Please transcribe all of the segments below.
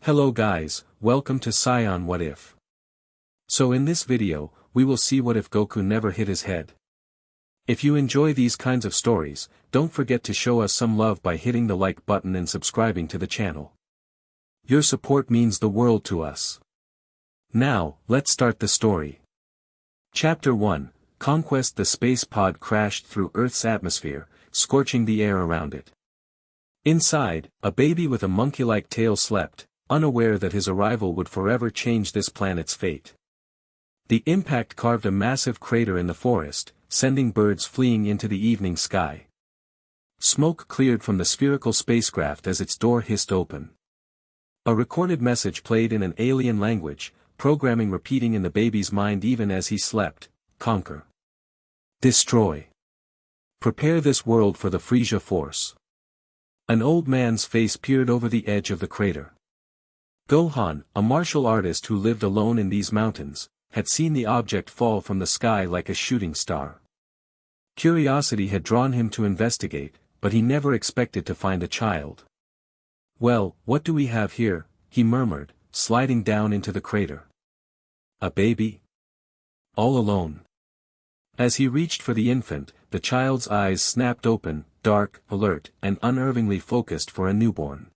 Hello guys, welcome to Scion What If. So in this video, we will see what if Goku never hit his head. If you enjoy these kinds of stories, don't forget to show us some love by hitting the like button and subscribing to the channel. Your support means the world to us. Now, let's start the story. Chapter 1, Conquest. The space pod crashed through Earth's atmosphere, scorching the air around it. Inside, a baby with a monkey-like tail slept, unaware that his arrival would forever change this planet's fate. The impact carved a massive crater in the forest, sending birds fleeing into the evening sky. Smoke cleared from the spherical spacecraft as its door hissed open. A recorded message played in an alien language, programming repeating in the baby's mind even as he slept: conquer. Destroy. Prepare this world for the Frisia force. An old man's face peered over the edge of the crater. Gohan, a martial artist who lived alone in these mountains, had seen the object fall from the sky like a shooting star. Curiosity had drawn him to investigate, but he never expected to find a child. "Well, what do we have here?" he murmured, sliding down into the crater. "A baby? All alone." As he reached for the infant, the child's eyes snapped open, dark, alert, and unervingly focused for a newborn.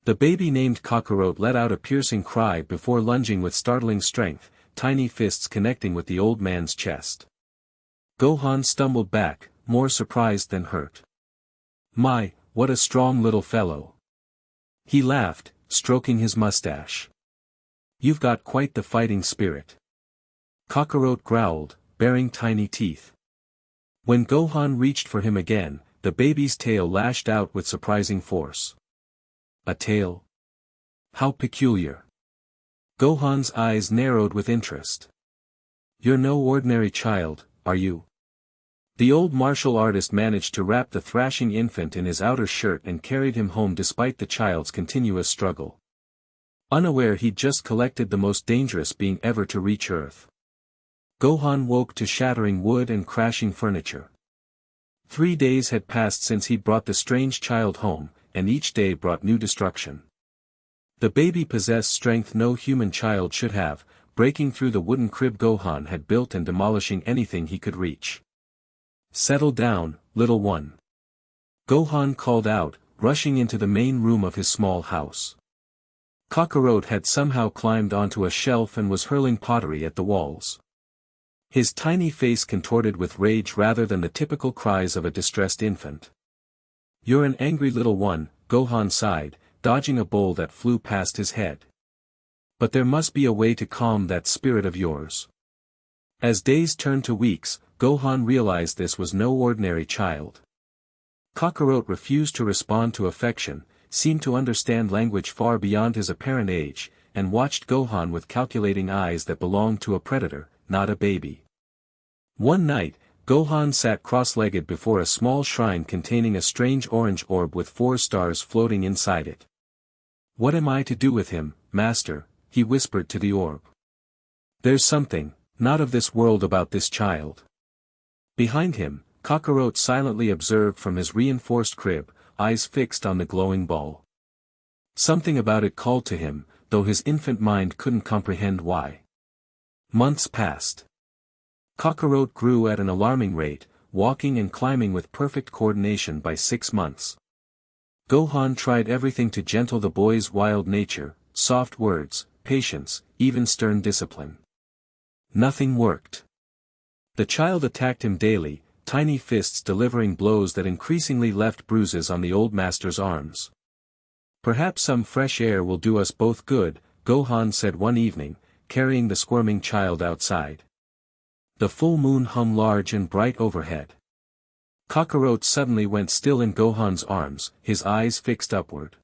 The baby named Kakarot let out a piercing cry before lunging with startling strength, tiny fists connecting with the old man's chest. Gohan stumbled back, more surprised than hurt. "My, what a strong little fellow." He laughed, stroking his mustache. "You've got quite the fighting spirit." Kakarot growled, baring tiny teeth. When Gohan reached for him again, the baby's tail lashed out with surprising force. A tail? How peculiar. Gohan's eyes narrowed with interest. "You're no ordinary child, are you?" The old martial artist managed to wrap the thrashing infant in his outer shirt and carried him home despite the child's continuous struggle. Unaware he'd just collected the most dangerous being ever to reach Earth. Gohan woke to shattering wood and crashing furniture. 3 days had passed since he'd brought the strange child home, and each day brought new destruction. The baby possessed strength no human child should have, breaking through the wooden crib Gohan had built and demolishing anything he could reach. "Settle down, little one." Gohan called out, rushing into the main room of his small house. Kakarot had somehow climbed onto a shelf and was hurling pottery at the walls. His tiny face contorted with rage rather than the typical cries of a distressed infant. "You're an angry little one," Gohan sighed, dodging a bowl that flew past his head. "But there must be a way to calm that spirit of yours." As days turned to weeks, Gohan realized this was no ordinary child. Kakarot refused to respond to affection, seemed to understand language far beyond his apparent age, and watched Gohan with calculating eyes that belonged to a predator, not a baby. One night, Gohan sat cross-legged before a small shrine containing a strange orange orb with 4 stars floating inside it. "What am I to do with him, Master?" he whispered to the orb. "There's something, not of this world about this child." Behind him, Kakarot silently observed from his reinforced crib, eyes fixed on the glowing ball. Something about it called to him, though his infant mind couldn't comprehend why. Months passed. Kakarot grew at an alarming rate, walking and climbing with perfect coordination by 6 months. Gohan tried everything to gentle the boy's wild nature, soft words, patience, even stern discipline. Nothing worked. The child attacked him daily, tiny fists delivering blows that increasingly left bruises on the old master's arms. "Perhaps some fresh air will do us both good," Gohan said one evening, carrying the squirming child outside. The full moon hung large and bright overhead. Kakarot suddenly went still in Gohan's arms, his eyes fixed upward.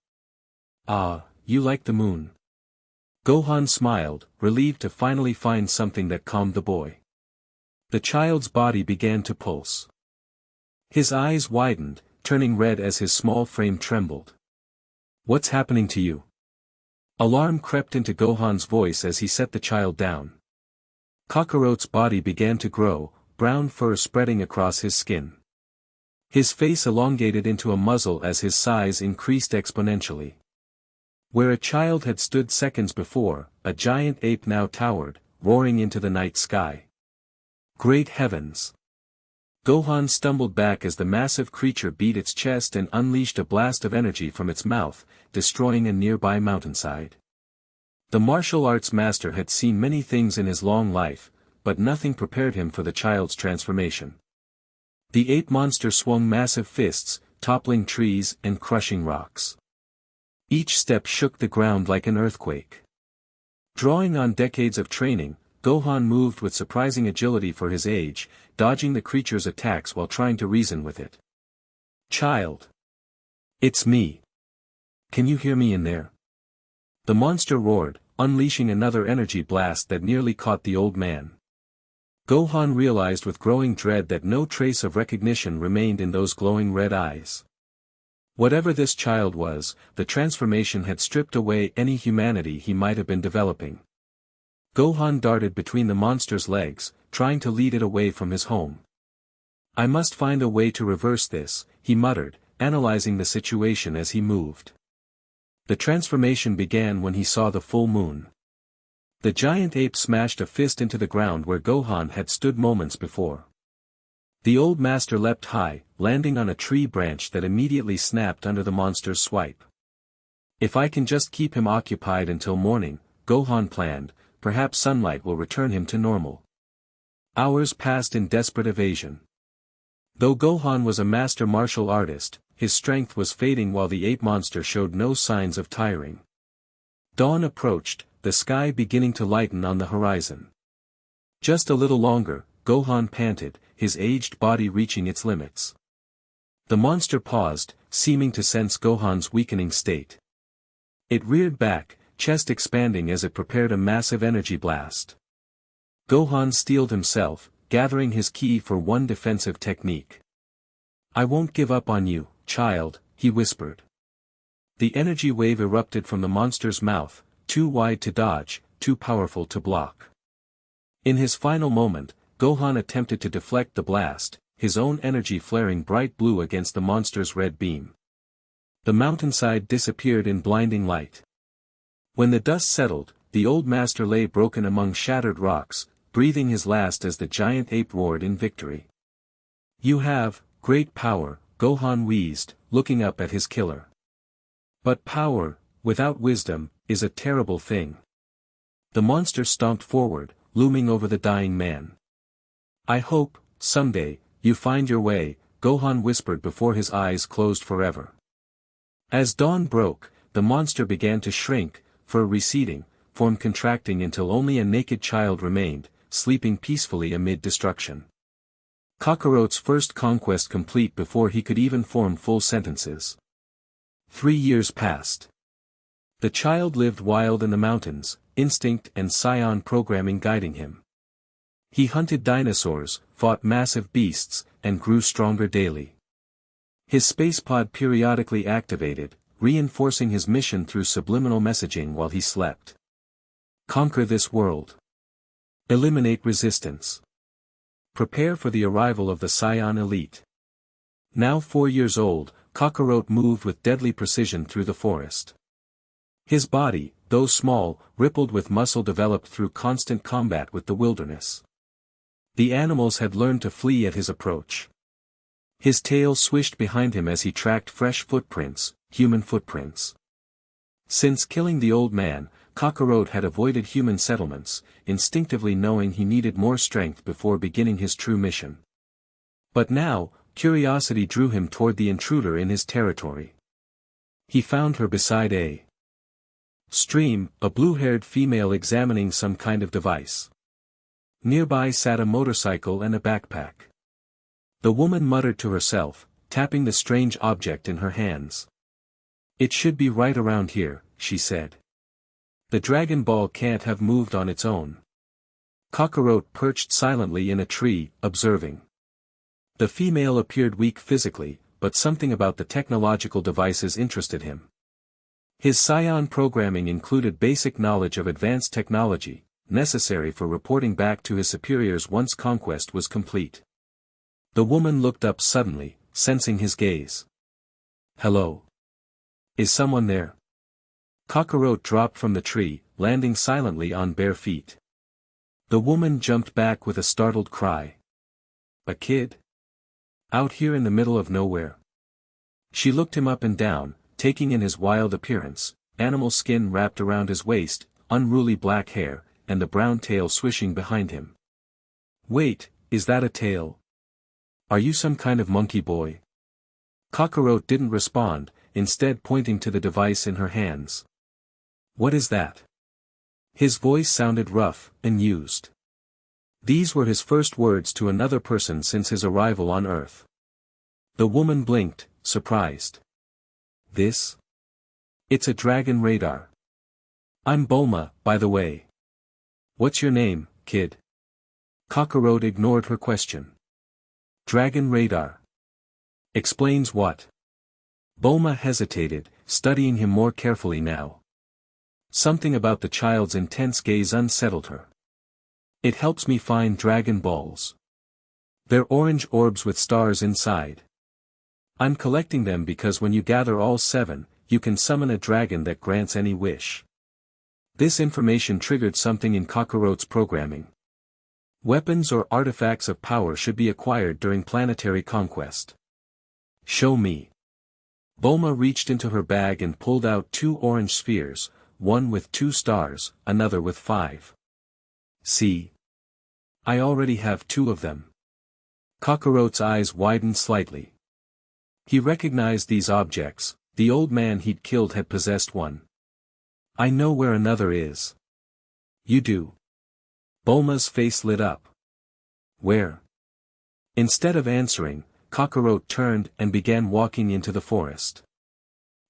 "Ah, you like the moon." Gohan smiled, relieved to finally find something that calmed the boy. The child's body began to pulse. His eyes widened, turning red as his small frame trembled. "What's happening to you?" Alarm crept into Gohan's voice as he set the child down. Kakarot's body began to grow, brown fur spreading across his skin. His face elongated into a muzzle as his size increased exponentially. Where a child had stood seconds before, a giant ape now towered, roaring into the night sky. Great heavens! Gohan stumbled back as the massive creature beat its chest and unleashed a blast of energy from its mouth, destroying a nearby mountainside. The martial arts master had seen many things in his long life, but nothing prepared him for the child's transformation. The ape monster swung massive fists, toppling trees and crushing rocks. Each step shook the ground like an earthquake. Drawing on decades of training, Gohan moved with surprising agility for his age, dodging the creature's attacks while trying to reason with it. "Child! It's me. Can you hear me in there?" The monster roared, unleashing another energy blast that nearly caught the old man. Gohan realized with growing dread that no trace of recognition remained in those glowing red eyes. Whatever this child was, the transformation had stripped away any humanity he might have been developing. Gohan darted between the monster's legs, trying to lead it away from his home. "I must find a way to reverse this," he muttered, analyzing the situation as he moved. The transformation began when he saw the full moon. The giant ape smashed a fist into the ground where Gohan had stood moments before. The old master leapt high, landing on a tree branch that immediately snapped under the monster's swipe. "If I can just keep him occupied until morning," Gohan planned, "perhaps sunlight will return him to normal." Hours passed in desperate evasion. Though Gohan was a master martial artist, his strength was fading while the ape monster showed no signs of tiring. Dawn approached, the sky beginning to lighten on the horizon. Just a little longer, Gohan panted, his aged body reaching its limits. The monster paused, seeming to sense Gohan's weakening state. It reared back, chest expanding as it prepared a massive energy blast. Gohan steeled himself, gathering his ki for one defensive technique. "I won't give up on you, child," he whispered. The energy wave erupted from the monster's mouth, too wide to dodge, too powerful to block. In his final moment, Gohan attempted to deflect the blast, his own energy flaring bright blue against the monster's red beam. The mountainside disappeared in blinding light. When the dust settled, the old master lay broken among shattered rocks, breathing his last as the giant ape roared in victory. "You have great power," Gohan wheezed, looking up at his killer. "But power, without wisdom, is a terrible thing." The monster stomped forward, looming over the dying man. "I hope, someday, you find your way," Gohan whispered before his eyes closed forever. As dawn broke, the monster began to shrink, fur receding, form contracting until only a naked child remained, sleeping peacefully amid destruction. Kakarot's first conquest complete before he could even form full sentences. 3 years passed. The child lived wild in the mountains, instinct and scion programming guiding him. He hunted dinosaurs, fought massive beasts, and grew stronger daily. His spacepod periodically activated, reinforcing his mission through subliminal messaging while he slept. Conquer this world. Eliminate resistance. Prepare for the arrival of the Scion elite. Now 4 years old, Kakarot moved with deadly precision through the forest. His body, though small, rippled with muscle developed through constant combat with the wilderness. The animals had learned to flee at his approach. His tail swished behind him as he tracked fresh footprints, human footprints. Since killing the old man, Kakarot had avoided human settlements, instinctively knowing he needed more strength before beginning his true mission. But now, curiosity drew him toward the intruder in his territory. He found her beside a stream, a blue-haired female examining some kind of device. Nearby sat a motorcycle and a backpack. The woman muttered to herself, tapping the strange object in her hands. "It should be right around here," she said. "The Dragon Ball can't have moved on its own." Kakarot perched silently in a tree, observing. The female appeared weak physically, but something about the technological devices interested him. His Scion programming included basic knowledge of advanced technology, necessary for reporting back to his superiors once conquest was complete. The woman looked up suddenly, sensing his gaze. "Hello? Is someone there?" Cockroach dropped from the tree, landing silently on bare feet. The woman jumped back with a startled cry. A kid? Out here in the middle of nowhere? She looked him up and down, taking in his wild appearance, animal skin wrapped around his waist, unruly black hair, and the brown tail swishing behind him. Wait, is that a tail? Are you some kind of monkey boy? Cockroach didn't respond, instead pointing to the device in her hands. What is that? His voice sounded rough, and used. These were his first words to another person since his arrival on Earth. The woman blinked, surprised. This? It's a dragon radar. I'm Bulma, by the way. What's your name, kid? Cockroach ignored her question. Dragon radar. Explains what? Bulma hesitated, studying him more carefully now. Something about the child's intense gaze unsettled her. It helps me find Dragon Balls. They're orange orbs with stars inside. I'm collecting them because when you gather all 7, you can summon a dragon that grants any wish. This information triggered something in Cockroach's programming. Weapons or artifacts of power should be acquired during planetary conquest. Show me. Bulma reached into her bag and pulled out 2 orange spheres, one with 2 stars, another with 5. See? I already have 2 of them. Cockroach's eyes widened slightly. He recognized these objects, the old man he'd killed had possessed one. I know where another is. You do. Bulma's face lit up. Where? Instead of answering, Cockroach turned and began walking into the forest.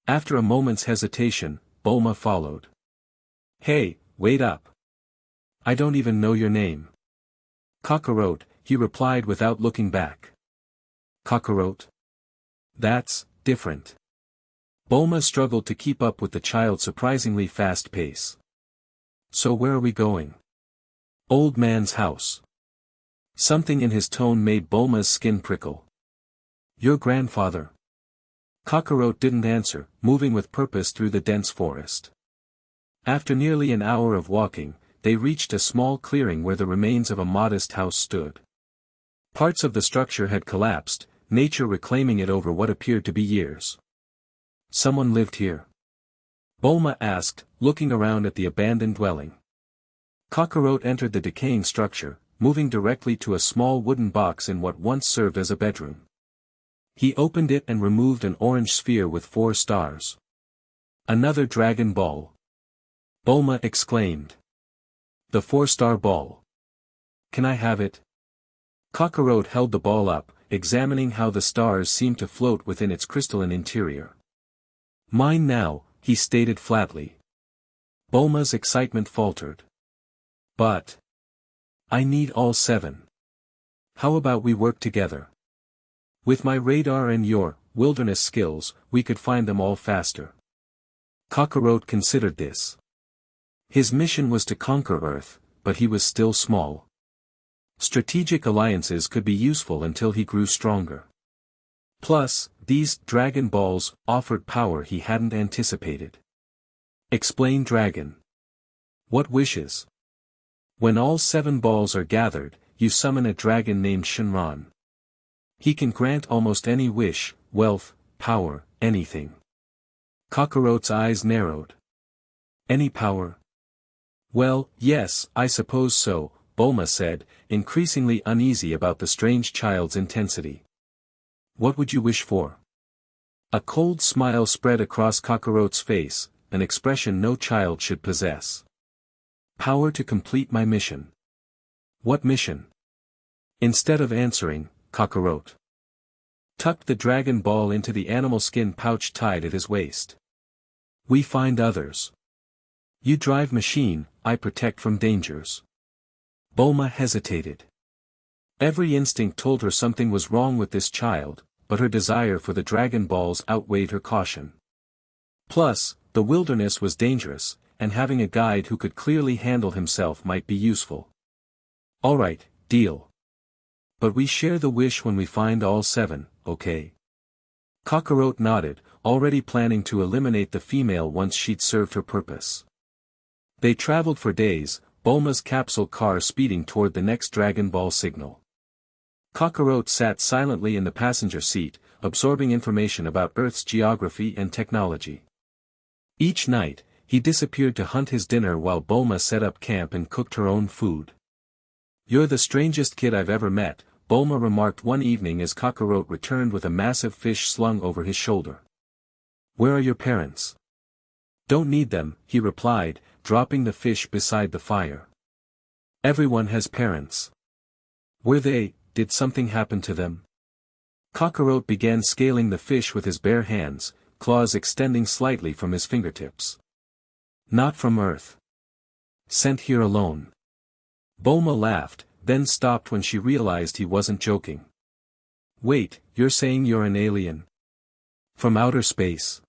After a moment's hesitation, Bulma followed. Hey, wait up. I don't even know your name. Cockroach, he replied without looking back. Cockroach? That's different. Bulma struggled to keep up with the child's surprisingly fast pace. So where are we going? Old man's house. Something in his tone made Bulma's skin prickle. Your grandfather? Cockroach didn't answer, moving with purpose through the dense forest. After nearly an hour of walking, they reached a small clearing where the remains of a modest house stood. Parts of the structure had collapsed, nature reclaiming it over what appeared to be years. Someone lived here? Bulma asked, looking around at the abandoned dwelling. Cockroach entered the decaying structure, moving directly to a small wooden box in what once served as a bedroom. He opened it and removed an orange sphere with 4 stars. Another Dragon Ball. Bulma exclaimed. The 4-star ball. Can I have it? Cockroach held the ball up, examining how the stars seemed to float within its crystalline interior. Mine now, he stated flatly. Bulma's excitement faltered. But I need all 7. How about we work together? With my radar and your wilderness skills, we could find them all faster. Cockroach considered this. His mission was to conquer Earth, but he was still small. Strategic alliances could be useful until he grew stronger. Plus, these Dragon Balls offered power he hadn't anticipated. Explain Dragon. What wishes? When all 7 balls are gathered, you summon a dragon named Shinran. He can grant almost any wish, wealth, power, anything. Cockroach's eyes narrowed. Any power? Well, yes, I suppose so, Bulma said, increasingly uneasy about the strange child's intensity. What would you wish for? A cold smile spread across Cockroach's face, an expression no child should possess. Power to complete my mission. What mission? Instead of answering, Cockroach tucked the Dragon Ball into the animal skin pouch tied at his waist. We find others. You drive machine, I protect from dangers. Bulma hesitated. Every instinct told her something was wrong with this child, but her desire for the Dragon Balls outweighed her caution. Plus, the wilderness was dangerous, and having a guide who could clearly handle himself might be useful. All right, deal. But we share the wish when we find all 7, okay? Cockroach nodded, already planning to eliminate the female once she'd served her purpose. They traveled for days, Bulma's capsule car speeding toward the next Dragon Ball signal. Kakarot sat silently in the passenger seat, absorbing information about Earth's geography and technology. Each night, he disappeared to hunt his dinner while Bulma set up camp and cooked her own food. "You're the strangest kid I've ever met," Bulma remarked one evening as Kakarot returned with a massive fish slung over his shoulder. "Where are your parents?" "Don't need them," he replied, dropping the fish beside the fire. "Everyone has parents." Did something happen to them?" Kakarot began scaling the fish with his bare hands, claws extending slightly from his fingertips. "Not from Earth. Sent here alone." Bulma laughed, then stopped when she realized he wasn't joking. "Wait, you're saying you're an alien? From outer space?"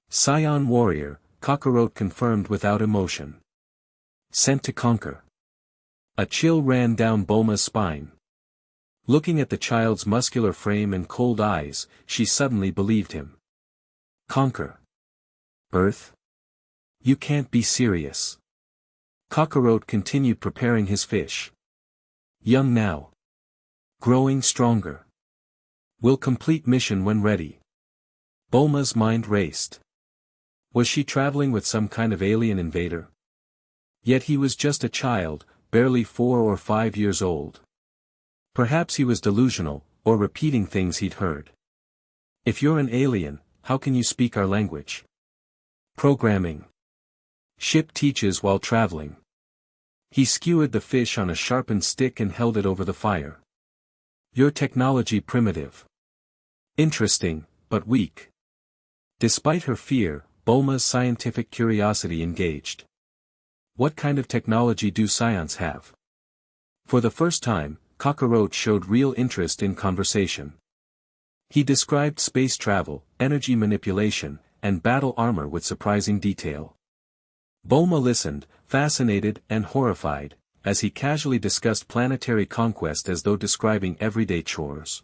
"Scion warrior," Kakarot confirmed without emotion. "Sent to conquer." A chill ran down Bulma's spine. Looking at the child's muscular frame and cold eyes, she suddenly believed him. "Conquer? Earth? You can't be serious." Kakarot continued preparing his fish. "Young now. Growing stronger. Will complete mission when ready." Bulma's mind raced. Was she traveling with some kind of alien invader? Yet he was just a child, barely 4 or 5 years old. Perhaps he was delusional, or repeating things he'd heard. "If you're an alien, how can you speak our language?" "Programming. Ship teaches while traveling." He skewered the fish on a sharpened stick and held it over the fire. "Your technology primitive. Interesting, but weak." Despite her fear, Bulma's scientific curiosity engaged. "What kind of technology do scions have?" For the first time, Kakarot showed real interest in conversation. He described space travel, energy manipulation, and battle armor with surprising detail. Bulma listened, fascinated and horrified, as he casually discussed planetary conquest as though describing everyday chores.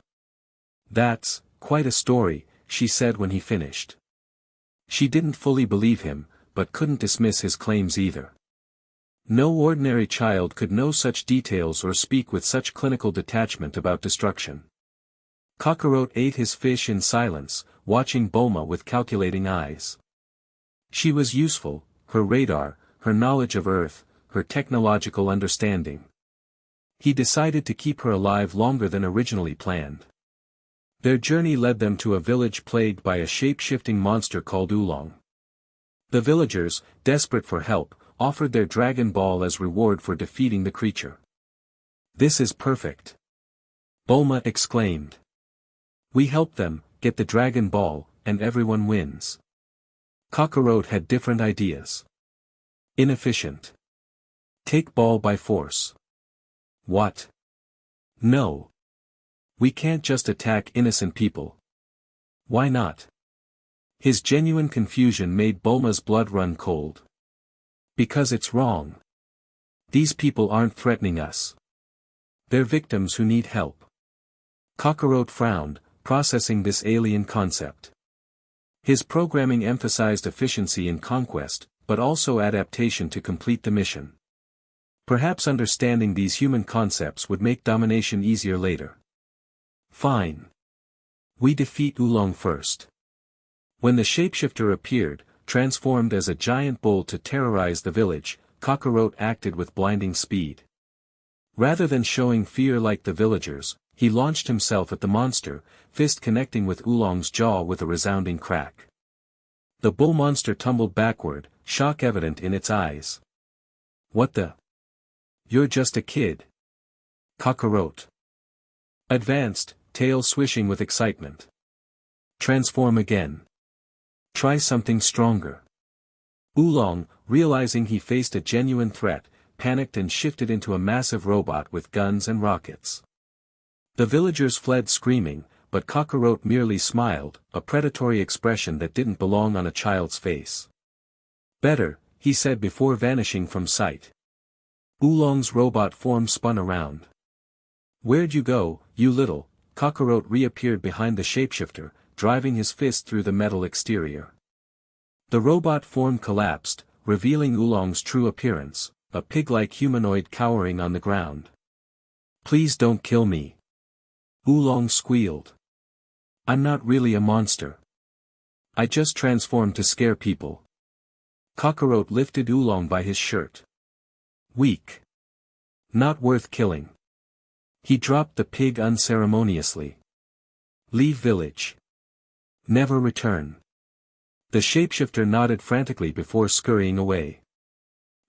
"That's quite a story," she said when he finished. She didn't fully believe him, but couldn't dismiss his claims either. No ordinary child could know such details or speak with such clinical detachment about destruction. Kakarot ate his fish in silence, watching Bulma with calculating eyes. She was useful, her radar, her knowledge of Earth, her technological understanding. He decided to keep her alive longer than originally planned. Their journey led them to a village plagued by a shape-shifting monster called Oolong. The villagers, desperate for help, offered their Dragon Ball as reward for defeating the creature. "This is perfect!" Bulma exclaimed. "We help them, get the Dragon Ball, and everyone wins." Kakarot had different ideas. "Inefficient. Take ball by force." "What? No. We can't just attack innocent people." "Why not?" His genuine confusion made Bulma's blood run cold. "Because it's wrong. These people aren't threatening us. They're victims who need help." Kakarot frowned, processing this alien concept. His programming emphasized efficiency in conquest, but also adaptation to complete the mission. Perhaps understanding these human concepts would make domination easier later. "Fine. We defeat Oolong first." When the shapeshifter appeared, transformed as a giant bull to terrorize the village, Kakarot acted with blinding speed. Rather than showing fear like the villagers, he launched himself at the monster, fist connecting with Oolong's jaw with a resounding crack. The bull monster tumbled backward, shock evident in its eyes. "What the? You're just a kid." Kakarot advanced, tail swishing with excitement. "Transform again. Try something stronger." Oolong, realizing he faced a genuine threat, panicked and shifted into a massive robot with guns and rockets. The villagers fled screaming, but Kakarot merely smiled, a predatory expression that didn't belong on a child's face. "Better," he said before vanishing from sight. Oolong's robot form spun around. "Where'd you go, you little?" Kakarot reappeared behind the shapeshifter, driving his fist through the metal exterior. The robot form collapsed, revealing Oolong's true appearance, a pig-like humanoid cowering on the ground. "Please don't kill me," Oolong squealed. "I'm not really a monster. I just transformed to scare people." Cockroach lifted Oolong by his shirt. "Weak. Not worth killing." He dropped the pig unceremoniously. "Leave village. Never return." The shapeshifter nodded frantically before scurrying away.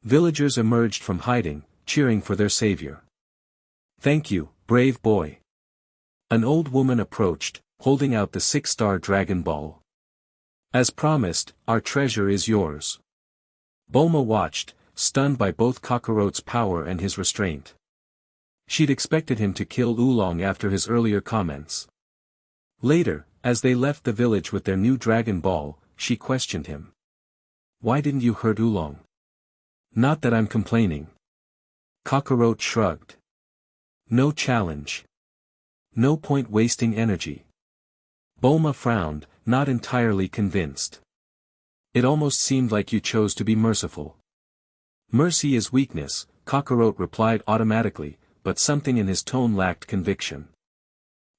Villagers emerged from hiding, cheering for their savior. "Thank you, brave boy." An old woman approached, holding out the 6-star Dragon Ball. "As promised, our treasure is yours." Bulma watched, stunned by both Kakarot's power and his restraint. She'd expected him to kill Oolong after his earlier comments. Later, as they left the village with their new Dragon Ball, she questioned him. "Why didn't you hurt Oolong?" "Not that I'm complaining." Kakarot shrugged. "No challenge. No point wasting energy." Bulma frowned, not entirely convinced. "It almost seemed like you chose to be merciful." "Mercy is weakness," Kakarot replied automatically, but something in his tone lacked conviction.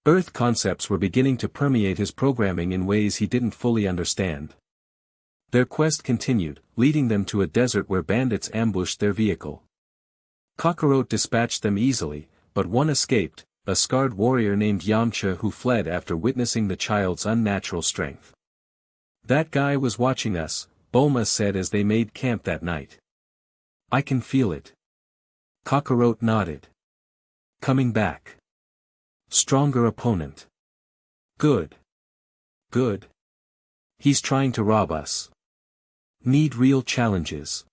Earth concepts were beginning to permeate his programming in ways he didn't fully understand. Their quest continued, leading them to a desert where bandits ambushed their vehicle. Kakarot dispatched them easily, but one escaped, a scarred warrior named Yamcha who fled after witnessing the child's unnatural strength. "That guy was watching us," Bulma said as they made camp that night. "I can feel it." Kakarot nodded. "Coming back. Stronger opponent. Good. Good. He's trying to rob us. Need real challenges.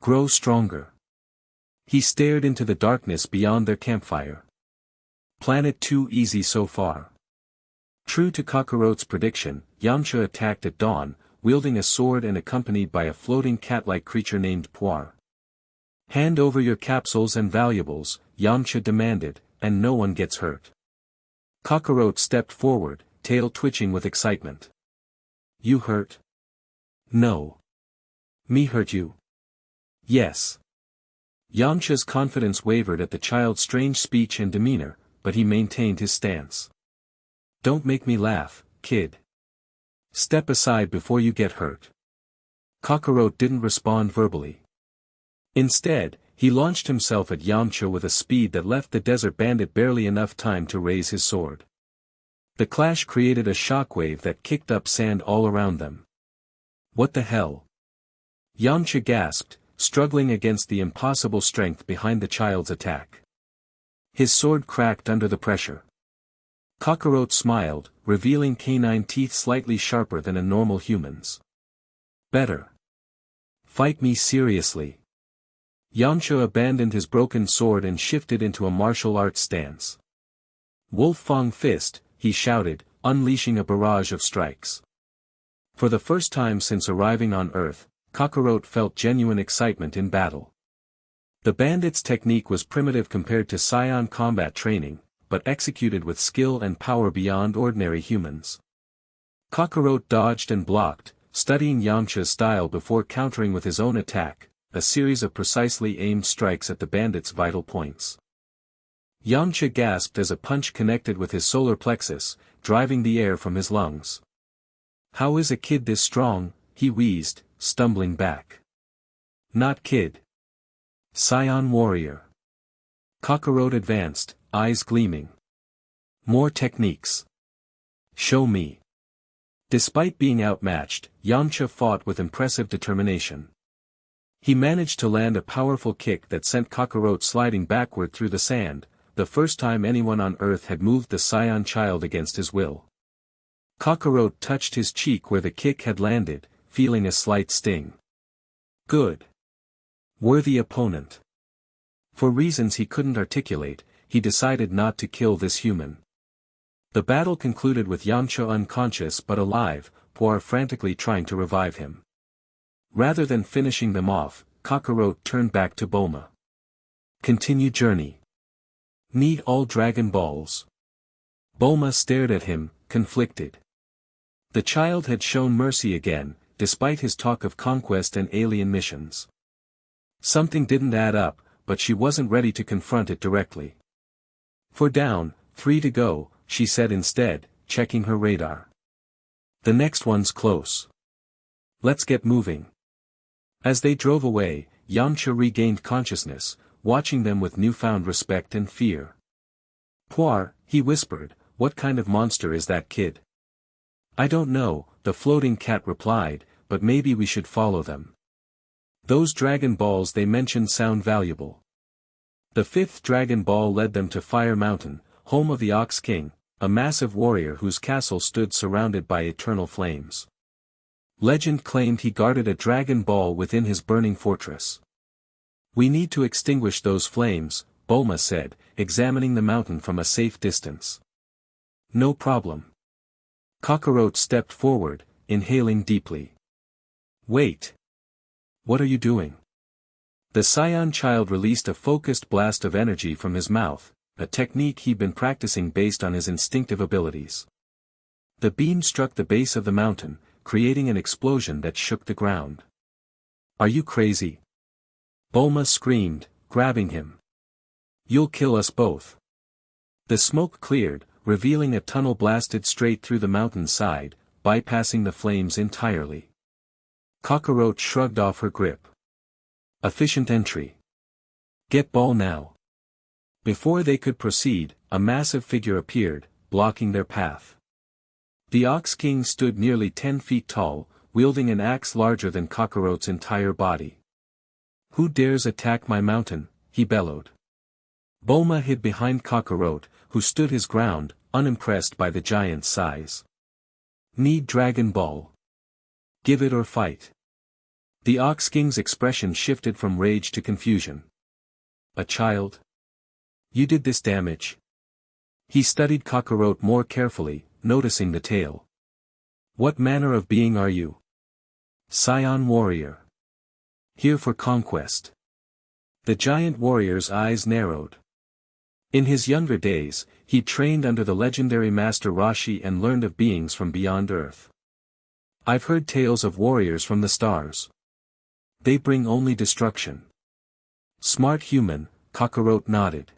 Grow stronger." He stared into the darkness beyond their campfire. "Planet too easy so far." True to Kakarot's prediction, Yamcha attacked at dawn, wielding a sword and accompanied by a floating cat-like creature named Puar. "Hand over your capsules and valuables," Yamcha demanded, "and no one gets hurt." Kakarot stepped forward, tail twitching with excitement. "You hurt?" "No. Me hurt you?" "Yes." Yamcha's confidence wavered at the child's strange speech and demeanor, but he maintained his stance. "Don't make me laugh, kid. Step aside before you get hurt." Kakarot didn't respond verbally. Instead, he launched himself at Yamcha with a speed that left the desert bandit barely enough time to raise his sword. The clash created a shockwave that kicked up sand all around them. "What the hell?" Yamcha gasped, struggling against the impossible strength behind the child's attack. His sword cracked under the pressure. Kakarot smiled, revealing canine teeth slightly sharper than a normal human's. "Better. Fight me seriously." Yamcha abandoned his broken sword and shifted into a martial arts stance. "Wolf Fang Fist," he shouted, unleashing a barrage of strikes. For the first time since arriving on Earth, Kakarot felt genuine excitement in battle. The bandit's technique was primitive compared to Saiyan combat training, but executed with skill and power beyond ordinary humans. Kakarot dodged and blocked, studying Yamcha's style before countering with his own attack, a series of precisely aimed strikes at the bandit's vital points. Yamcha gasped as a punch connected with his solar plexus, driving the air from his lungs. "How is a kid this strong?" he wheezed, stumbling back. "Not kid. Saiyan warrior." Kakarot advanced, eyes gleaming. "More techniques. Show me." Despite being outmatched, Yamcha fought with impressive determination. He managed to land a powerful kick that sent Kakarot sliding backward through the sand, the first time anyone on Earth had moved the Saiyan child against his will. Kakarot touched his cheek where the kick had landed, feeling a slight sting. Good. Worthy opponent. For reasons he couldn't articulate, he decided not to kill this human. The battle concluded with Yamcha unconscious but alive, Puar frantically trying to revive him. Rather than finishing them off, Kakarot turned back to Bulma. "Continue journey. Need all Dragon Balls." Bulma stared at him, conflicted. The child had shown mercy again, despite his talk of conquest and alien missions. Something didn't add up, but she wasn't ready to confront it directly. "4 down, 3 to go," she said instead, checking her radar. "The next one's close. Let's get moving." As they drove away, Yamcha regained consciousness, watching them with newfound respect and fear. "Poir," he whispered, "what kind of monster is that kid?" "I don't know," the floating cat replied, "but maybe we should follow them. Those Dragon Balls they mentioned sound valuable." The 5th Dragon Ball led them to Fire Mountain, home of the Ox King, a massive warrior whose castle stood surrounded by eternal flames. Legend claimed he guarded a Dragon Ball within his burning fortress. "We need to extinguish those flames," Bulma said, examining the mountain from a safe distance. "No problem." Kakarot stepped forward, inhaling deeply. "Wait. What are you doing?" The Saiyan child released a focused blast of energy from his mouth, a technique he'd been practicing based on his instinctive abilities. The beam struck the base of the mountain, creating an explosion that shook the ground. "Are you crazy?" Bulma screamed, grabbing him. "You'll kill us both." The smoke cleared, revealing a tunnel blasted straight through the mountain's side, bypassing the flames entirely. Kakarot shrugged off her grip. "Efficient entry. Get Ball now." Before they could proceed, a massive figure appeared, blocking their path. The Ox King stood nearly 10 feet tall, wielding an axe larger than Kakarot's entire body. "Who dares attack my mountain?" he bellowed. Bulma hid behind Kakarot, who stood his ground, unimpressed by the giant's size. "Need Dragon Ball. Give it or fight." The Ox King's expression shifted from rage to confusion. "A child? You did this damage?" He studied Kakarot more carefully, noticing the tail. "What manner of being are you?" "Saiyan warrior. Here for conquest." The giant warrior's eyes narrowed. In his younger days, he trained under the legendary Master Roshi and learned of beings from beyond Earth. "I've heard tales of warriors from the stars. They bring only destruction." "Smart human," Kakarot nodded.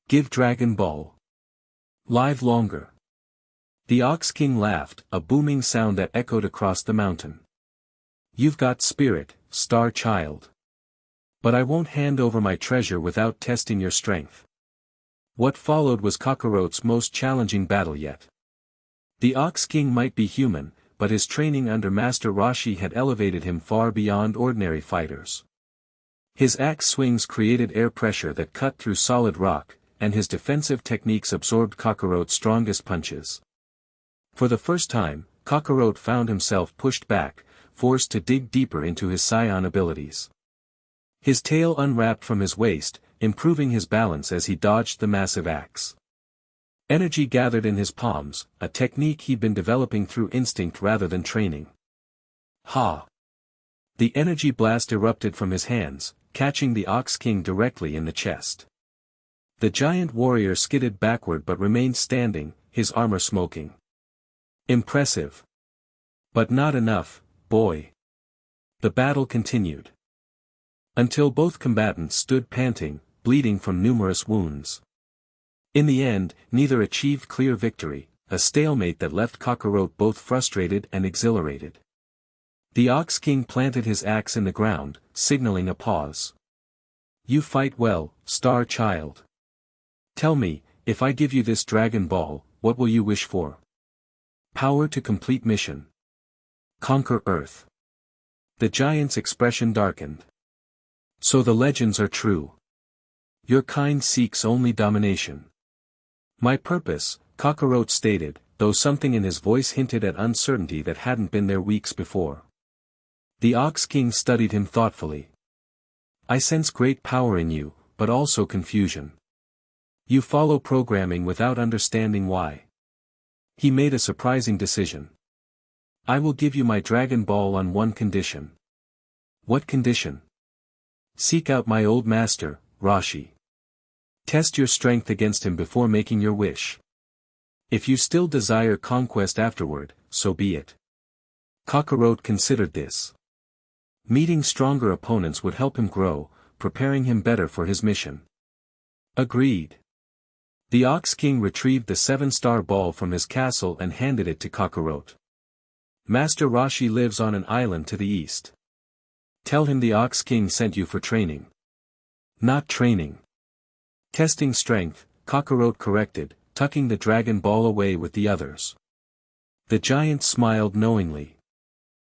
"Give Dragon Ball. Live longer." The Ox King laughed, a booming sound that echoed across the mountain. "You've got spirit, Star Child. But I won't hand over my treasure without testing your strength." What followed was Kakarot's most challenging battle yet. The Ox King might be human, but his training under Master Roshi had elevated him far beyond ordinary fighters. His axe swings created air pressure that cut through solid rock, and his defensive techniques absorbed Kakarot's strongest punches. For the first time, Kakarot found himself pushed back, forced to dig deeper into his Saiyan abilities. His tail unwrapped from his waist, improving his balance as he dodged the massive axe. Energy gathered in his palms, a technique he'd been developing through instinct rather than training. Ha! The energy blast erupted from his hands, catching the Ox King directly in the chest. The giant warrior skidded backward but remained standing, his armor smoking. Impressive. But not enough, boy. The battle continued. Until both combatants stood panting, bleeding from numerous wounds. In the end, neither achieved clear victory, a stalemate that left Kakarot both frustrated and exhilarated. The Ox King planted his axe in the ground, signaling a pause. "You fight well, Star Child. Tell me, if I give you this Dragon Ball, what will you wish for?" "Power to complete mission. Conquer Earth." The giant's expression darkened. "So the legends are true. Your kind seeks only domination." "My purpose," Kakarot stated, though something in his voice hinted at uncertainty that hadn't been there weeks before. The Ox King studied him thoughtfully. "I sense great power in you, but also confusion. You follow programming without understanding why." He made a surprising decision. "I will give you my Dragon Ball on one condition." "What condition?" "Seek out my old master, Roshi. Test your strength against him before making your wish." If you still desire conquest afterward, so be it. Kakarot considered this. Meeting stronger opponents would help him grow, preparing him better for his mission. Agreed. The Ox King retrieved the 7-star ball from his castle and handed it to Kakarot. Master Roshi lives on an island to the east. Tell him the Ox King sent you for training. Not training. Testing strength, Kakarot corrected, tucking the Dragon Ball away with the others. The giant smiled knowingly.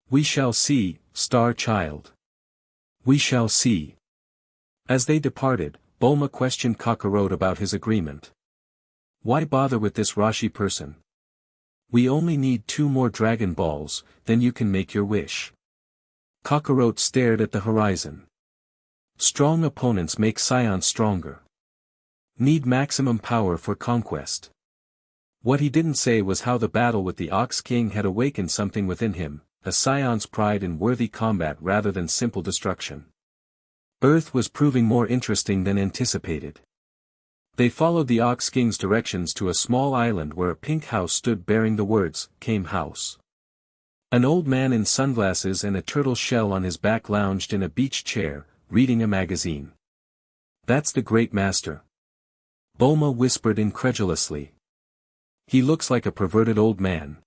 We shall see, Star Child. We shall see. As they departed, Bulma questioned Kakarot about his agreement. Why bother with this Roshi person? We only need 2 more Dragon Balls, then you can make your wish. Kakarot stared at the horizon. Strong opponents make scions stronger. Need maximum power for conquest. What he didn't say was how the battle with the Ox King had awakened something within him, a scion's pride in worthy combat rather than simple destruction. Earth was proving more interesting than anticipated. They followed the Ox King's directions to a small island where a pink house stood bearing the words, "Came House." An old man in sunglasses and a turtle shell on his back lounged in a beach chair, reading a magazine. That's the Great Master. Bulma whispered incredulously. He looks like a perverted old man.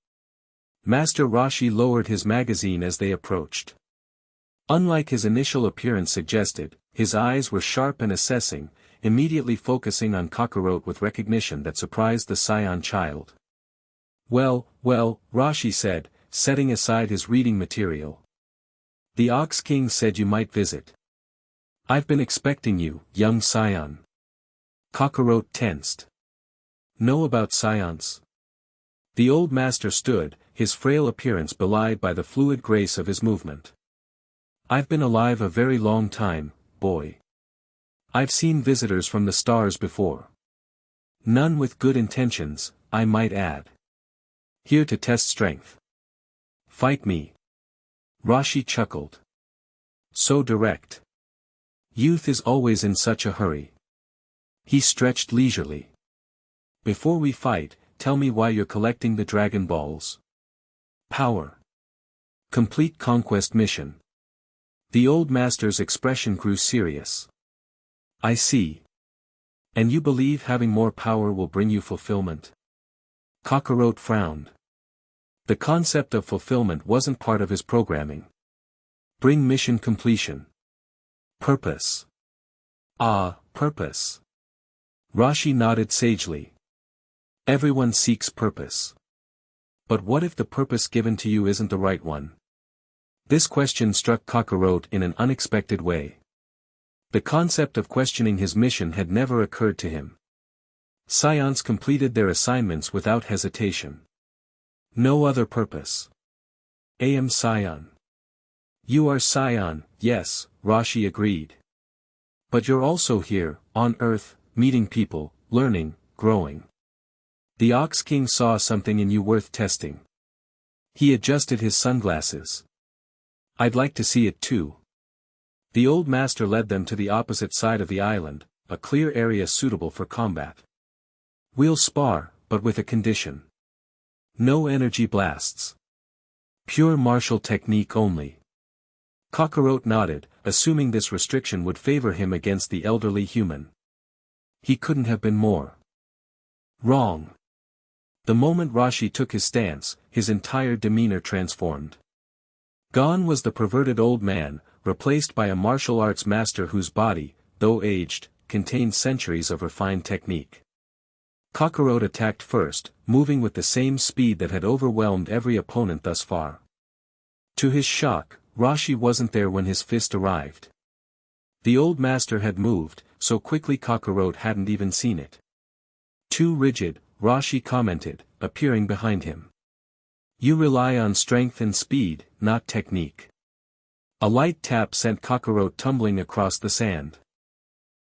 Master Roshi lowered his magazine as they approached. Unlike his initial appearance suggested, his eyes were sharp and assessing, immediately focusing on Kakarot with recognition that surprised the scion child. Well, Roshi said, setting aside his reading material. The Ox King said you might visit. I've been expecting you, young scion. Kakarot tensed. Know about scions? The old master stood, his frail appearance belied by the fluid grace of his movement. I've been alive a very long time, boy. I've seen visitors from the stars before. None with good intentions, I might add. Here to test strength. Fight me. Roshi chuckled. So direct. Youth is always in such a hurry. He stretched leisurely. Before we fight, tell me why you're collecting the Dragon Balls. Power. Complete conquest mission. The old master's expression grew serious. I see. And you believe having more power will bring you fulfillment? Kakarot frowned. The concept of fulfillment wasn't part of his programming. Bring mission completion. Purpose. Ah, purpose. Roshi nodded sagely. Everyone seeks purpose. But what if the purpose given to you isn't the right one? This question struck Kakarot in an unexpected way. The concept of questioning his mission had never occurred to him. Scions completed their assignments without hesitation. No other purpose. I am Scion. You are Scion, yes, Roshi agreed. But you're also here, on Earth, meeting people, learning, growing. The Ox King saw something in you worth testing. He adjusted his sunglasses. I'd like to see it too. The old master led them to the opposite side of the island, a clear area suitable for combat. We'll spar, but with a condition. No energy blasts. Pure martial technique only. Kakarot nodded, assuming this restriction would favor him against the elderly human. He couldn't have been more wrong. The moment Roshi took his stance, his entire demeanor transformed. Gone was the perverted old man, replaced by a martial arts master whose body, though aged, contained centuries of refined technique. Kakarot attacked first, moving with the same speed that had overwhelmed every opponent thus far. To his shock, Roshi wasn't there when his fist arrived. The old master had moved, so quickly Kakarot hadn't even seen it. Too rigid, Roshi commented, appearing behind him. You rely on strength and speed, not technique. A light tap sent Kakarot tumbling across the sand.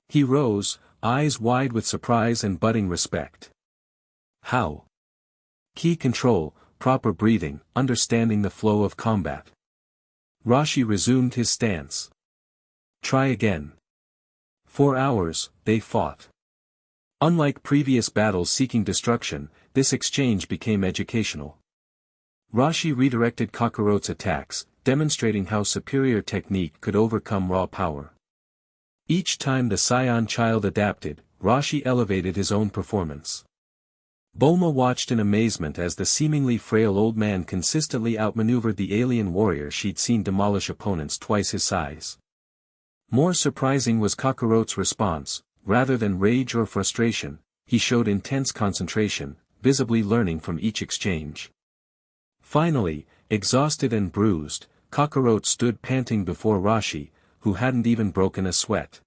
He rose, eyes wide with surprise and budding respect. How? Key control, proper breathing, understanding the flow of combat. Roshi resumed his stance. Try again. For hours, they fought. Unlike previous battles seeking destruction, this exchange became educational. Rashi redirected Kakarot's attacks, demonstrating how superior technique could overcome raw power. Each time the Scion child adapted, Rashi elevated his own performance. Bulma watched in amazement as the seemingly frail old man consistently outmaneuvered the alien warrior she'd seen demolish opponents twice his size. More surprising was Kakarot's response. Rather than rage or frustration, he showed intense concentration, visibly learning from each exchange. Finally, exhausted and bruised, Kakarot stood panting before Rashi, who hadn't even broken a sweat.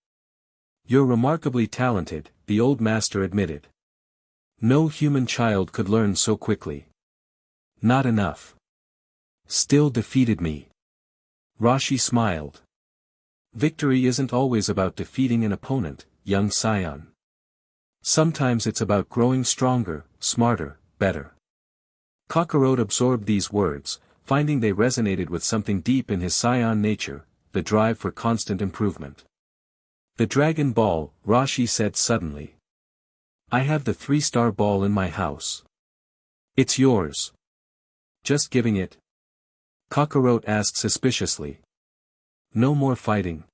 "You're remarkably talented," the old master admitted. "No human child could learn so quickly." "Not enough. Still defeated me." Rashi smiled. "Victory isn't always about defeating an opponent, young Scion. Sometimes it's about growing stronger, smarter, better." Kakarot absorbed these words, finding they resonated with something deep in his Scion nature, the drive for constant improvement. "The Dragon Ball," Rashi said suddenly. "I have the 3-star ball in my house. It's yours." "Just giving it?" Kakarot asked suspiciously. "No more fighting.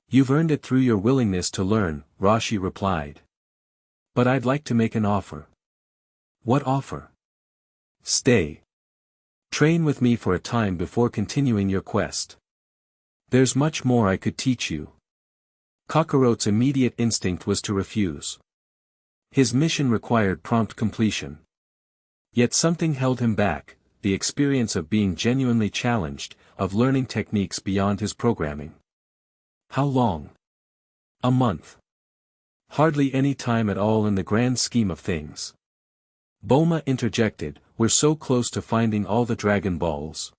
You've earned it through your willingness to learn," Rashi replied. "But I'd like to make an offer." "What offer?" "Stay. Train with me for a time before continuing your quest. There's much more I could teach you." Kakarot's immediate instinct was to refuse. His mission required prompt completion. Yet something held him back, the experience of being genuinely challenged, of learning techniques beyond his programming. How long? A month. Hardly any time at all in the grand scheme of things. Bulma interjected, "We're so close to finding all the Dragon Balls.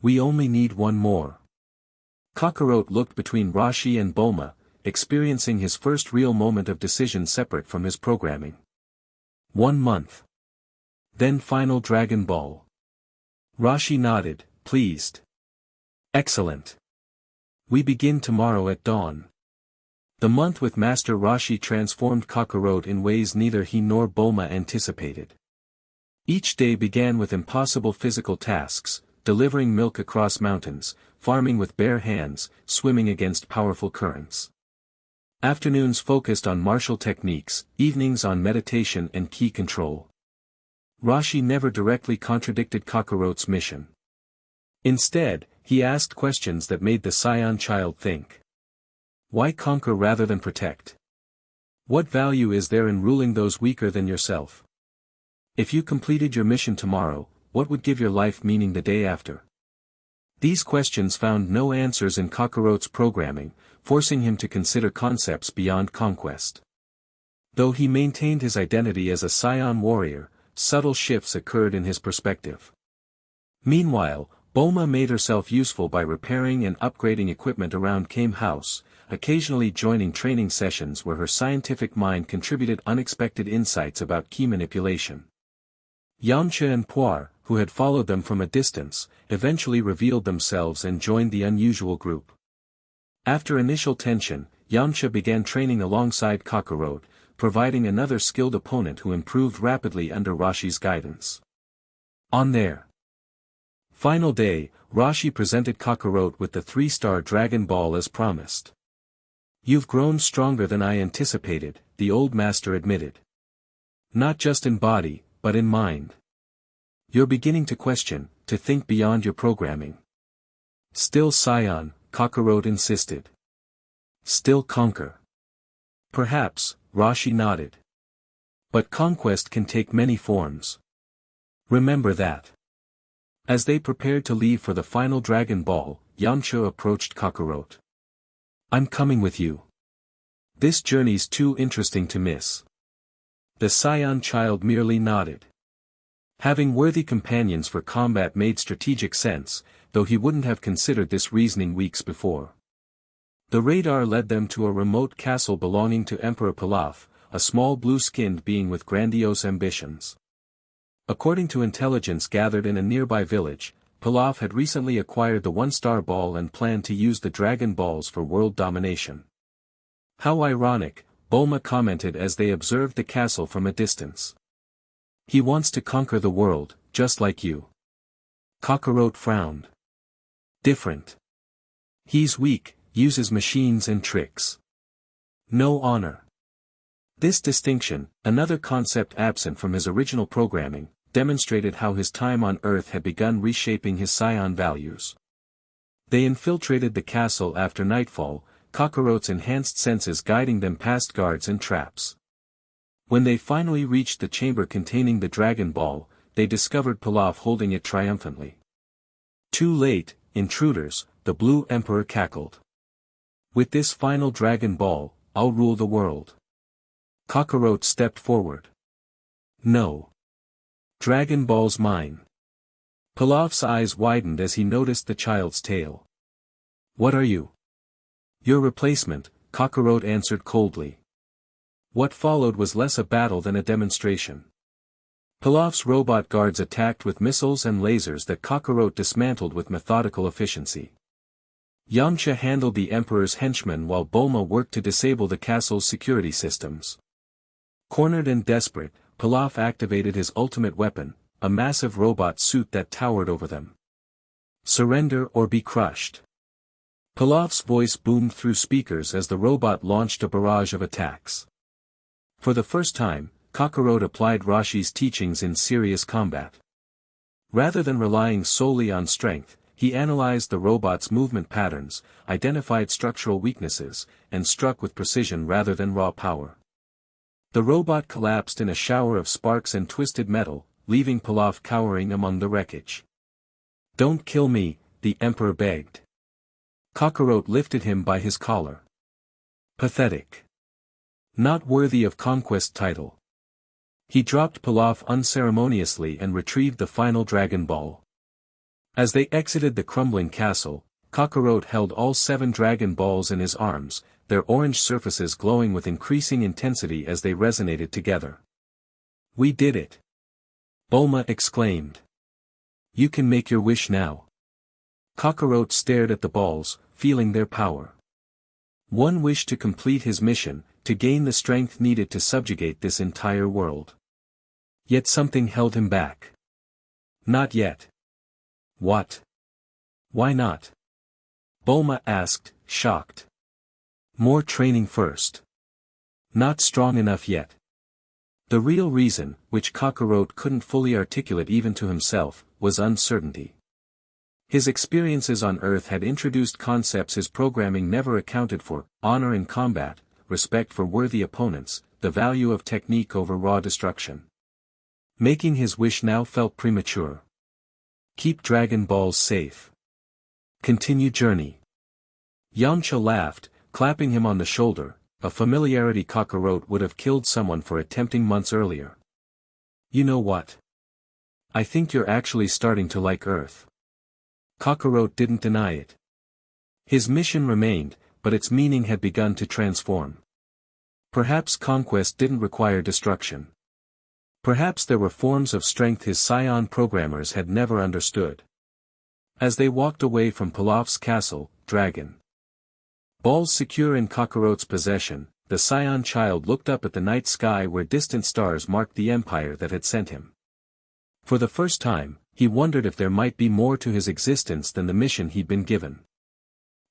We only need one more." Kakarot looked between Rashi and Bulma, experiencing his first real moment of decision separate from his programming. 1 month. Then final Dragon Ball. Rashi nodded, pleased. "Excellent. We begin tomorrow at dawn." The month with Master Rashi transformed Kakarot in ways neither he nor Bulma anticipated. Each day began with impossible physical tasks, delivering milk across mountains, farming with bare hands, swimming against powerful currents. Afternoons focused on martial techniques, evenings on meditation and ki control. Rashi never directly contradicted Kakarot's mission. Instead, he asked questions that made the Scion child think. Why conquer rather than protect? What value is there in ruling those weaker than yourself? If you completed your mission tomorrow, what would give your life meaning the day after? These questions found no answers in Kakarot's programming, forcing him to consider concepts beyond conquest. Though he maintained his identity as a Scion warrior, subtle shifts occurred in his perspective. Meanwhile, Bulma made herself useful by repairing and upgrading equipment around Kame House, occasionally joining training sessions where her scientific mind contributed unexpected insights about ki manipulation. Yamcha and Puar, who had followed them from a distance, eventually revealed themselves and joined the unusual group. After initial tension, Yamcha began training alongside Kakarot, providing another skilled opponent who improved rapidly under Rashi's guidance. On their final day, Rashi presented Kakarot with the 3-star Dragon Ball as promised. "You've grown stronger than I anticipated," the old master admitted. "Not just in body, but in mind. You're beginning to question, to think beyond your programming." "Still Scion," Kakarot insisted. "Still conquer." "Perhaps," Rashi nodded. "But conquest can take many forms. Remember that." As they prepared to leave for the final Dragon Ball, Yamcha approached Kakarot. "I'm coming with you. This journey's too interesting to miss." The Scion child merely nodded. Having worthy companions for combat made strategic sense, though he wouldn't have considered this reasoning weeks before. The radar led them to a remote castle belonging to Emperor Pilaf, a small blue-skinned being with grandiose ambitions. According to intelligence gathered in a nearby village, Pilaf had recently acquired the 1-star ball and planned to use the Dragon Balls for world domination. "How ironic," Bulma commented as they observed the castle from a distance. He wants to conquer the world, just like you. Kakarot frowned. Different. He's weak, uses machines and tricks. No honor. This distinction, another concept absent from his original programming, demonstrated how his time on Earth had begun reshaping his Scion values. They infiltrated the castle after nightfall, Kakarot's enhanced senses guiding them past guards and traps. When they finally reached the chamber containing the Dragon Ball, they discovered Pilaf holding it triumphantly. Too late, intruders, the Blue Emperor cackled. With this final Dragon Ball, I'll rule the world. Kakarot stepped forward. No. Dragon Ball's mine. Pilaf's eyes widened as he noticed the child's tail. What are you? Your replacement, Kakarot answered coldly. What followed was less a battle than a demonstration. Pilaf's robot guards attacked with missiles and lasers that Kakarot dismantled with methodical efficiency. Yamcha handled the Emperor's henchmen while Bulma worked to disable the castle's security systems. Cornered and desperate, Pilaf activated his ultimate weapon, a massive robot suit that towered over them. Surrender or be crushed. Pilaf's voice boomed through speakers as the robot launched a barrage of attacks. For the first time, Kakarot applied Rashi's teachings in serious combat. Rather than relying solely on strength, he analyzed the robot's movement patterns, identified structural weaknesses, and struck with precision rather than raw power. The robot collapsed in a shower of sparks and twisted metal, leaving Pilaf cowering among the wreckage. Don't kill me, the Emperor begged. Kakarot lifted him by his collar. Pathetic. Not worthy of conquest title. He dropped Pilaf unceremoniously and retrieved the final Dragon Ball. As they exited the crumbling castle, Kakarot held all 7 Dragon Balls in his arms, their orange surfaces glowing with increasing intensity as they resonated together. We did it! Bulma exclaimed. You can make your wish now. Kakarot stared at the balls, feeling their power. One wish to complete his mission, to gain the strength needed to subjugate this entire world. Yet something held him back. Not yet. What? Why not? Bulma asked, shocked. More training first. Not strong enough yet. The real reason, which Kakarot couldn't fully articulate even to himself, was uncertainty. His experiences on Earth had introduced concepts his programming never accounted for: honor in combat, respect for worthy opponents, the value of technique over raw destruction. Making his wish now felt premature. Keep Dragon Balls safe. Continue journey. Yamcha laughed, clapping him on the shoulder, a familiarity Kakarot would have killed someone for attempting months earlier. You know what? I think you're actually starting to like Earth. Kakarot didn't deny it. His mission remained, but its meaning had begun to transform. Perhaps conquest didn't require destruction. Perhaps there were forms of strength his Scion programmers had never understood. As they walked away from Pilaf's castle, Dragon Balls secure in Kakarot's possession, the Scion child looked up at the night sky where distant stars marked the empire that had sent him. For the first time, he wondered if there might be more to his existence than the mission he'd been given.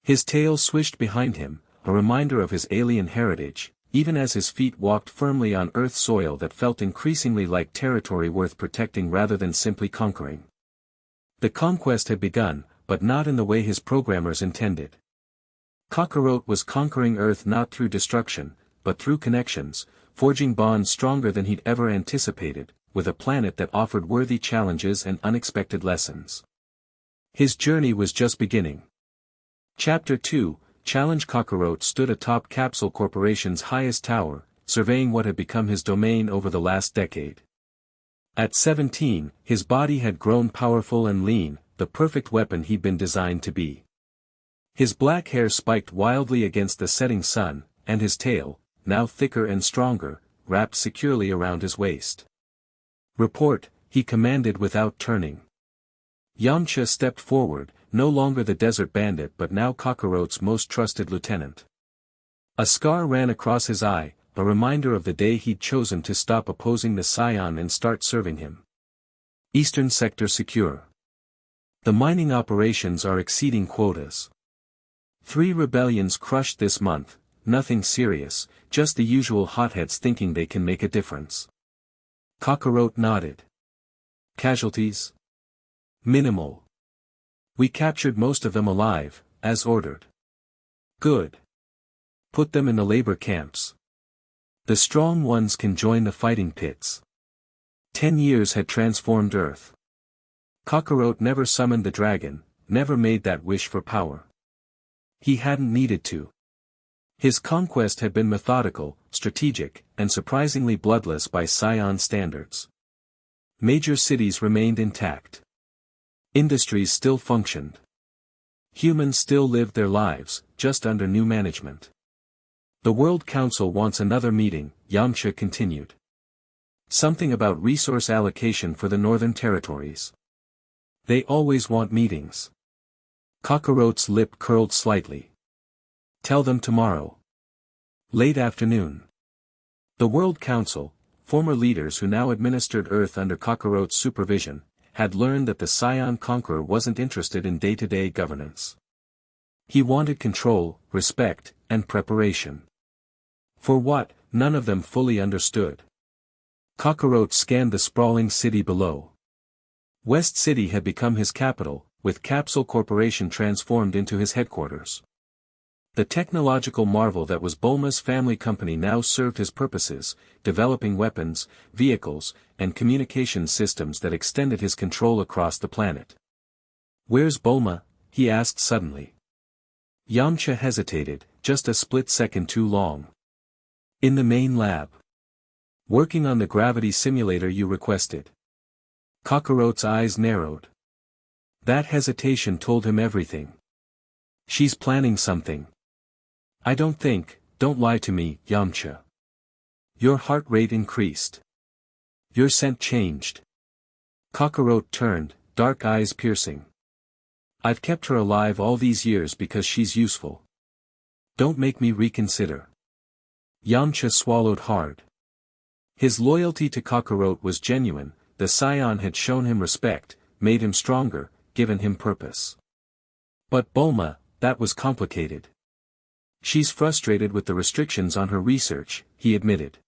His tail swished behind him, a reminder of his alien heritage, even as his feet walked firmly on Earth soil that felt increasingly like territory worth protecting rather than simply conquering. The conquest had begun, but not in the way his programmers intended. Kakarot was conquering Earth not through destruction, but through connections, forging bonds stronger than he'd ever anticipated, with a planet that offered worthy challenges and unexpected lessons. His journey was just beginning. Chapter 2, Challenge. Kakarot stood atop Capsule Corporation's highest tower, surveying what had become his domain over the last decade. At 17, his body had grown powerful and lean, the perfect weapon he'd been designed to be. His black hair spiked wildly against the setting sun, and his tail, now thicker and stronger, wrapped securely around his waist. Report, he commanded without turning. Yamcha stepped forward, no longer the desert bandit but now Kakarot's most trusted lieutenant. A scar ran across his eye, a reminder of the day he'd chosen to stop opposing the Scion and start serving him. Eastern sector secure. The mining operations are exceeding quotas. 3 rebellions crushed this month, nothing serious, just the usual hotheads thinking they can make a difference. Kakarot nodded. Casualties? Minimal. We captured most of them alive, as ordered. Good. Put them in the labor camps. The strong ones can join the fighting pits. 10 years had transformed Earth. Kakarot never summoned the dragon, never made that wish for power. He hadn't needed to. His conquest had been methodical, strategic, and surprisingly bloodless by Scion standards. Major cities remained intact. Industries still functioned. Humans still lived their lives, just under new management. The World Council wants another meeting, Yamcha continued. Something about resource allocation for the Northern Territories. They always want meetings. Kakarot's lip curled slightly. Tell them tomorrow. Late afternoon. The World Council, former leaders who now administered Earth under Kakarot's supervision, had learned that the Scion Conqueror wasn't interested in day-to-day governance. He wanted control, respect, and preparation. For what, none of them fully understood. Kakarot scanned the sprawling city below. West City had become his capital, with Capsule Corporation transformed into his headquarters. The technological marvel that was Bulma's family company now served his purposes, developing weapons, vehicles, and communication systems that extended his control across the planet. "Where's Bulma?" he asked suddenly. Yamcha hesitated, just a split second too long. "In the main lab. Working on the gravity simulator you requested." Kakarot's eyes narrowed. That hesitation told him everything. "She's planning something. Don't lie to me, Yamcha." Your heart rate increased. Your scent changed. Kakarot turned, dark eyes piercing. "I've kept her alive all these years because she's useful. Don't make me reconsider." Yamcha swallowed hard. His loyalty to Kakarot was genuine, the Scion had shown him respect, made him stronger, given him purpose. But Bulma, that was complicated. "She's frustrated with the restrictions on her research," he admitted.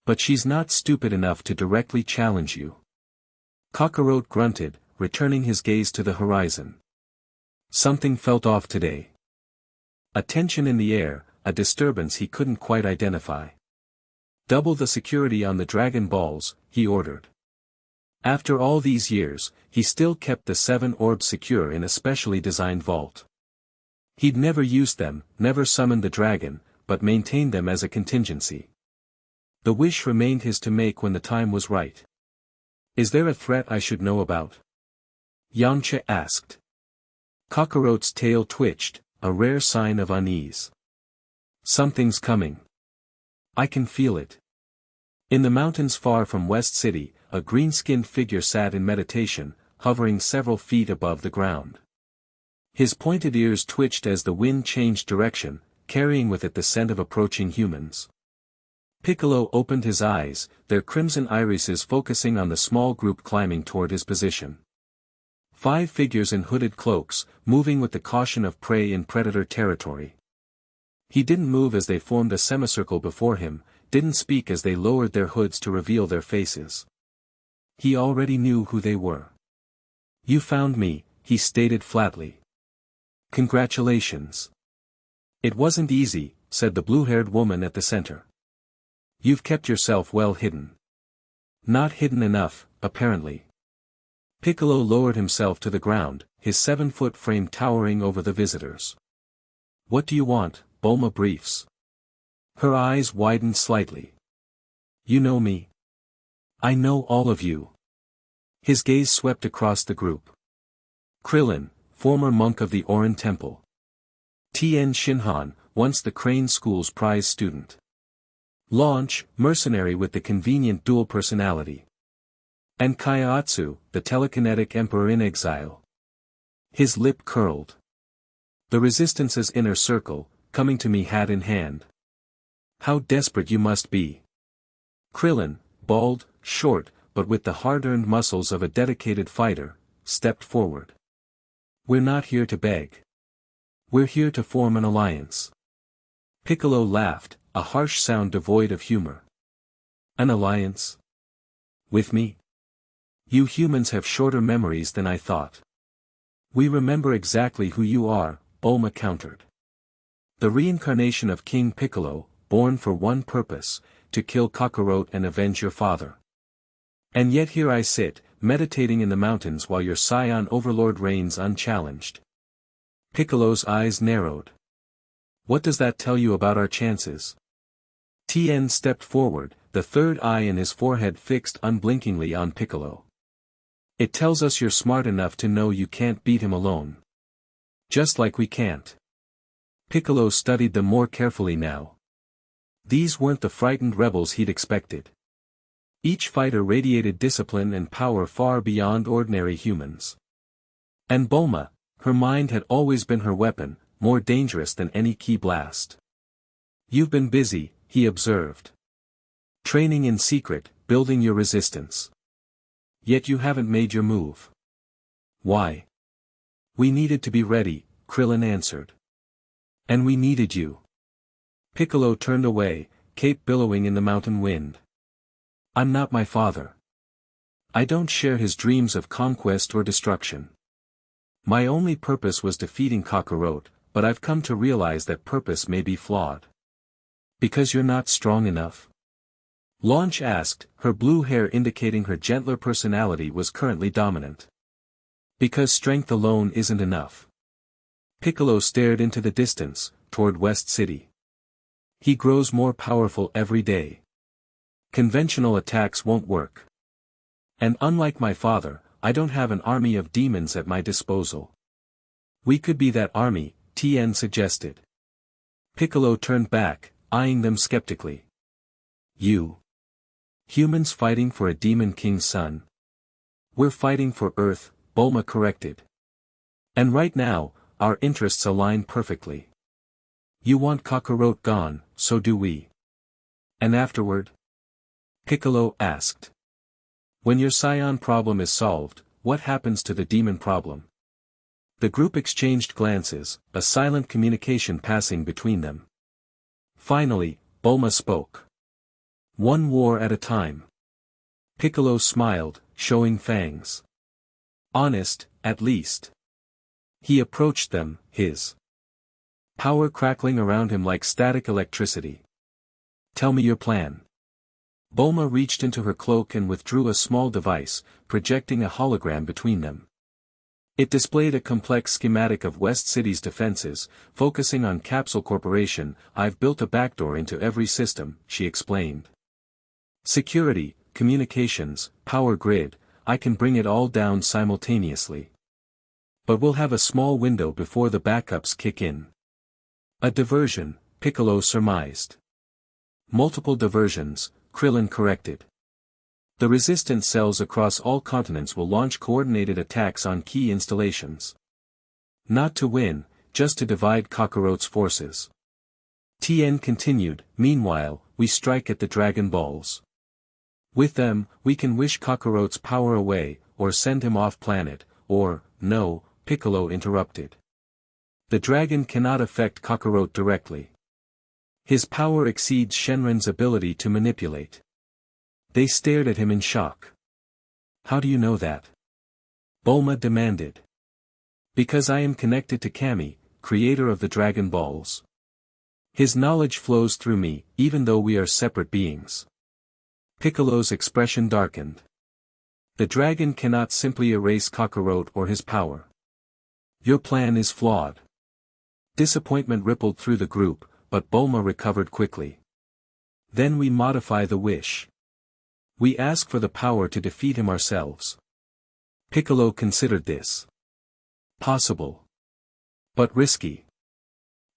"But she's not stupid enough to directly challenge you." Kakarot grunted, returning his gaze to the horizon. Something felt off today. A tension in the air, a disturbance he couldn't quite identify. "Double the security on the Dragon Balls," he ordered. After all these years, he still kept the 7 orbs secure in a specially designed vault. He'd never used them, never summoned the dragon, but maintained them as a contingency. The wish remained his to make when the time was right. "Is there a threat I should know about?" Yamcha asked. Kakarot's tail twitched, a rare sign of unease. "Something's coming. I can feel it." In the mountains far from West City, a green-skinned figure sat in meditation, hovering several feet above the ground. His pointed ears twitched as the wind changed direction, carrying with it the scent of approaching humans. Piccolo opened his eyes, their crimson irises focusing on the small group climbing toward his position. 5 figures in hooded cloaks, moving with the caution of prey in predator territory. He didn't move as they formed a semicircle before him, didn't speak as they lowered their hoods to reveal their faces. He already knew who they were. "You found me," he stated flatly. "Congratulations." "It wasn't easy," said the blue-haired woman at the center. "You've kept yourself well hidden." "Not hidden enough, apparently." Piccolo lowered himself to the ground, his 7-foot frame towering over the visitors. "What do you want?" Bulma briefs. Her eyes widened slightly. "You know me?" "I know all of you." His gaze swept across the group. Krillin, former monk of the Orin Temple. Tien Shinhan, once the Crane School's prize student. Launch, mercenary with the convenient dual personality. And Kaiatsu, the telekinetic emperor in exile. His lip curled. The Resistance's inner circle, coming to me hat in hand. How desperate you must be. Krillin, bald, short, but with the hard-earned muscles of a dedicated fighter, stepped forward. We're not here to beg. We're here to form an alliance. Piccolo laughed, a harsh sound devoid of humor. An alliance? With me? You humans have shorter memories than I thought. We remember exactly who you are, Bulma countered. The reincarnation of King Piccolo, born for one purpose, to kill Kakarot and avenge your father. And yet here I sit, meditating in the mountains while your scion overlord reigns unchallenged. Piccolo's eyes narrowed. What does that tell you about our chances? Tien stepped forward, the third eye in his forehead fixed unblinkingly on Piccolo. It tells us you're smart enough to know you can't beat him alone. Just like we can't. Piccolo studied them more carefully now. These weren't the frightened rebels he'd expected. Each fighter radiated discipline and power far beyond ordinary humans. And Bulma, her mind had always been her weapon, more dangerous than any ki blast. You've been busy, he observed. Training in secret, building your resistance. Yet you haven't made your move. Why? We needed to be ready, Krillin answered. And we needed you. Piccolo turned away, cape billowing in the mountain wind. I'm not my father. I don't share his dreams of conquest or destruction. My only purpose was defeating Kakarot, but I've come to realize that purpose may be flawed. Because you're not strong enough? Launch asked, her blue hair indicating her gentler personality was currently dominant. Because strength alone isn't enough. Piccolo stared into the distance, toward West City. He grows more powerful every day. Conventional attacks won't work. And unlike my father, I don't have an army of demons at my disposal. We could be that army, Tien suggested. Piccolo turned back, eyeing them skeptically. You. Humans fighting for a demon king's son. We're fighting for Earth, Bulma corrected. And right now, our interests align perfectly. You want Kakarot gone, so do we. And afterward? Piccolo asked. When your scion problem is solved, what happens to the demon problem? The group exchanged glances, a silent communication passing between them. Finally, Bulma spoke. One war at a time. Piccolo smiled, showing fangs. Honest, at least. He approached them, his power crackling around him like static electricity. Tell me your plan. Bulma reached into her cloak and withdrew a small device, projecting a hologram between them. It displayed a complex schematic of West City's defenses, focusing on Capsule Corporation. I've built a backdoor into every system, she explained. Security, communications, power grid, I can bring it all down simultaneously. But we'll have a small window before the backups kick in. A diversion, Piccolo surmised. Multiple diversions, Krillin corrected. The resistance cells across all continents will launch coordinated attacks on key installations. Not to win, just to divide Kakarot's forces. Tien continued, meanwhile, we strike at the Dragon Balls. With them, we can wish Kakarot's power away, or send him off-planet, or, no, Piccolo interrupted. The dragon cannot affect Kakarot directly. His power exceeds Shenron's ability to manipulate. They stared at him in shock. How do you know that? Bulma demanded. Because I am connected to Kami, creator of the Dragon Balls. His knowledge flows through me, even though we are separate beings. Piccolo's expression darkened. The dragon cannot simply erase Kakarot or his power. Your plan is flawed. Disappointment rippled through the group, but Bulma recovered quickly. Then we modify the wish. We ask for the power to defeat him ourselves. Piccolo considered this. Possible. But risky.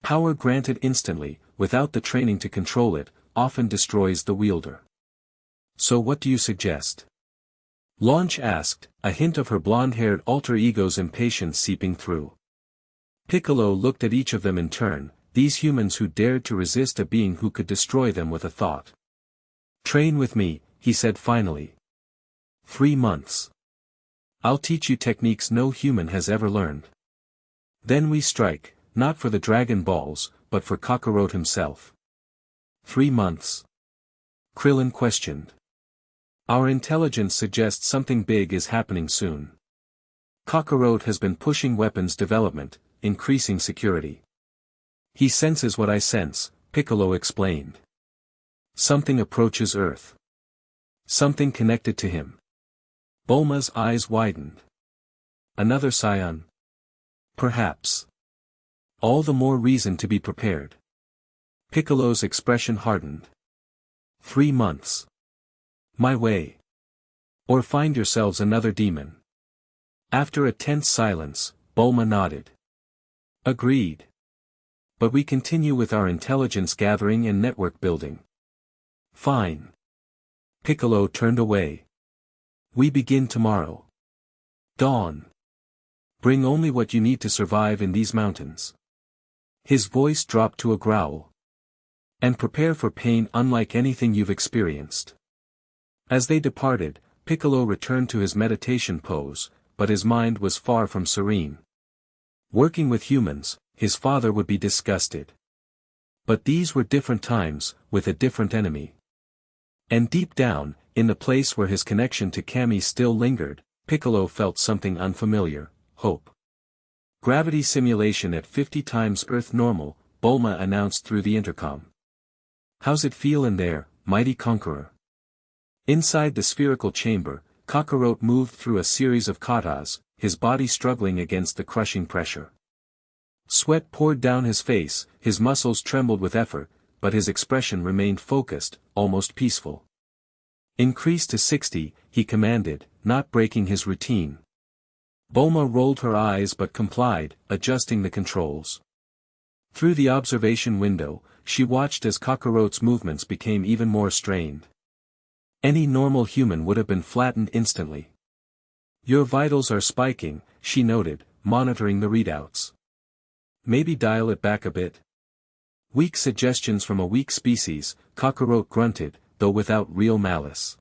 Power granted instantly, without the training to control it, often destroys the wielder. So what do you suggest? Launch asked, a hint of her blonde-haired alter ego's impatience seeping through. Piccolo looked at each of them in turn, these humans who dared to resist a being who could destroy them with a thought. Train with me, he said finally. 3 months. I'll teach you techniques no human has ever learned. Then we strike, not for the Dragon Balls, but for Kakarot himself. 3 months. Krillin questioned. Our intelligence suggests something big is happening soon. Kakarot has been pushing weapons development, increasing security. He senses what I sense, Piccolo explained. Something approaches Earth. Something connected to him. Bulma's eyes widened. Another scion? Perhaps. All the more reason to be prepared. Piccolo's expression hardened. 3 months. My way. Or find yourselves another demon. After a tense silence, Bulma nodded. Agreed. But we continue with our intelligence gathering and network building. Fine. Piccolo turned away. We begin tomorrow. Dawn. Bring only what you need to survive in these mountains. His voice dropped to a growl. And prepare for pain unlike anything you've experienced. As they departed, Piccolo returned to his meditation pose, but his mind was far from serene. Working with humans, his father would be disgusted. But these were different times, with a different enemy. And deep down, in the place where his connection to Kami still lingered, Piccolo felt something unfamiliar, hope. Gravity simulation at 50 times Earth normal, Bulma announced through the intercom. How's it feel in there, mighty conqueror? Inside the spherical chamber, Kakarot moved through a series of katas, his body struggling against the crushing pressure. Sweat poured down his face, his muscles trembled with effort, but his expression remained focused, almost peaceful. Increase to 60, he commanded, not breaking his routine. Bulma rolled her eyes but complied, adjusting the controls. Through the observation window, she watched as Kakarot's movements became even more strained. Any normal human would have been flattened instantly. Your vitals are spiking, she noted, monitoring the readouts. Maybe dial it back a bit. Weak suggestions from a weak species, Kakarot grunted, though without real malice.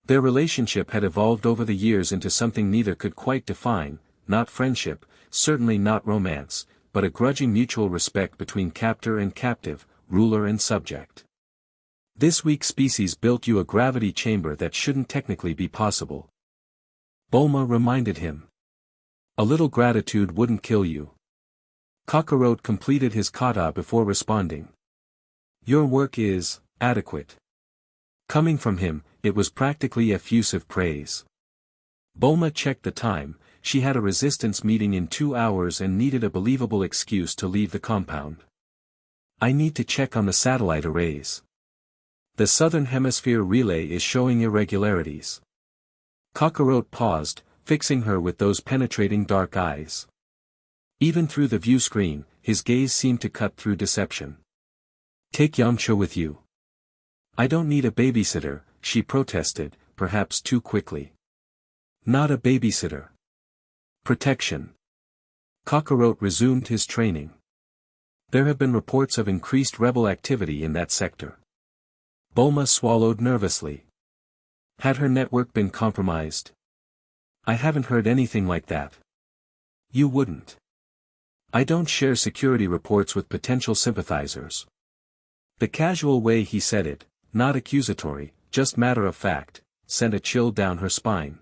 Their relationship had evolved over the years into something neither could quite define, not friendship, certainly not romance, but a grudging mutual respect between captor and captive, ruler and subject. This weak species built you a gravity chamber that shouldn't technically be possible. Bulma reminded him. A little gratitude wouldn't kill you. Kakarot completed his kata before responding. Your work is adequate. Coming from him, it was practically effusive praise. Bulma checked the time, she had a resistance meeting in 2 hours and needed a believable excuse to leave the compound. I need to check on the satellite arrays. The southern hemisphere relay is showing irregularities. Kakarot paused, fixing her with those penetrating dark eyes. Even through the view screen, his gaze seemed to cut through deception. Take Yamcha with you. I don't need a babysitter, she protested, perhaps too quickly. Not a babysitter. Protection. Kakarot resumed his training. There have been reports of increased rebel activity in that sector. Bulma swallowed nervously. Had her network been compromised? I haven't heard anything like that. You wouldn't. I don't share security reports with potential sympathizers. The casual way he said it, not accusatory, just matter of fact, sent a chill down her spine.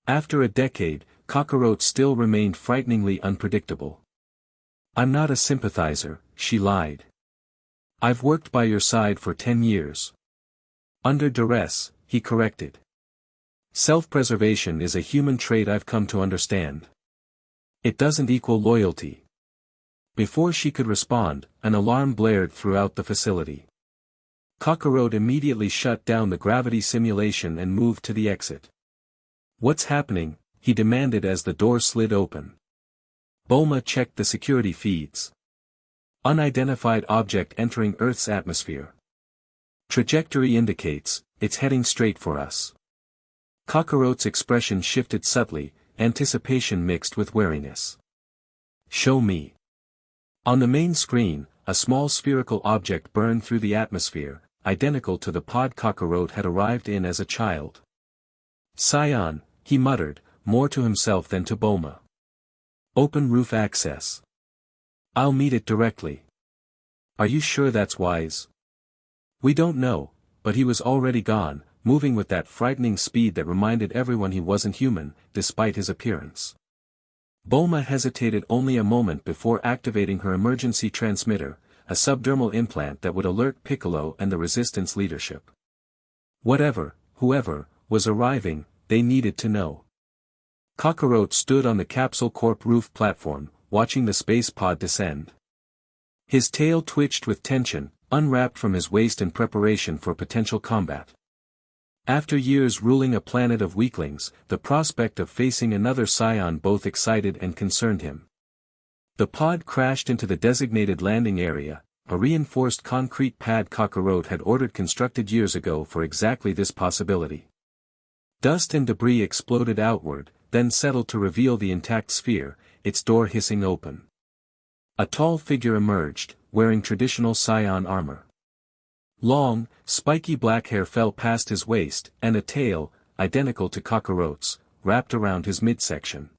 After a decade, Kakarot still remained frighteningly unpredictable. I'm not a sympathizer, she lied. I've worked by your side for 10 years. Under duress, he corrected. Self-preservation is a human trait I've come to understand. It doesn't equal loyalty. Before she could respond, an alarm blared throughout the facility. Kakarot immediately shut down the gravity simulation and moved to the exit. What's happening? He demanded as the door slid open. Bulma checked the security feeds. Unidentified object entering Earth's atmosphere. Trajectory indicates, it's heading straight for us. Kakarot's expression shifted subtly, anticipation mixed with wariness. Show me. On the main screen, a small spherical object burned through the atmosphere, identical to the pod Kakarot had arrived in as a child. "Scion," he muttered, more to himself than to Bulma. "Open roof access. I'll meet it directly." "Are you sure that's wise?" "We don't know," but he was already gone, moving with that frightening speed that reminded everyone he wasn't human, despite his appearance. Bulma hesitated only a moment before activating her emergency transmitter, a subdermal implant that would alert Piccolo and the Resistance leadership. Whoever, was arriving, they needed to know. Kakarot stood on the Capsule Corp roof platform, watching the space pod descend. His tail twitched with tension, unwrapped from his waist in preparation for potential combat. After years ruling a planet of weaklings, the prospect of facing another Scion both excited and concerned him. The pod crashed into the designated landing area, a reinforced concrete pad Kakarot had ordered constructed years ago for exactly this possibility. Dust and debris exploded outward, then settled to reveal the intact sphere, its door hissing open. A tall figure emerged, wearing traditional Scion armor. Long, spiky black hair fell past his waist, and a tail, identical to Kakarot's, wrapped around his midsection.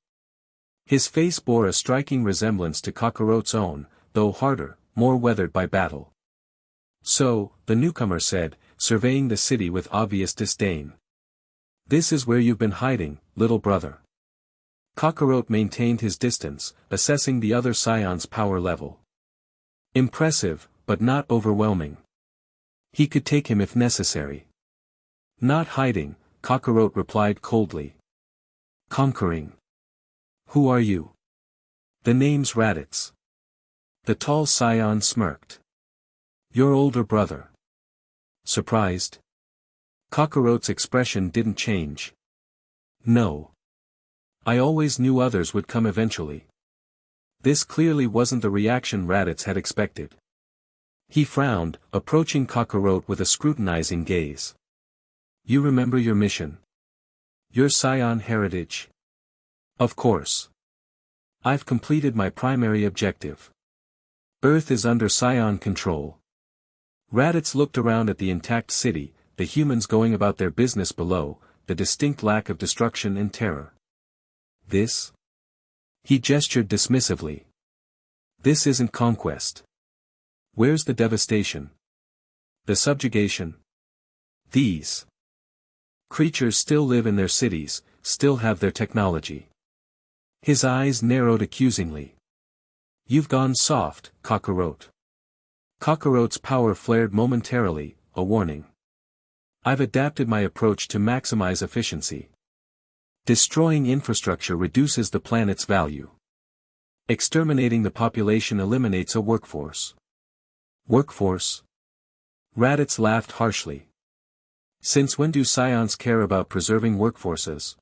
His face bore a striking resemblance to Kakarot's own, though harder, more weathered by battle. "So," the newcomer said, surveying the city with obvious disdain. "This is where you've been hiding, little brother." Kakarot maintained his distance, assessing the other Scion's power level. Impressive, but not overwhelming. He could take him if necessary. "Not hiding," Kakarot replied coldly. "Conquering." "Who are you?" "The name's Raditz." The tall Scion smirked. "Your older brother." Surprised? Kakarot's expression didn't change. "No. I always knew others would come eventually." This clearly wasn't the reaction Raditz had expected. He frowned, approaching Kakarot with a scrutinizing gaze. "You remember your mission? Your Scion heritage?" "Of course. I've completed my primary objective. Earth is under Scion control." Raditz looked around at the intact city, the humans going about their business below, the distinct lack of destruction and terror. "This?" He gestured dismissively. "This isn't conquest. Where's the devastation? The subjugation? These creatures still live in their cities, still have their technology." His eyes narrowed accusingly. "You've gone soft, Kakarot." Kakarot's power flared momentarily, a warning. "I've adapted my approach to maximize efficiency. Destroying infrastructure reduces the planet's value. Exterminating the population eliminates a workforce." "Workforce?" Raditz laughed harshly. "Since when do Scions care about preserving workforces?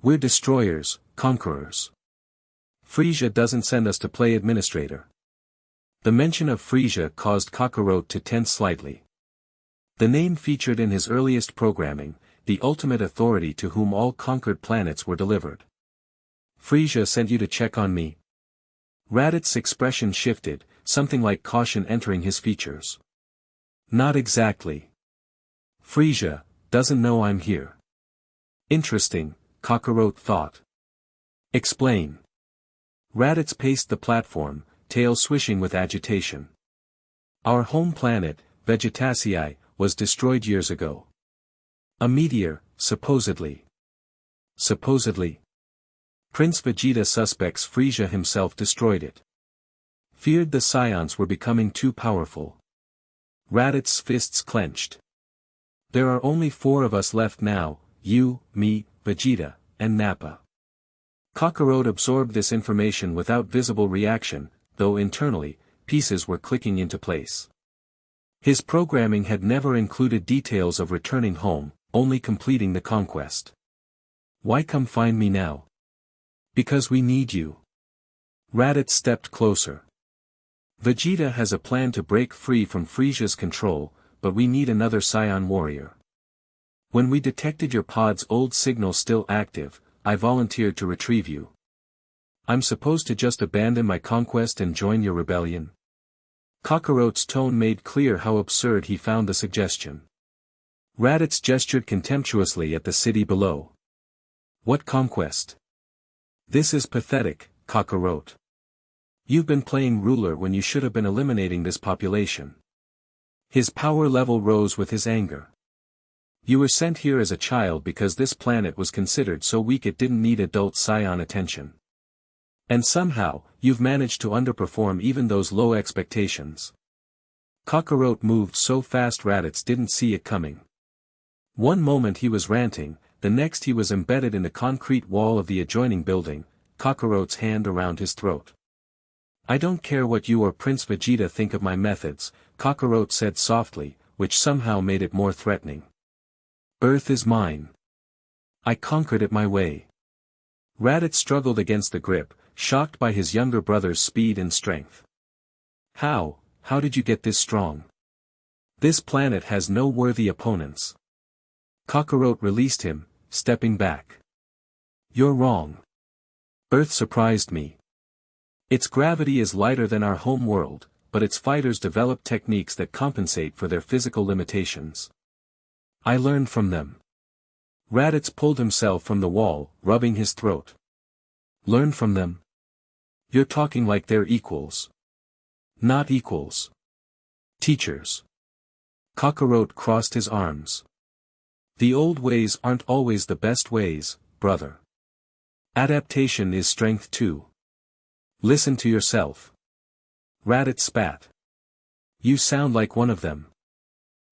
We're destroyers, conquerors. Frisia doesn't send us to play administrator." The mention of Frisia caused Kakarot to tense slightly. The name featured in his earliest programming, the ultimate authority to whom all conquered planets were delivered. "Frisia sent you to check on me?" Raditz's expression shifted, something like caution entering his features. "Not exactly. Frisia doesn't know I'm here." "Interesting," Kakarot thought. "Explain." Raditz paced the platform, tail swishing with agitation. "Our home planet, Vegetacii, was destroyed years ago. A meteor, supposedly. Supposedly? Prince Vegeta suspects Frisia himself destroyed it. Feared the Scions were becoming too powerful." Raditz's fists clenched. "There are only 4 of us left now, you, me, Vegeta, and Nappa." Kakarot absorbed this information without visible reaction, though internally, pieces were clicking into place. His programming had never included details of returning home, only completing the conquest. "Why come find me now?" "Because we need you." Raditz stepped closer. "Vegeta has a plan to break free from Frisia's control, but we need another Scion warrior. When we detected your pod's old signal still active, I volunteered to retrieve you." I'm supposed to just abandon my conquest and join your rebellion? Kakarot's tone made clear how absurd he found the suggestion. Raditz gestured contemptuously at the city below. What conquest? This is pathetic, Kakarot. You've been playing ruler when you should have been eliminating this population. His power level rose with his anger. You were sent here as a child because this planet was considered so weak it didn't need adult scion attention. And somehow, you've managed to underperform even those low expectations. Kakarot moved so fast Raditz didn't see it coming. One moment he was ranting, the next he was embedded in the concrete wall of the adjoining building, Kakarot's hand around his throat. I don't care what you or Prince Vegeta think of my methods, Kakarot said softly, which somehow made it more threatening. Earth is mine. I conquered it my way. Raditz struggled against the grip, shocked by his younger brother's speed and strength. How did you get this strong? This planet has no worthy opponents. Kakarot released him, stepping back. You're wrong. Earth surprised me. Its gravity is lighter than our home world, but its fighters develop techniques that compensate for their physical limitations. I learned from them. Raditz pulled himself from the wall, rubbing his throat. Learn from them? You're talking like they're equals. Not equals. Teachers. Kakarot crossed his arms. The old ways aren't always the best ways, brother. Adaptation is strength too. Listen to yourself. Raditz spat. You sound like one of them.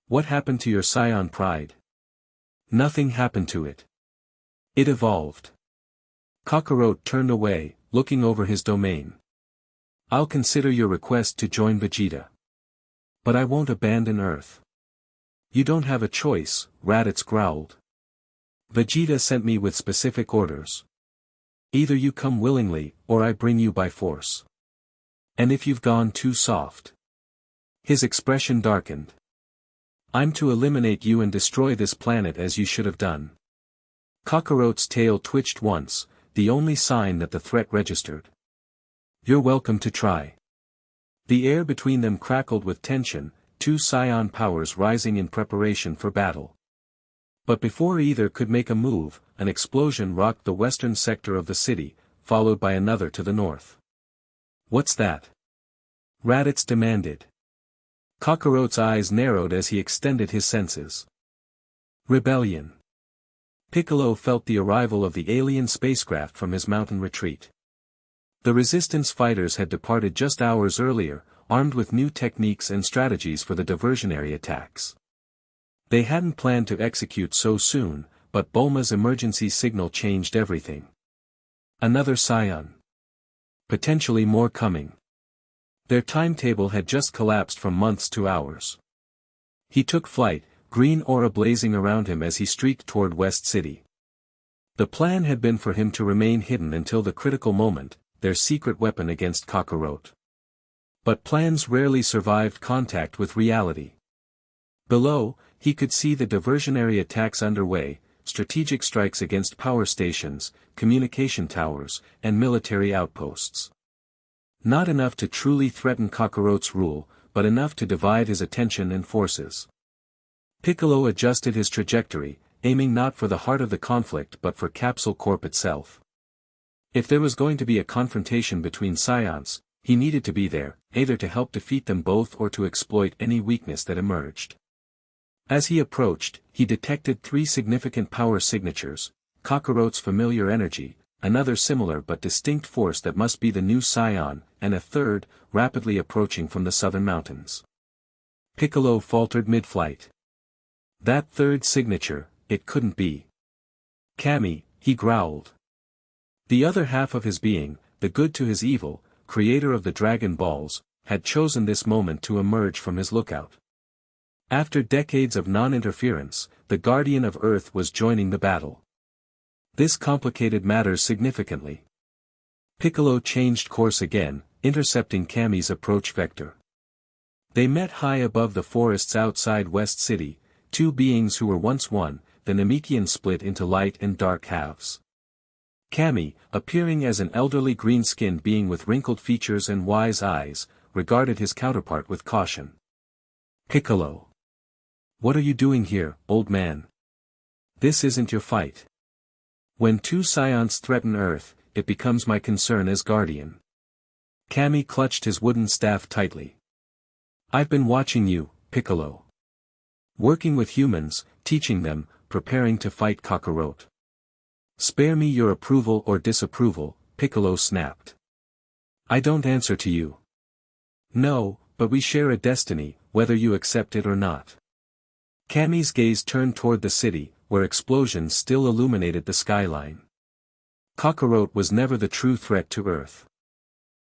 What happened to your scion pride? Nothing happened to it. It evolved. Kakarot turned away, looking over his domain. I'll consider your request to join Vegeta. But I won't abandon Earth. You don't have a choice, Raditz growled. Vegeta sent me with specific orders. Either you come willingly, or I bring you by force. And if you've gone too soft. His expression darkened. I'm to eliminate you and destroy this planet as you should have done. Kakarot's tail twitched once, the only sign that the threat registered. You're welcome to try. The air between them crackled with tension, two scion powers rising in preparation for battle. But before either could make a move, an explosion rocked the western sector of the city, followed by another to the north. What's that? Raditz demanded. Kakarot's eyes narrowed as he extended his senses. Rebellion. Piccolo felt the arrival of the alien spacecraft from his mountain retreat. The resistance fighters had departed just hours earlier, armed with new techniques and strategies for the diversionary attacks. They hadn't planned to execute so soon, but Bulma's emergency signal changed everything. Another scion. Potentially more coming. Their timetable had just collapsed from months to hours. He took flight, green aura blazing around him as he streaked toward West City. The plan had been for him to remain hidden until the critical moment, their secret weapon against Kakarot. But plans rarely survived contact with reality. Below, he could see the diversionary attacks underway, strategic strikes against power stations, communication towers, and military outposts. Not enough to truly threaten Kakarot's rule, but enough to divide his attention and forces. Piccolo adjusted his trajectory, aiming not for the heart of the conflict but for Capsule Corp itself. If there was going to be a confrontation between scions, he needed to be there, either to help defeat them both or to exploit any weakness that emerged. As he approached, he detected three significant power signatures: Kakarot's familiar energy, another similar but distinct force that must be the new scion, and a third, rapidly approaching from the southern mountains. Piccolo faltered mid-flight. That third signature, it couldn't be Kami, he growled. The other half of his being, the good to his evil, creator of the Dragon Balls, had chosen this moment to emerge from his lookout. After decades of non-interference, the Guardian of Earth was joining the battle. This complicated matters significantly. Piccolo changed course again, intercepting Kami's approach vector. They met high above the forests outside West City, two beings who were once one, the Namekian split into light and dark halves. Kami, appearing as an elderly green-skinned being with wrinkled features and wise eyes, regarded his counterpart with caution. Piccolo. What are you doing here, old man? This isn't your fight. When two scions threaten Earth, it becomes my concern as guardian. Kami clutched his wooden staff tightly. I've been watching you, Piccolo. Working with humans, teaching them, preparing to fight Kakarot. Spare me your approval or disapproval, Piccolo snapped. I don't answer to you. No, but we share a destiny, whether you accept it or not. Kami's gaze turned toward the city, where explosions still illuminated the skyline. Kakarot was never the true threat to Earth.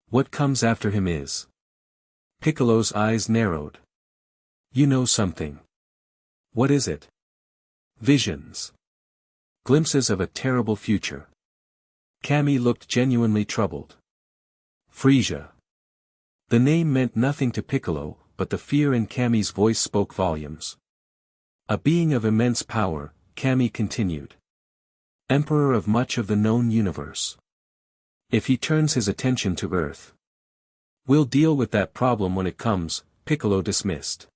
What comes after him is. Piccolo's eyes narrowed. You know something. What is it? Visions. Glimpses of a terrible future. Kami looked genuinely troubled. Frisia. The name meant nothing to Piccolo, but the fear in Kami's voice spoke volumes. A being of immense power, Kami continued. Emperor of much of the known universe. If he turns his attention to Earth. We'll deal with that problem when it comes, Piccolo dismissed.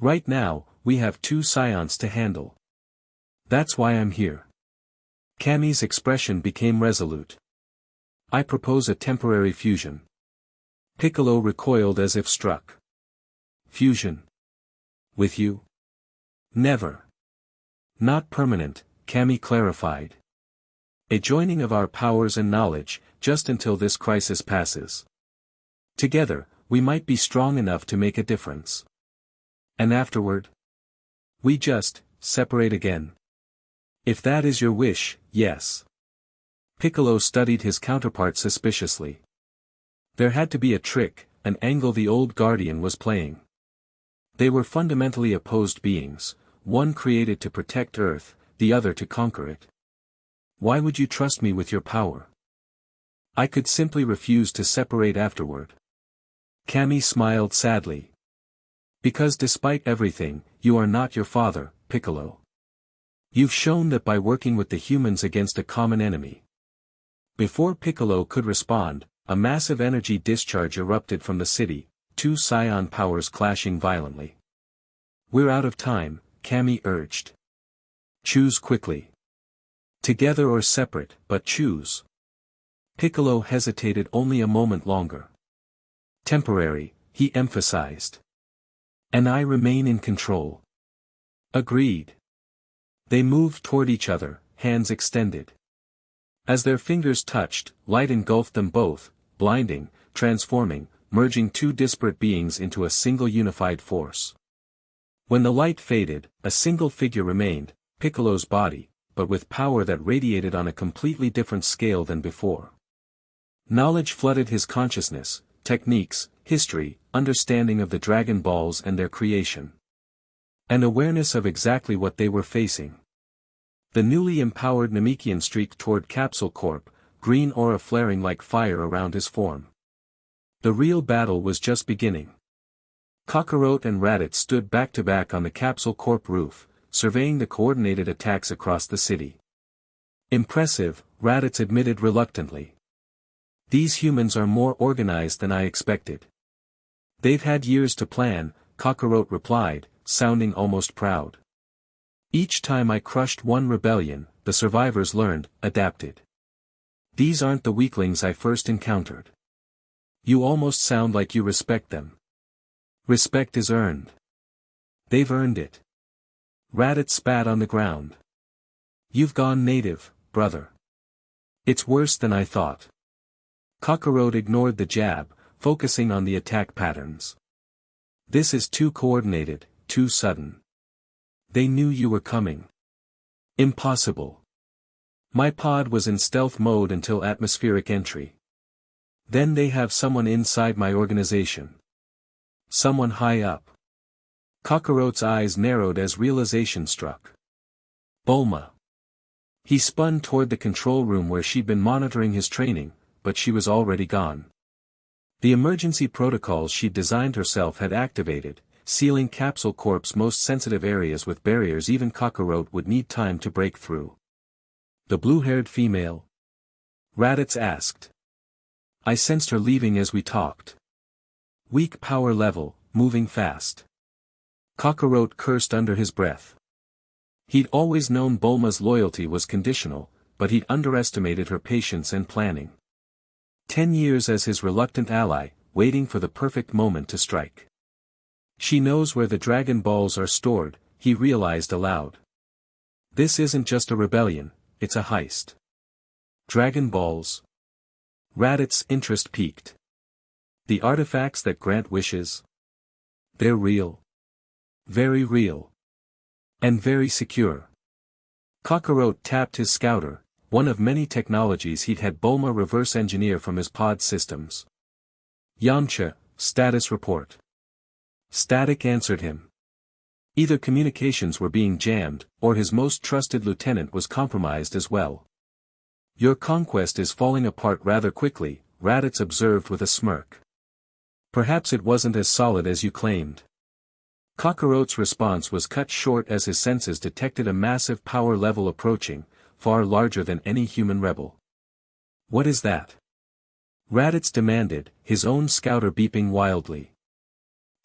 Right now, we have two scions to handle. That's why I'm here. Kami's expression became resolute. I propose a temporary fusion. Piccolo recoiled as if struck. Fusion? With you? Never. Not permanent, Kami clarified. A joining of our powers and knowledge, just until this crisis passes. Together, we might be strong enough to make a difference. And afterward? We just, separate again. If that is your wish, yes. Piccolo studied his counterpart suspiciously. There had to be a trick, an angle the old guardian was playing. They were fundamentally opposed beings, one created to protect Earth, the other to conquer it. Why would you trust me with your power? I could simply refuse to separate afterward. Kami smiled sadly. Because despite everything, you are not your father, Piccolo. You've shown that by working with the humans against a common enemy. Before Piccolo could respond, a massive energy discharge erupted from the city, two scion powers clashing violently. We're out of time, Kami urged. Choose quickly. Together or separate, but choose. Piccolo hesitated only a moment longer. Temporary, he emphasized. And I remain in control. Agreed. They moved toward each other, hands extended. As their fingers touched, light engulfed them both, blinding, transforming, merging two disparate beings into a single unified force. When the light faded, a single figure remained, Piccolo's body, but with power that radiated on a completely different scale than before. Knowledge flooded his consciousness, techniques, history, understanding of the Dragon Balls and their creation. An awareness of exactly what they were facing. The newly empowered Namekian streaked toward Capsule Corp, green aura flaring like fire around his form. The real battle was just beginning. Kakarot and Raditz stood back-to-back on the Capsule Corp roof, surveying the coordinated attacks across the city. Impressive, Raditz admitted reluctantly. These humans are more organized than I expected. They've had years to plan, Kakarot replied, sounding almost proud. Each time I crushed one rebellion, the survivors learned, adapted. These aren't the weaklings I first encountered. You almost sound like you respect them. Respect is earned. They've earned it. Raditz spat on the ground. You've gone native, brother. It's worse than I thought. Kakarot ignored the jab, focusing on the attack patterns. This is too coordinated, too sudden. They knew you were coming. Impossible. My pod was in stealth mode until atmospheric entry. Then they have someone inside my organization. Someone high up. Kakarot's eyes narrowed as realization struck. Bulma. He spun toward the control room where she'd been monitoring his training, but she was already gone. The emergency protocols she'd designed herself had activated, sealing Capsule Corp's most sensitive areas with barriers even Kakarot would need time to break through. The blue-haired female. Raditz asked. I sensed her leaving as we talked. Weak power level, moving fast. Kakarot cursed under his breath. He'd always known Bulma's loyalty was conditional, but he'd underestimated her patience and planning. 10 years as his reluctant ally, waiting for the perfect moment to strike. She knows where the Dragon Balls are stored, he realized aloud. This isn't just a rebellion, it's a heist. Dragon Balls? Raditz's interest peaked. The artifacts that grant wishes? They're real. Very real. And very secure. Kakarot tapped his scouter, one of many technologies he'd had Bulma reverse engineer from his pod systems. Yamcha, status report. Static answered him. Either communications were being jammed, or his most trusted lieutenant was compromised as well. Your conquest is falling apart rather quickly, Raditz observed with a smirk. Perhaps it wasn't as solid as you claimed. Kakarot's response was cut short as his senses detected a massive power level approaching, far larger than any human rebel. What is that? Raditz demanded, his own scouter beeping wildly.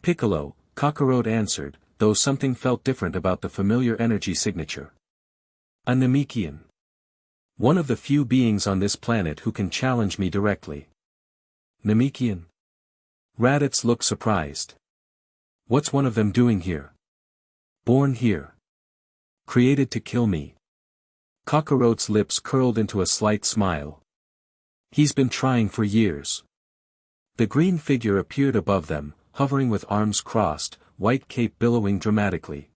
Piccolo, Kakarot answered, though something felt different about the familiar energy signature. A Namekian. One of the few beings on this planet who can challenge me directly. Namekian? Raditz looked surprised. What's one of them doing here? Born here. Created to kill me. Kakarot's lips curled into a slight smile. He's been trying for years. The green figure appeared above them, hovering with arms crossed, white cape billowing dramatically.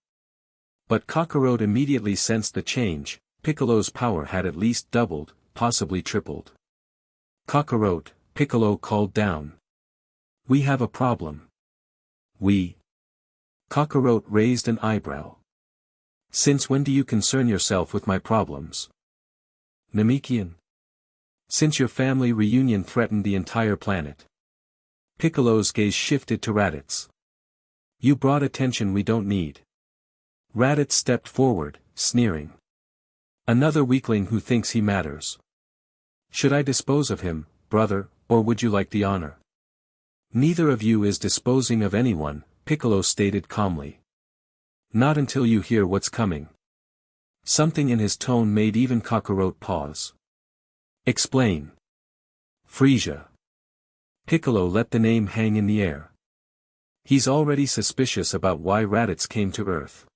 But Kakarot immediately sensed the change. Piccolo's power had at least doubled, possibly tripled. Kakarot, Piccolo called down. We have a problem. We? Kakarot raised an eyebrow. Since when do you concern yourself with my problems? Namekian? Since your family reunion threatened the entire planet. Piccolo's gaze shifted to Raditz. You brought attention we don't need. Raditz stepped forward, sneering. Another weakling who thinks he matters. Should I dispose of him, brother, or would you like the honor? Neither of you is disposing of anyone, Piccolo stated calmly. Not until you hear what's coming. Something in his tone made even Kakarot pause. Explain. Frisia. Piccolo let the name hang in the air. He's already suspicious about why Raditz came to Earth.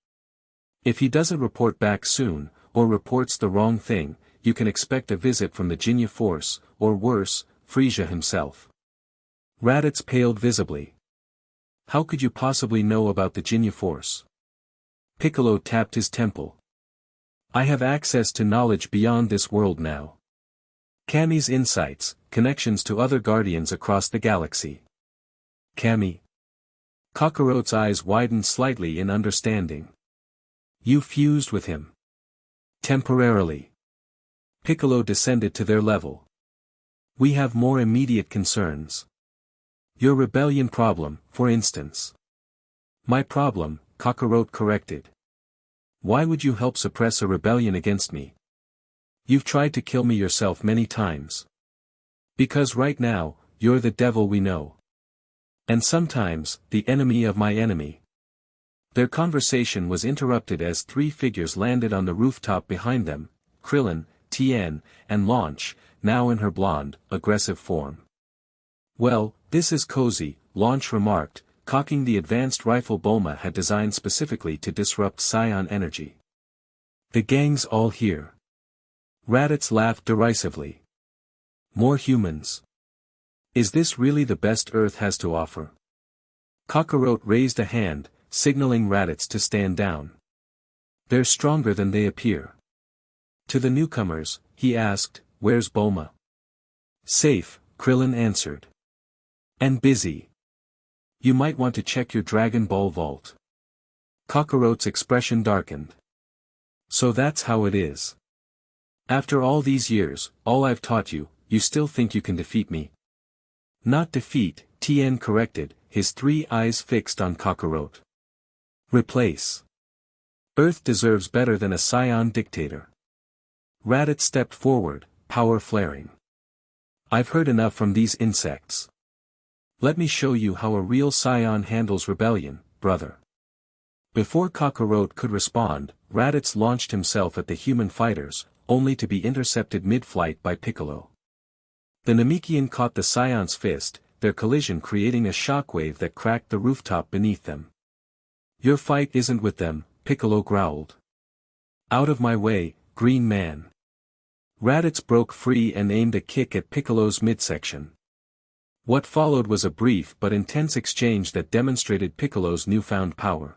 If he doesn't report back soon, or reports the wrong thing, you can expect a visit from the Jinya Force, or worse, Frisia himself. Raditz paled visibly. How could you possibly know about the Jinya Force? Piccolo tapped his temple. I have access to knowledge beyond this world now. Kami's insights, connections to other guardians across the galaxy. Kami. Kakarot's eyes widened slightly in understanding. You fused with him. Temporarily. Piccolo descended to their level. We have more immediate concerns. Your rebellion problem, for instance. My problem, Kakarot corrected. Why would you help suppress a rebellion against me? You've tried to kill me yourself many times. Because right now, you're the devil we know. And sometimes, the enemy of my enemy. Their conversation was interrupted as three figures landed on the rooftop behind them, Krillin, Tien, and Launch, now in her blonde, aggressive form. Well, this is cozy, Launch remarked, cocking the advanced rifle Bulma had designed specifically to disrupt Scion energy. The gang's all here. Raditz laughed derisively. More humans. Is this really the best Earth has to offer? Kakarot raised a hand, signaling Raditz to stand down. They're stronger than they appear. To the newcomers, he asked, where's Bulma? Safe, Krillin answered. And busy. You might want to check your Dragon Ball vault. Kakarot's expression darkened. So that's how it is. After all these years, all I've taught you, you still think you can defeat me? Not defeat, Tien corrected, his three eyes fixed on Kakarot. Replace. Earth deserves better than a Scion dictator. Raditz stepped forward, power flaring. I've heard enough from these insects. Let me show you how a real scion handles rebellion, brother. Before Kakarot could respond, Raditz launched himself at the human fighters, only to be intercepted mid-flight by Piccolo. The Namekian caught the scion's fist, their collision creating a shockwave that cracked the rooftop beneath them. Your fight isn't with them, Piccolo growled. Out of my way, green man. Raditz broke free and aimed a kick at Piccolo's midsection. What followed was a brief but intense exchange that demonstrated Piccolo's newfound power.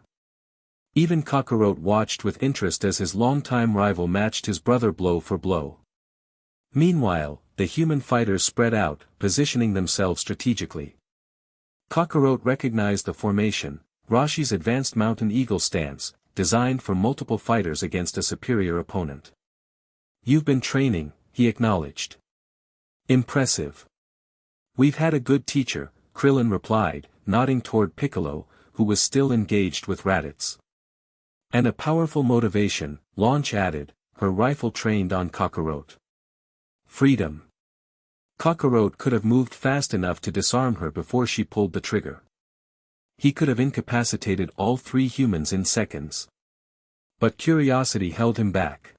Even Kakarot watched with interest as his longtime rival matched his brother blow for blow. Meanwhile, the human fighters spread out, positioning themselves strategically. Kakarot recognized the formation, Rashi's advanced mountain eagle stance, designed for multiple fighters against a superior opponent. You've been training, he acknowledged. Impressive. We've had a good teacher, Krillin replied, nodding toward Piccolo, who was still engaged with Raditz. And a powerful motivation, Launch added, her rifle trained on Kakarot. Freedom. Kakarot could have moved fast enough to disarm her before she pulled the trigger. He could have incapacitated all three humans in seconds. But curiosity held him back.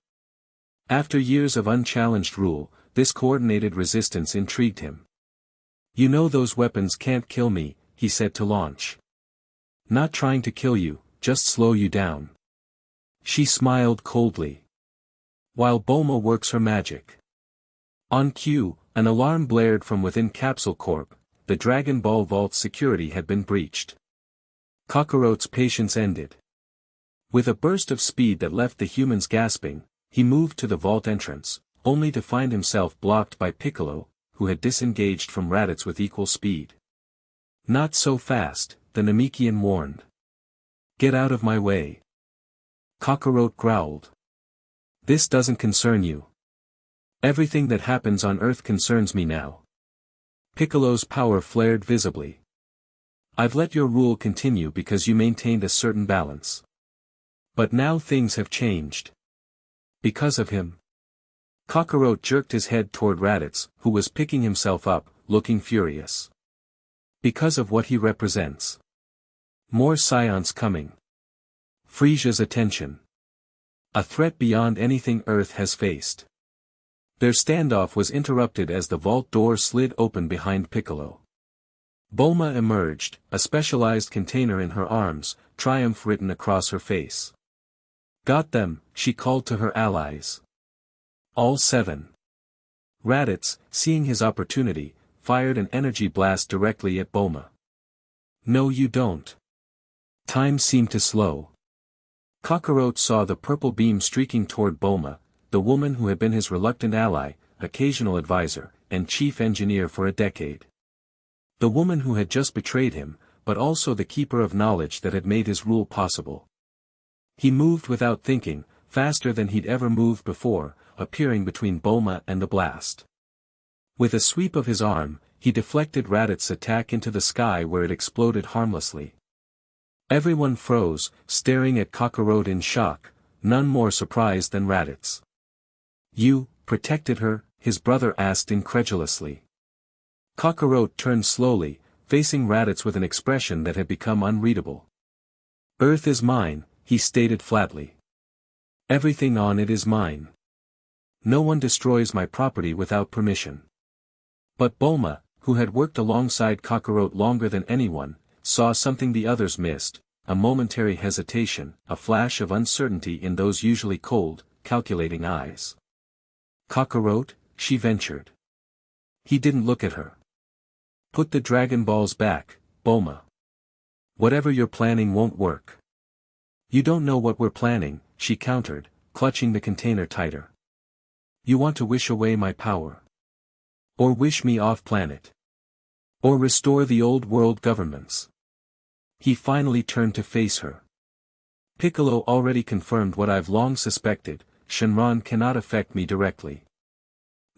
After years of unchallenged rule, this coordinated resistance intrigued him. You know those weapons can't kill me, he said to Launch. Not trying to kill you, just slow you down. She smiled coldly. While Bulma works her magic. On cue, an alarm blared from within Capsule Corp, the Dragon Ball Vault's security had been breached. Kakarot's patience ended. With a burst of speed that left the humans gasping, he moved to the vault entrance, only to find himself blocked by Piccolo, who had disengaged from Raditz with equal speed. Not so fast, the Namekian warned. Get out of my way. Kakarot growled. This doesn't concern you. Everything that happens on Earth concerns me now. Piccolo's power flared visibly. I've let your rule continue because you maintained a certain balance. But now things have changed. Because of him. Kakarot jerked his head toward Raditz, who was picking himself up, looking furious. Because of what he represents. More scions coming. Frisia's attention. A threat beyond anything Earth has faced. Their standoff was interrupted as the vault door slid open behind Piccolo. Bulma emerged, a specialized container in her arms, triumph written across her face. Got them, she called to her allies. All 7. Raditz, seeing his opportunity, fired an energy blast directly at Bulma. No you don't. Time seemed to slow. Kakarot saw the purple beam streaking toward Bulma, the woman who had been his reluctant ally, occasional advisor, and chief engineer for a decade. The woman who had just betrayed him, but also the keeper of knowledge that had made his rule possible. He moved without thinking, faster than he'd ever moved before, appearing between Bulma and the blast. With a sweep of his arm, he deflected Raditz's attack into the sky where it exploded harmlessly. Everyone froze, staring at Kakarot in shock, none more surprised than Raditz. You protected her? His brother asked incredulously. Kakarot turned slowly, facing Raditz with an expression that had become unreadable. Earth is mine, he stated flatly. Everything on it is mine. No one destroys my property without permission. But Bulma, who had worked alongside Kakarot longer than anyone, saw something the others missed, a momentary hesitation, a flash of uncertainty in those usually cold, calculating eyes. Kakarot, she ventured. He didn't look at her. Put the Dragon Balls back, Bulma. Whatever you're planning won't work. You don't know what we're planning, she countered, clutching the container tighter. You want to wish away my power. Or wish me off planet. Or restore the old world governments. He finally turned to face her. Piccolo already confirmed what I've long suspected, Shenron cannot affect me directly.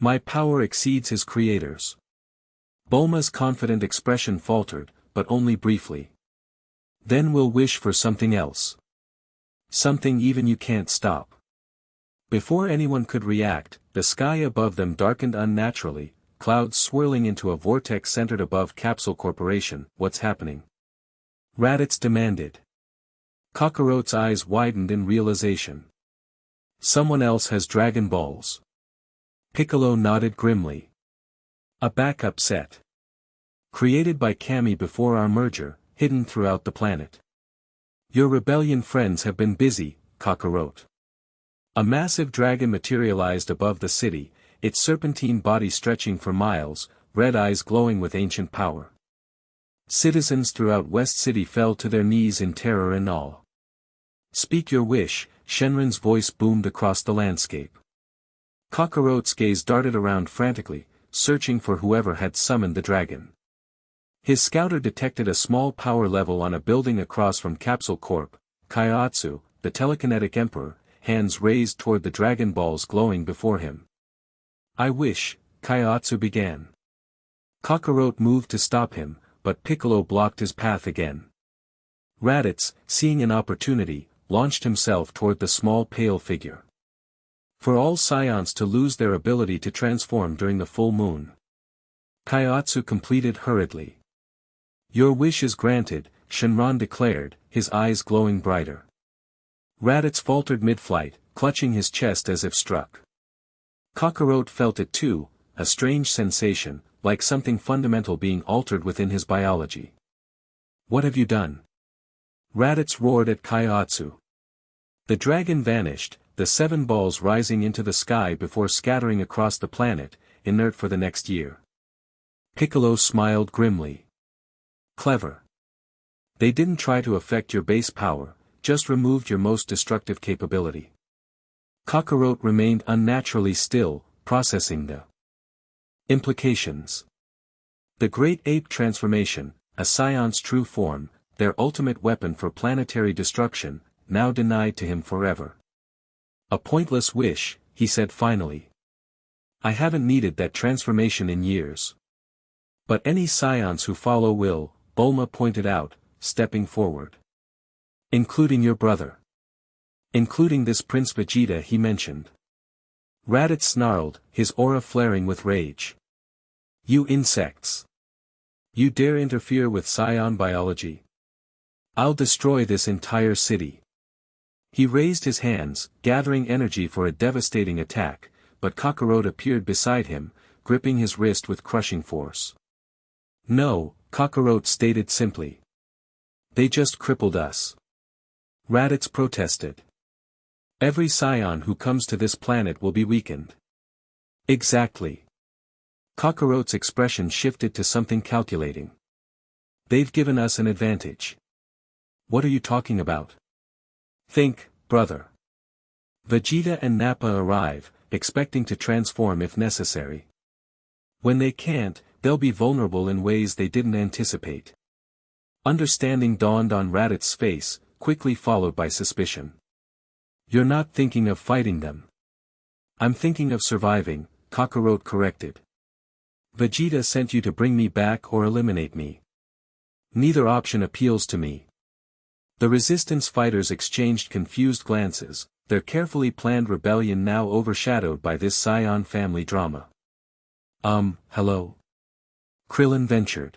My power exceeds his creators. Bulma's confident expression faltered, but only briefly. Then we'll wish for something else. Something even you can't stop. Before anyone could react, the sky above them darkened unnaturally, clouds swirling into a vortex centered above Capsule Corporation. What's happening? Raditz demanded. Kakarot's eyes widened in realization. Someone else has Dragon Balls. Piccolo nodded grimly. A backup set. Created by Kami before our merger, hidden throughout the planet. Your rebellion friends have been busy, Kakarot. A massive dragon materialized above the city, its serpentine body stretching for miles, red eyes glowing with ancient power. Citizens throughout West City fell to their knees in terror and awe. Speak your wish, Shenron's voice boomed across the landscape. Kakarot's gaze darted around frantically, searching for whoever had summoned the dragon. His scouter detected a small power level on a building across from Capsule Corp. Kaiotsu, the telekinetic emperor, hands raised toward the Dragon Balls glowing before him. I wish, Kaiotsu began. Kakarot moved to stop him, but Piccolo blocked his path again. Raditz, seeing an opportunity, launched himself toward the small pale figure. For all Scions to lose their ability to transform during the full moon. Kaiotsu completed hurriedly. Your wish is granted, Shenron declared, his eyes glowing brighter. Raditz faltered mid-flight, clutching his chest as if struck. Kakarot felt it too, a strange sensation, like something fundamental being altered within his biology. What have you done? Raditz roared at Kaiotsu. The dragon vanished, the 7 balls rising into the sky before scattering across the planet, inert for the next year. Piccolo smiled grimly. Clever. They didn't try to affect your base power, just removed your most destructive capability. Kakarot remained unnaturally still, processing the implications. The Great Ape Transformation, a Scion's true form, their ultimate weapon for planetary destruction, now denied to him forever. A pointless wish, he said finally. I haven't needed that transformation in years. But any Scions who follow will, Bulma pointed out, stepping forward. Including your brother. Including this Prince Vegeta he mentioned. Raditz snarled, his aura flaring with rage. You insects. You dare interfere with Scion biology? I'll destroy this entire city. He raised his hands, gathering energy for a devastating attack, but Kakarot appeared beside him, gripping his wrist with crushing force. No, Kakarot stated simply. They just crippled us. Raditz protested. Every Scion who comes to this planet will be weakened. Exactly. Kakarot's expression shifted to something calculating. They've given us an advantage. What are you talking about? Think, brother. Vegeta and Nappa arrive, expecting to transform if necessary. When they can't, they'll be vulnerable in ways they didn't anticipate. Understanding dawned on Raditz's face, quickly followed by suspicion. You're not thinking of fighting them. I'm thinking of surviving, Kakarot corrected. Vegeta sent you to bring me back or eliminate me. Neither option appeals to me. The resistance fighters exchanged confused glances, their carefully planned rebellion now overshadowed by this Scion family drama. Hello? Krillin ventured.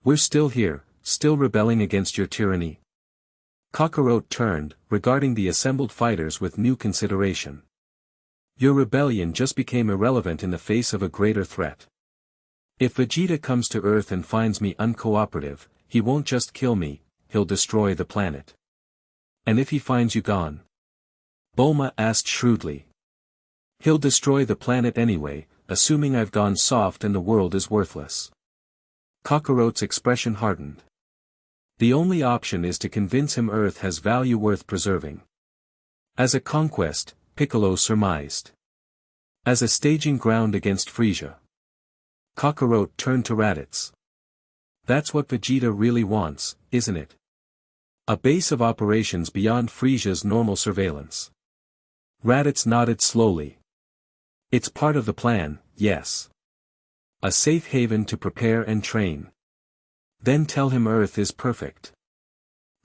We're still here, still rebelling against your tyranny. Kakarot turned, regarding the assembled fighters with new consideration. Your rebellion just became irrelevant in the face of a greater threat. If Vegeta comes to Earth and finds me uncooperative, he won't just kill me, he'll destroy the planet. And if he finds you gone? Bulma asked shrewdly. He'll destroy the planet anyway, assuming I've gone soft and the world is worthless. Kakarot's expression hardened. The only option is to convince him Earth has value worth preserving. As a conquest, Piccolo surmised. As a staging ground against Frieza. Kakarot turned to Raditz. That's what Vegeta really wants, isn't it? A base of operations beyond Frieza's normal surveillance. Raditz nodded slowly. It's part of the plan, yes. A safe haven to prepare and train. Then tell him Earth is perfect.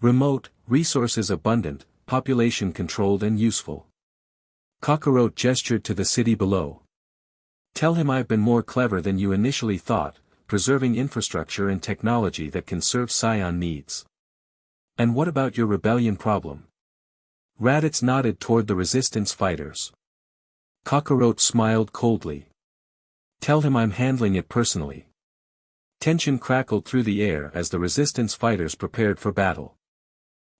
Remote, resources abundant, population controlled and useful. Kakarot gestured to the city below. Tell him I've been more clever than you initially thought, preserving infrastructure and technology that can serve Scion needs. And what about your rebellion problem? Raditz nodded toward the resistance fighters. Kakarot smiled coldly. Tell him I'm handling it personally. Tension crackled through the air as the resistance fighters prepared for battle.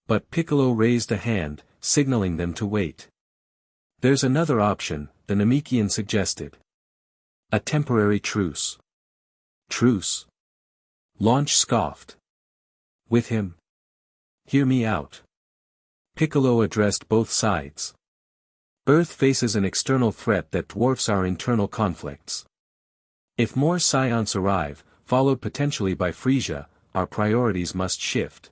But Piccolo raised a hand, signaling them to wait. There's another option, the Namekian suggested. A temporary truce. Truce? Launch scoffed. With him? Hear me out. Piccolo addressed both sides. Earth faces an external threat that dwarfs our internal conflicts. If more Scions arrive, followed potentially by Frisia, our priorities must shift.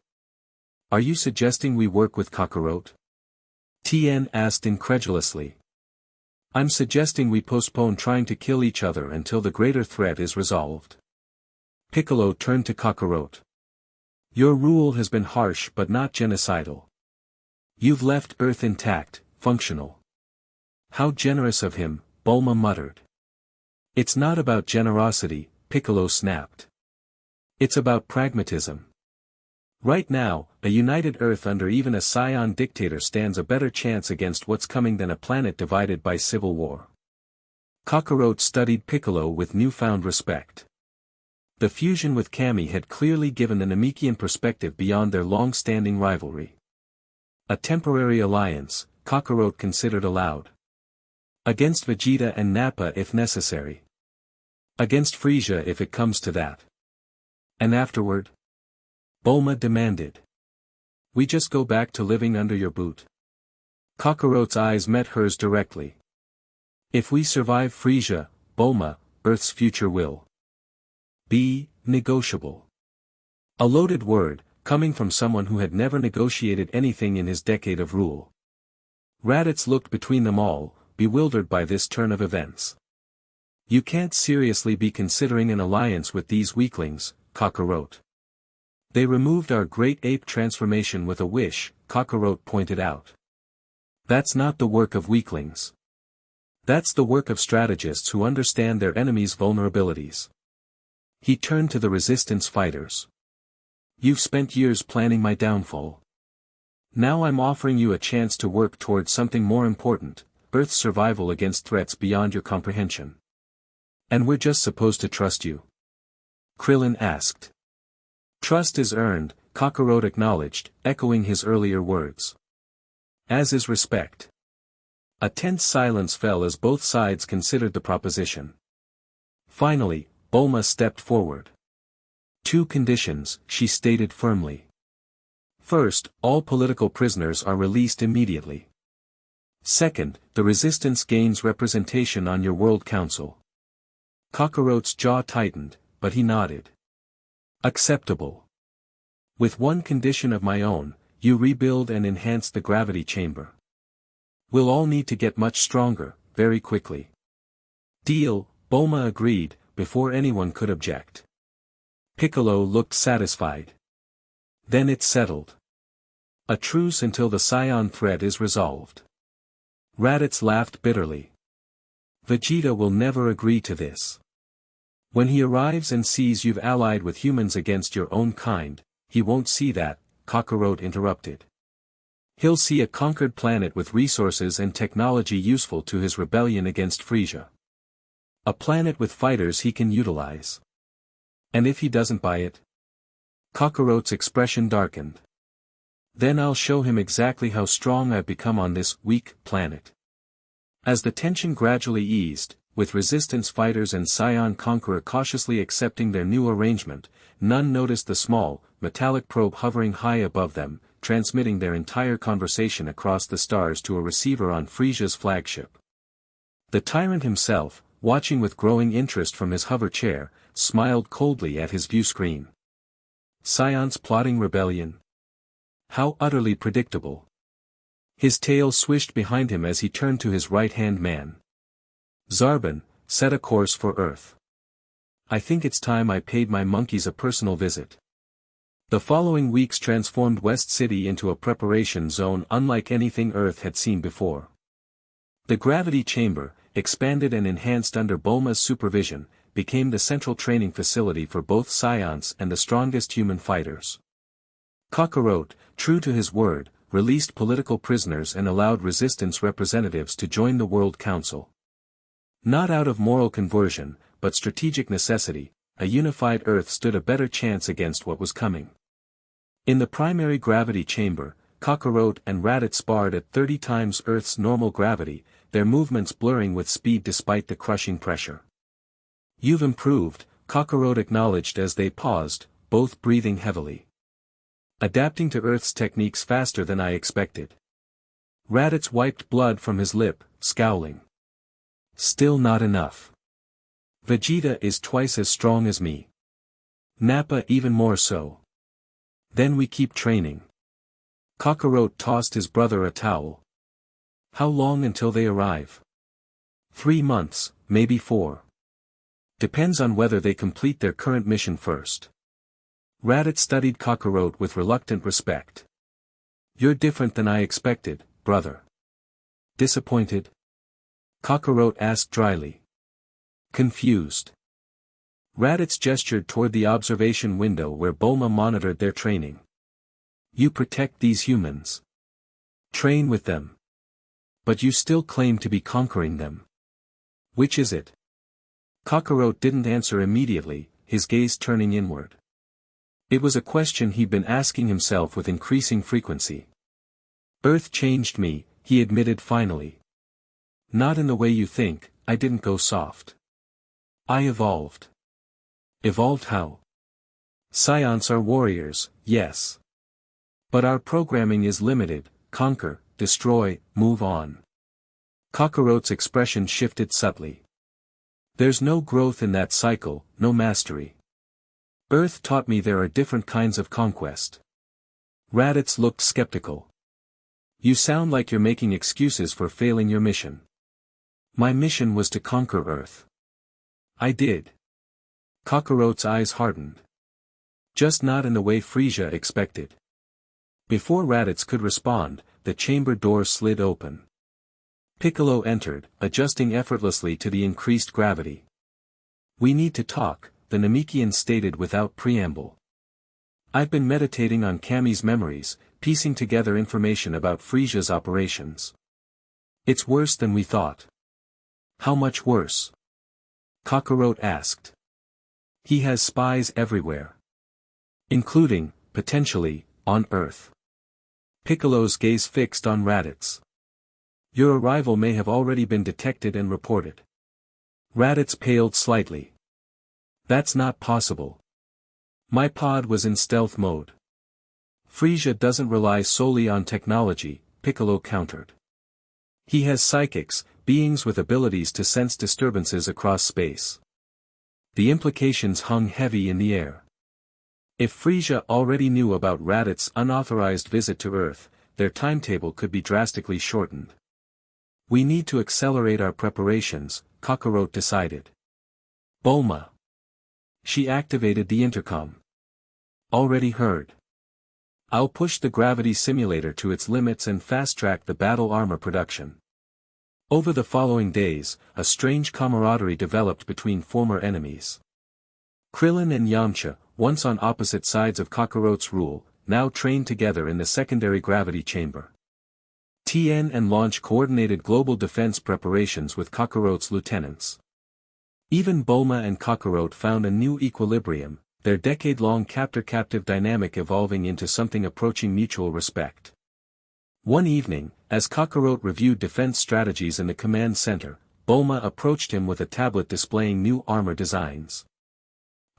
Are you suggesting we work with Kakarot? Tien asked incredulously. I'm suggesting we postpone trying to kill each other until the greater threat is resolved. Piccolo turned to Kakarot. Your rule has been harsh but not genocidal. You've left Earth intact, functional. How generous of him, Bulma muttered. It's not about generosity, Piccolo snapped. It's about pragmatism. Right now, a united Earth under even a Scion dictator stands a better chance against what's coming than a planet divided by civil war. Kakarot studied Piccolo with newfound respect. The fusion with Kami had clearly given the Namekian perspective beyond their long-standing rivalry. A temporary alliance, Kakarot considered aloud. Against Vegeta and Nappa if necessary. Against Frisia if it comes to that. And afterward? Bulma demanded. We just go back to living under your boot. Kakarot's eyes met hers directly. If we survive Frisia, Bulma, Earth's future will be negotiable. A loaded word, coming from someone who had never negotiated anything in his decade of rule. Raditz looked between them all, bewildered by this turn of events. You can't seriously be considering an alliance with these weaklings, Kakarot. They removed our great ape transformation with a wish, Kakarot pointed out. That's not the work of weaklings. That's the work of strategists who understand their enemy's vulnerabilities. He turned to the resistance fighters. You've spent years planning my downfall. Now I'm offering you a chance to work towards something more important, Earth's survival against threats beyond your comprehension. And we're just supposed to trust you? Krillin asked. Trust is earned, Kakarot acknowledged, echoing his earlier words. As is respect. A tense silence fell as both sides considered the proposition. Finally, Bulma stepped forward. 2 conditions, she stated firmly. First, all political prisoners are released immediately. Second, the resistance gains representation on your World Council. Kakarot's jaw tightened, but he nodded. Acceptable. With one condition of my own, you rebuild and enhance the gravity chamber. We'll all need to get much stronger, very quickly. Deal, Bulma agreed, before anyone could object. Piccolo looked satisfied. Then it's settled. A truce until the Scion threat is resolved. Raditz laughed bitterly. Vegeta will never agree to this. When he arrives and sees you've allied with humans against your own kind, he won't see that, Kakarot interrupted. He'll see a conquered planet with resources and technology useful to his rebellion against Frisia. A planet with fighters he can utilize. And if he doesn't buy it? Kakarot's expression darkened. Then I'll show him exactly how strong I've become on this weak planet. As the tension gradually eased, with resistance fighters and Scion Conqueror cautiously accepting their new arrangement, none noticed the small, metallic probe hovering high above them, transmitting their entire conversation across the stars to a receiver on Frisia's flagship. The tyrant himself, watching with growing interest from his hover chair, smiled coldly at his view screen. Scions plotting rebellion? How utterly predictable. His tail swished behind him as he turned to his right-hand man. Zarbon, set a course for Earth. I think it's time I paid my monkeys a personal visit. The following weeks transformed West City into a preparation zone unlike anything Earth had seen before. The gravity chamber, expanded and enhanced under Bulma's supervision, became the central training facility for both scions and the strongest human fighters. Kakarot, true to his word, released political prisoners and allowed resistance representatives to join the World Council. Not out of moral conversion, but strategic necessity, a unified Earth stood a better chance against what was coming. In the primary gravity chamber, Kakarot and Raditz sparred at 30 times Earth's normal gravity, their movements blurring with speed despite the crushing pressure. "You've improved," Kakarot acknowledged as they paused, both breathing heavily. "Adapting to Earth's techniques faster than I expected." Raditz wiped blood from his lip, scowling. "Still not enough. Vegeta is twice as strong as me. Nappa even more so. Then we keep training." Kakarot tossed his brother a towel. "How long until they arrive?" 3 months, maybe 4. Depends on whether they complete their current mission first." Raditz studied Kakarot with reluctant respect. "You're different than I expected, brother." "Disappointed?" Kakarot asked dryly. "Confused." Raditz gestured toward the observation window where Bulma monitored their training. "You protect these humans. Train with them. But you still claim to be conquering them. Which is it?" Kakarot didn't answer immediately, his gaze turning inward. It was a question he'd been asking himself with increasing frequency. "Earth changed me," he admitted finally. "Not in the way you think, I didn't go soft. I evolved." "Evolved how?" "Scions are warriors, yes. But our programming is limited: conquer, destroy, move on." Kakarot's expression shifted subtly. "There's no growth in that cycle, no mastery. Earth taught me there are different kinds of conquest." Raditz looked skeptical. "You sound like you're making excuses for failing your mission." "My mission was to conquer Earth. I did." Kakarot's eyes hardened. "Just not in the way Frisia expected." Before Raditz could respond, the chamber door slid open. Piccolo entered, adjusting effortlessly to the increased gravity. "We need to talk," the Namekian stated without preamble. "I've been meditating on Kami's memories, piecing together information about Frisia's operations. It's worse than we thought." "How much worse?" Kakarot asked. "He has spies everywhere. Including, potentially, on Earth." Piccolo's gaze fixed on Raditz. "Your arrival may have already been detected and reported." Raditz paled slightly. "That's not possible. My pod was in stealth mode." "Frisia doesn't rely solely on technology," Piccolo countered. "He has psychics, beings with abilities to sense disturbances across space." The implications hung heavy in the air. If Frisia already knew about Raditz's unauthorized visit to Earth, their timetable could be drastically shortened. "We need to accelerate our preparations," Kakarot decided. "Bulma." She activated the intercom. "Already heard. I'll push the gravity simulator to its limits and fast-track the battle armor production." Over the following days, a strange camaraderie developed between former enemies. Krillin and Yamcha, once on opposite sides of Kakarot's rule, now trained together in the secondary gravity chamber. Tien and Launch coordinated global defense preparations with Kakarot's lieutenants. Even Bulma and Kakarot found a new equilibrium, their decade-long captor-captive dynamic evolving into something approaching mutual respect. One evening, as Kakarot reviewed defense strategies in the command center, Bulma approached him with a tablet displaying new armor designs.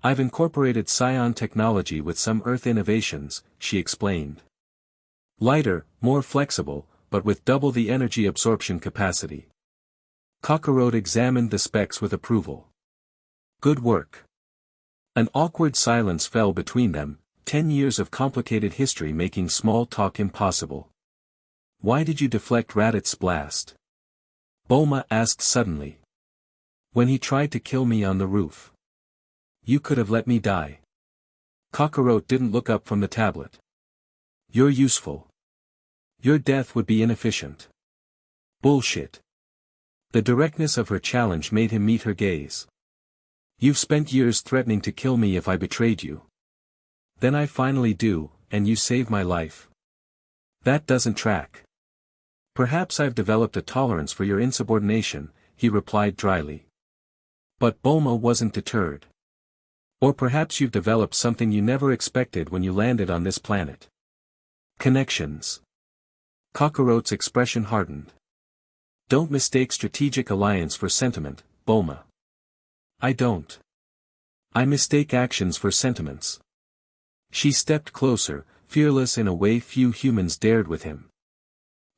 "I've incorporated Scion technology with some Earth innovations," she explained. "Lighter, more flexible, but with double the energy absorption capacity." Kakarot examined the specs with approval. "Good work." An awkward silence fell between them, 10 years of complicated history making small talk impossible. "Why did you deflect Raditz's blast?" Bulma asked suddenly. "When he tried to kill me on the roof. You could have let me die." Kakarot didn't look up from the tablet. "You're useful. Your death would be inefficient." "Bullshit. The directness of her challenge made him meet her gaze. You've spent years threatening to kill me if I betrayed you. Then I finally do, and you save my life. That doesn't track. Perhaps I've developed a tolerance for your insubordination, he replied dryly. But Bulma wasn't deterred. Or perhaps you've developed something you never expected when you landed on this planet. Connections. Kakarote's expression hardened. Don't mistake strategic alliance for sentiment, Bulma. I don't. I mistake actions for sentiments. She stepped closer, fearless in a way few humans dared with him.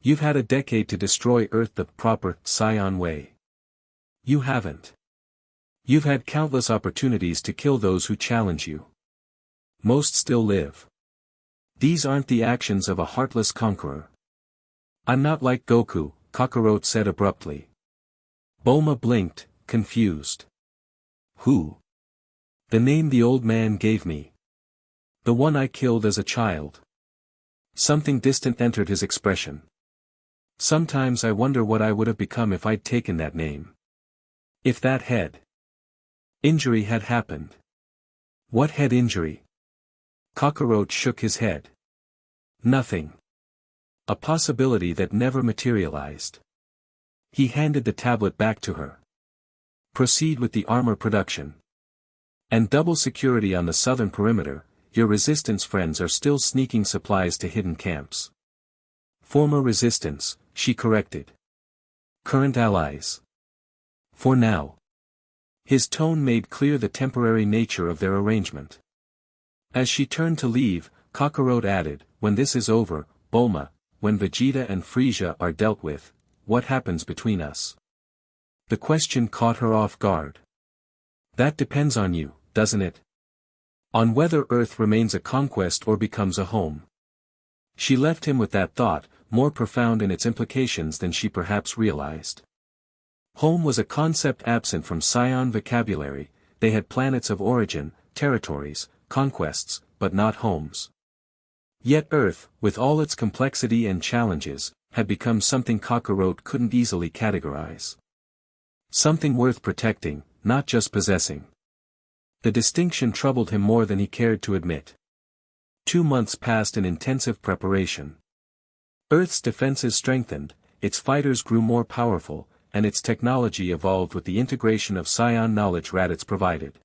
You've had a decade to destroy Earth the proper, Saiyan way. You haven't. You've had countless opportunities to kill those who challenge you. Most still live. These aren't the actions of a heartless conqueror. I'm not like Goku, Kakarote said abruptly. Bulma blinked, confused. Who? The name the old man gave me. The one I killed as a child. Something distant entered his expression. Sometimes I wonder what I would have become if I'd taken that name. If that head injury had happened. What head injury? Kakarote shook his head. Nothing. A possibility that never materialized. He handed the tablet back to her. Proceed with the armor production. And double security on the southern perimeter. Your resistance friends are still sneaking supplies to hidden camps. Former resistance, she corrected. Current allies. For now. His tone made clear the temporary nature of their arrangement. As she turned to leave, Kakarote added, when this is over, Bulma, when Vegeta and Frieza are dealt with, what happens between us? The question caught her off guard. That depends on you, doesn't it? On whether Earth remains a conquest or becomes a home. She left him with that thought, more profound in its implications than she perhaps realized. Home was a concept absent from Saiyan vocabulary. They had planets of origin, territories, conquests, but not homes. Yet Earth, with all its complexity and challenges, had become something Kakarote couldn't easily categorize. Something worth protecting, not just possessing. The distinction troubled him more than he cared to admit. 2 months passed in intensive preparation. Earth's defenses strengthened, its fighters grew more powerful, and its technology evolved with the integration of Saiyan knowledge Raditz provided.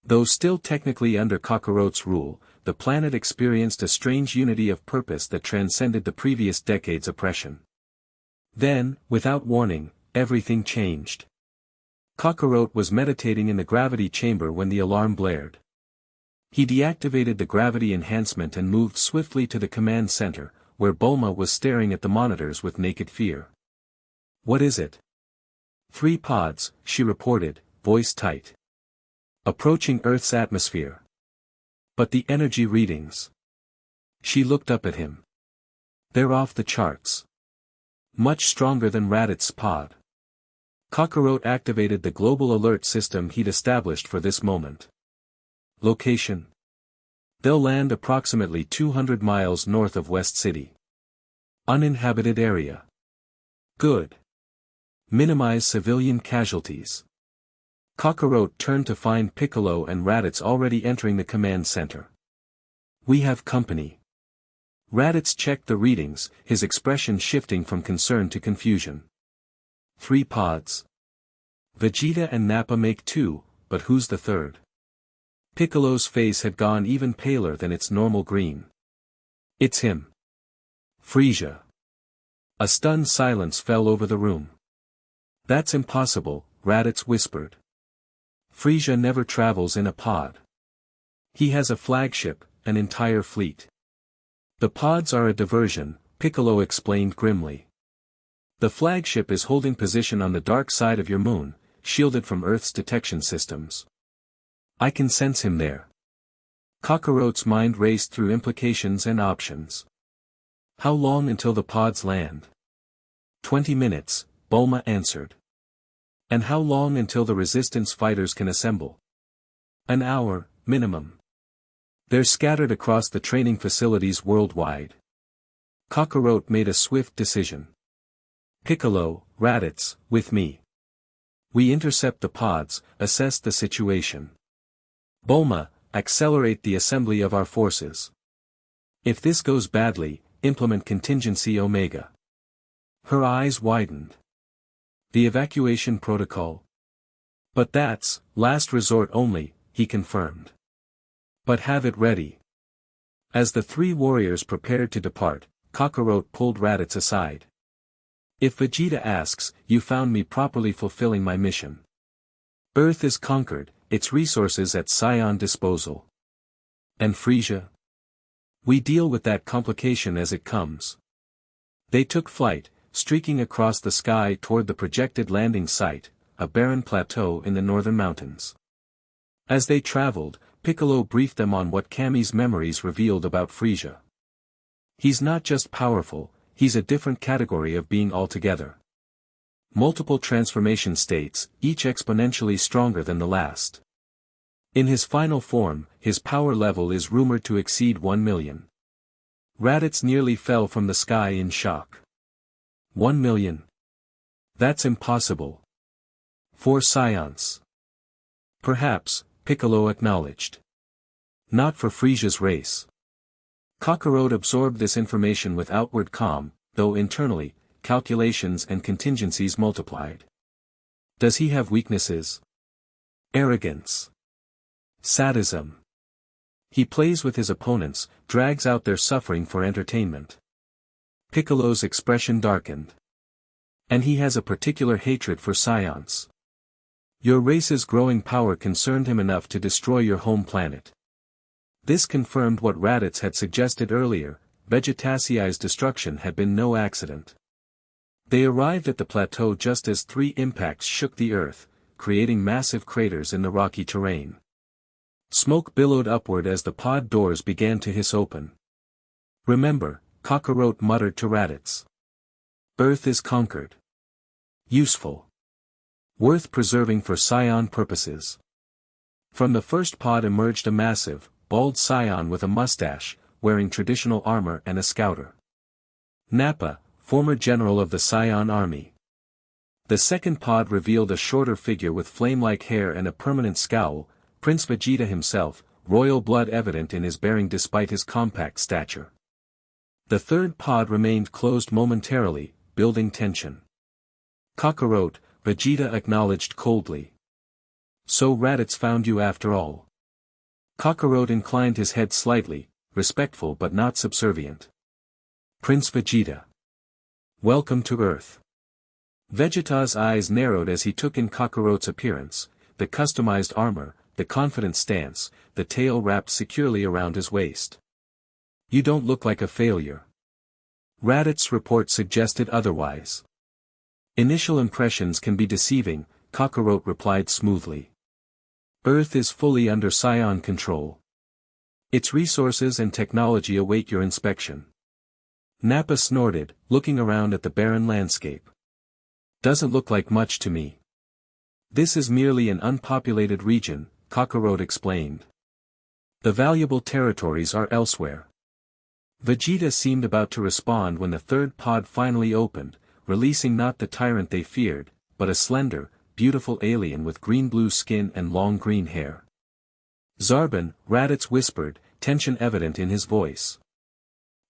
Though still technically under Kakarote's rule, the planet experienced a strange unity of purpose that transcended the previous decade's oppression. Then, without warning, everything changed. Kakarote was meditating in the gravity chamber when the alarm blared. He deactivated the gravity enhancement and moved swiftly to the command center, where Bulma was staring at the monitors with naked fear. What is it? 3 pods, she reported, voice tight. Approaching Earth's atmosphere. But the energy readings. She looked up at him. They're off the charts. Much stronger than Raditz's pod. Kakarote activated the global alert system he'd established for this moment. Location. They'll land approximately 200 miles north of West City. Uninhabited area. Good. Minimize civilian casualties. Kakarote turned to find Piccolo and Raditz already entering the command center. We have company. Raditz checked the readings, his expression shifting from concern to confusion. 3 pods. Vegeta and Nappa make 2, but who's the third? Piccolo's face had gone even paler than its normal green. It's him. Frieza. A stunned silence fell over the room. That's impossible, Raditz whispered. Frieza never travels in a pod. He has a flagship, an entire fleet. The pods are a diversion, Piccolo explained grimly. The flagship is holding position on the dark side of your moon, shielded from Earth's detection systems. I can sense him there. Kakarote's mind raced through implications and options. How long until the pods land? 20 minutes, Bulma answered. And how long until the resistance fighters can assemble? An hour, minimum. They're scattered across the training facilities worldwide. Kakarote made a swift decision. Piccolo, Raditz, with me. We intercept the pods, assess the situation. Bulma, accelerate the assembly of our forces. If this goes badly, implement contingency Omega. Her eyes widened. The evacuation protocol. But that's, last resort only, he confirmed. But have it ready. As the three warriors prepared to depart, Kakarot pulled Raditz aside. If Vegeta asks, you found me properly fulfilling my mission. Earth is conquered, its resources at Scion disposal. And Frisia? We deal with that complication as it comes. They took flight, streaking across the sky toward the projected landing site, a barren plateau in the northern mountains. As they traveled, Piccolo briefed them on what Kami's memories revealed about Frisia. He's not just powerful, he's a different category of being altogether. Multiple transformation states, each exponentially stronger than the last. In his final form, his power level is rumored to exceed 1 million. Raditz nearly fell from the sky in shock. 1 million? That's impossible. 4 scions. Perhaps, Piccolo acknowledged. Not for Frisia's race. Kakarot absorbed this information with outward calm, though internally, calculations and contingencies multiplied. Does he have weaknesses? Arrogance. Sadism. He plays with his opponents, drags out their suffering for entertainment. Piccolo's expression darkened. And he has a particular hatred for scions. Your race's growing power concerned him enough to destroy your home planet. This confirmed what Raditz had suggested earlier, Vegetasiai's destruction had been no accident. They arrived at the plateau just as 3 impacts shook the earth, creating massive craters in the rocky terrain. Smoke billowed upward as the pod doors began to hiss open. Remember, Kakarot muttered to Raditz. Earth is conquered. Useful. Worth preserving for Scion purposes. From the first pod emerged a massive, bald scion with a mustache, wearing traditional armor and a scouter. Nappa, former general of the Scion army. The second pod revealed a shorter figure with flame-like hair and a permanent scowl, Prince Vegeta himself, royal blood evident in his bearing despite his compact stature. The third pod remained closed momentarily, building tension. Kakarot, Vegeta acknowledged coldly. So Raditz found you after all. Kakarot inclined his head slightly, respectful but not subservient. Prince Vegeta. Welcome to Earth. Vegeta's eyes narrowed as he took in Kakarot's appearance, the customized armor, the confident stance, the tail wrapped securely around his waist. You don't look like a failure. Raditz's report suggested otherwise. Initial impressions can be deceiving, Kakarot replied smoothly. Earth is fully under Scion control. Its resources and technology await your inspection. Nappa snorted, looking around at the barren landscape. Doesn't look like much to me. This is merely an unpopulated region, Kakarot explained. The valuable territories are elsewhere. Vegeta seemed about to respond when the third pod finally opened, releasing not the tyrant they feared, but a slender, beautiful alien with green-blue skin and long green hair. Zarbon, Raditz whispered, tension evident in his voice.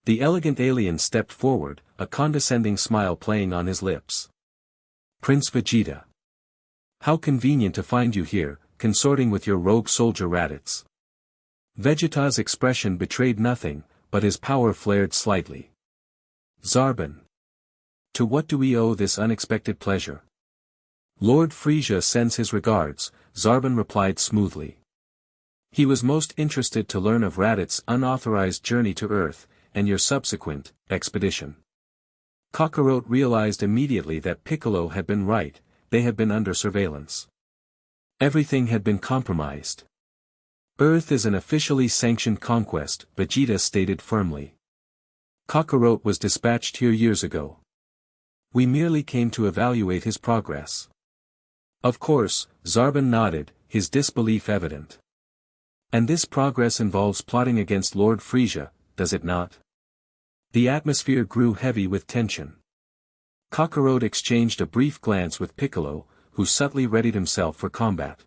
The elegant alien stepped forward, a condescending smile playing on his lips. Prince Vegeta. How convenient to find you here, consorting with your rogue soldier Raditz. Vegeta's expression betrayed nothing, but his power flared slightly. Zarbon. To what do we owe this unexpected pleasure? Lord Frisia sends his regards, Zarbon replied smoothly. He was most interested to learn of Raditz's unauthorized journey to Earth, and your subsequent expedition. Kakarot realized immediately that Piccolo had been right, they had been under surveillance. Everything had been compromised. Earth is an officially sanctioned conquest, Vegeta stated firmly. Kakarot was dispatched here years ago. We merely came to evaluate his progress. Of course, Zarbon nodded, his disbelief evident. And this progress involves plotting against Lord Frisia, does it not? The atmosphere grew heavy with tension. Kakarot exchanged a brief glance with Piccolo, who subtly readied himself for combat.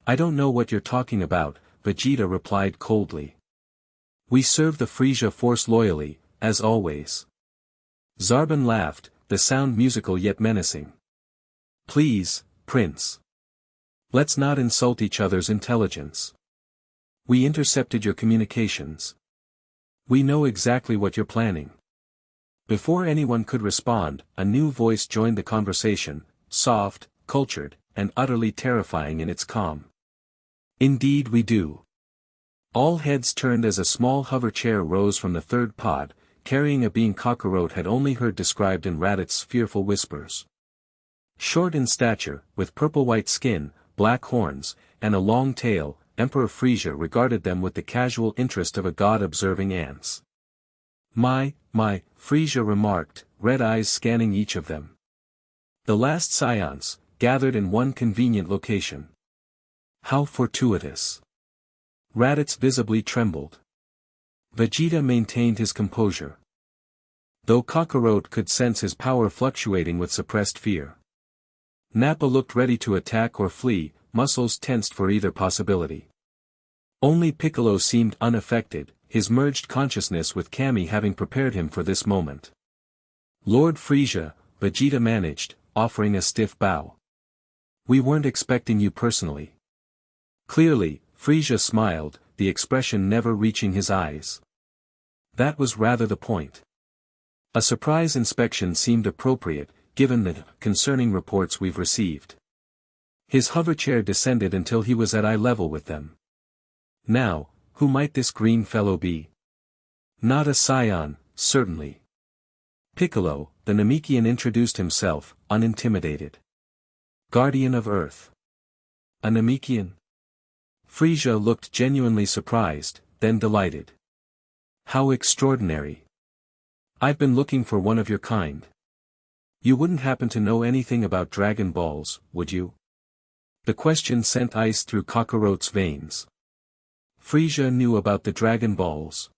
I don't know what you're talking about, Vegeta replied coldly. We serve the Frieza Force loyally, as always. Zarbon laughed, the sound musical yet menacing. Please, Prince. Let's not insult each other's intelligence. We intercepted your communications. We know exactly what you're planning. Before anyone could respond, a new voice joined the conversation, soft, cultured, and utterly terrifying in its calm. Indeed we do. All heads turned as a small hover chair rose from the third pod, carrying a being Kakarot had only heard described in Raditz' fearful whispers. Short in stature, with purple-white skin, black horns, and a long tail, Emperor Frieza regarded them with the casual interest of a god observing ants. My, Frieza remarked, red eyes scanning each of them. The last scions, gathered in one convenient location. How fortuitous. Raditz visibly trembled. Vegeta maintained his composure. Though Kakarot could sense his power fluctuating with suppressed fear. Nappa looked ready to attack or flee, muscles tensed for either possibility. Only Piccolo seemed unaffected, his merged consciousness with Kami having prepared him for this moment. Lord Frieza, Vegeta managed, offering a stiff bow. We weren't expecting you personally. Clearly, Frieza smiled, the expression never reaching his eyes. That was rather the point. A surprise inspection seemed appropriate, given the concerning reports we've received. His hoverchair descended until he was at eye level with them. Now, who might this green fellow be? Not a scion, certainly. Piccolo, the Namekian introduced himself, unintimidated. Guardian of Earth. A Namekian? Frieza looked genuinely surprised, then delighted. How extraordinary. I've been looking for one of your kind. You wouldn't happen to know anything about Dragon Balls, would you? The question sent ice through Kakarot's veins. Frieza knew about the Dragon Balls.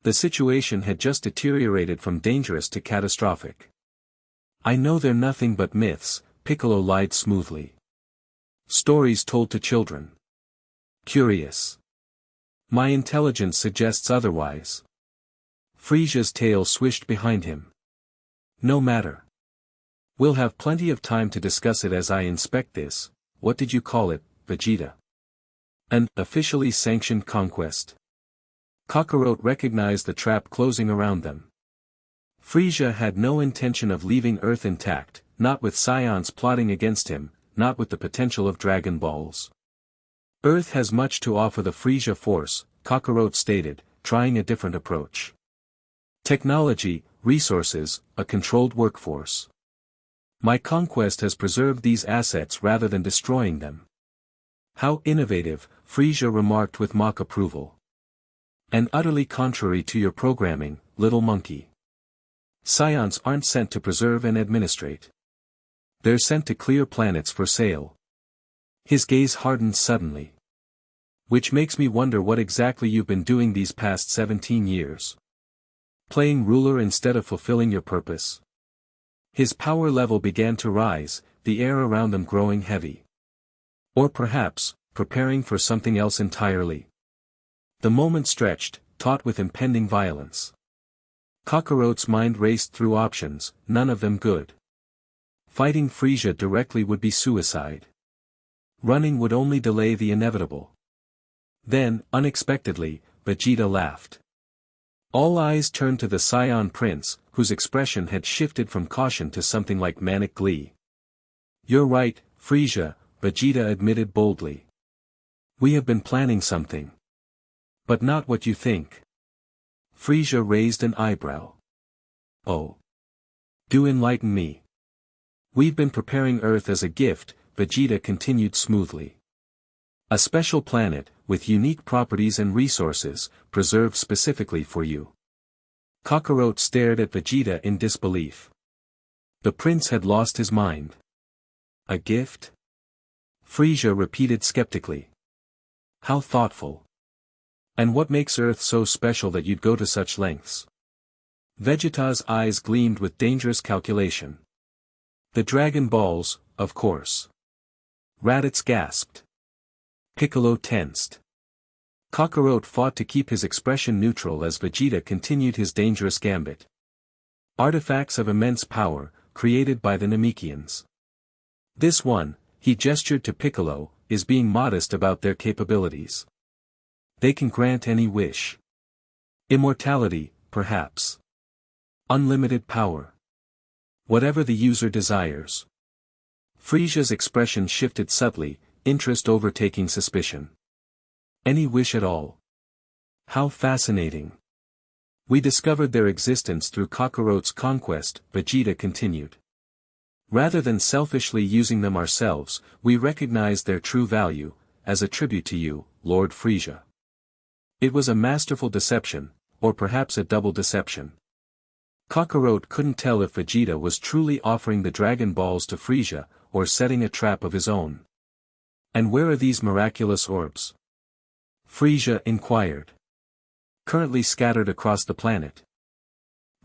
The situation had just deteriorated from dangerous to catastrophic. I know they're nothing but myths, Piccolo lied smoothly. Stories told to children. Curious. My intelligence suggests otherwise. Frieza's tail swished behind him. No matter. We'll have plenty of time to discuss it as I inspect this, what did you call it, Vegeta? An officially sanctioned conquest. Kakarot recognized the trap closing around them. Frieza had no intention of leaving Earth intact, not with scions plotting against him, not with the potential of Dragon Balls. Earth has much to offer the Frieza Force, Kakarot stated, trying a different approach. Technology, resources, a controlled workforce. My conquest has preserved these assets rather than destroying them. How innovative, Frieza remarked with mock approval. And utterly contrary to your programming, little monkey. Scions aren't sent to preserve and administrate. They're sent to clear planets for sale. His gaze hardened suddenly. Which makes me wonder what exactly you've been doing these past 17 years. Playing ruler instead of fulfilling your purpose. His power level began to rise, the air around them growing heavy. Or perhaps, preparing for something else entirely. The moment stretched, taut with impending violence. Kakarot's mind raced through options, none of them good. Fighting Frieza directly would be suicide. Running would only delay the inevitable. Then, unexpectedly, Vegeta laughed. All eyes turned to the Scion Prince, whose expression had shifted from caution to something like manic glee. You're right, Frieza, Vegeta admitted boldly. We have been planning something. But not what you think. Frieza raised an eyebrow. Oh. Do enlighten me. We've been preparing Earth as a gift, Vegeta continued smoothly. A special planet, with unique properties and resources, preserved specifically for you. Kakarot stared at Vegeta in disbelief. The prince had lost his mind. A gift? Frieza repeated skeptically. How thoughtful. And what makes Earth so special that you'd go to such lengths? Vegeta's eyes gleamed with dangerous calculation. The Dragon Balls, of course. Raditz gasped. Piccolo tensed. Kakarot fought to keep his expression neutral as Vegeta continued his dangerous gambit. Artifacts of immense power, created by the Namekians. This one, he gestured to Piccolo, is being modest about their capabilities. They can grant any wish. Immortality, perhaps. Unlimited power. Whatever the user desires. Frisia's expression shifted subtly, interest overtaking suspicion. Any wish at all. How fascinating. We discovered their existence through Kakarot's conquest, Vegeta continued. Rather than selfishly using them ourselves, we recognized their true value, as a tribute to you, Lord Frisia. It was a masterful deception, or perhaps a double deception. Kakarot couldn't tell if Vegeta was truly offering the Dragon Balls to Frisia, or setting a trap of his own. And where are these miraculous orbs? Frisia inquired. Currently scattered across the planet.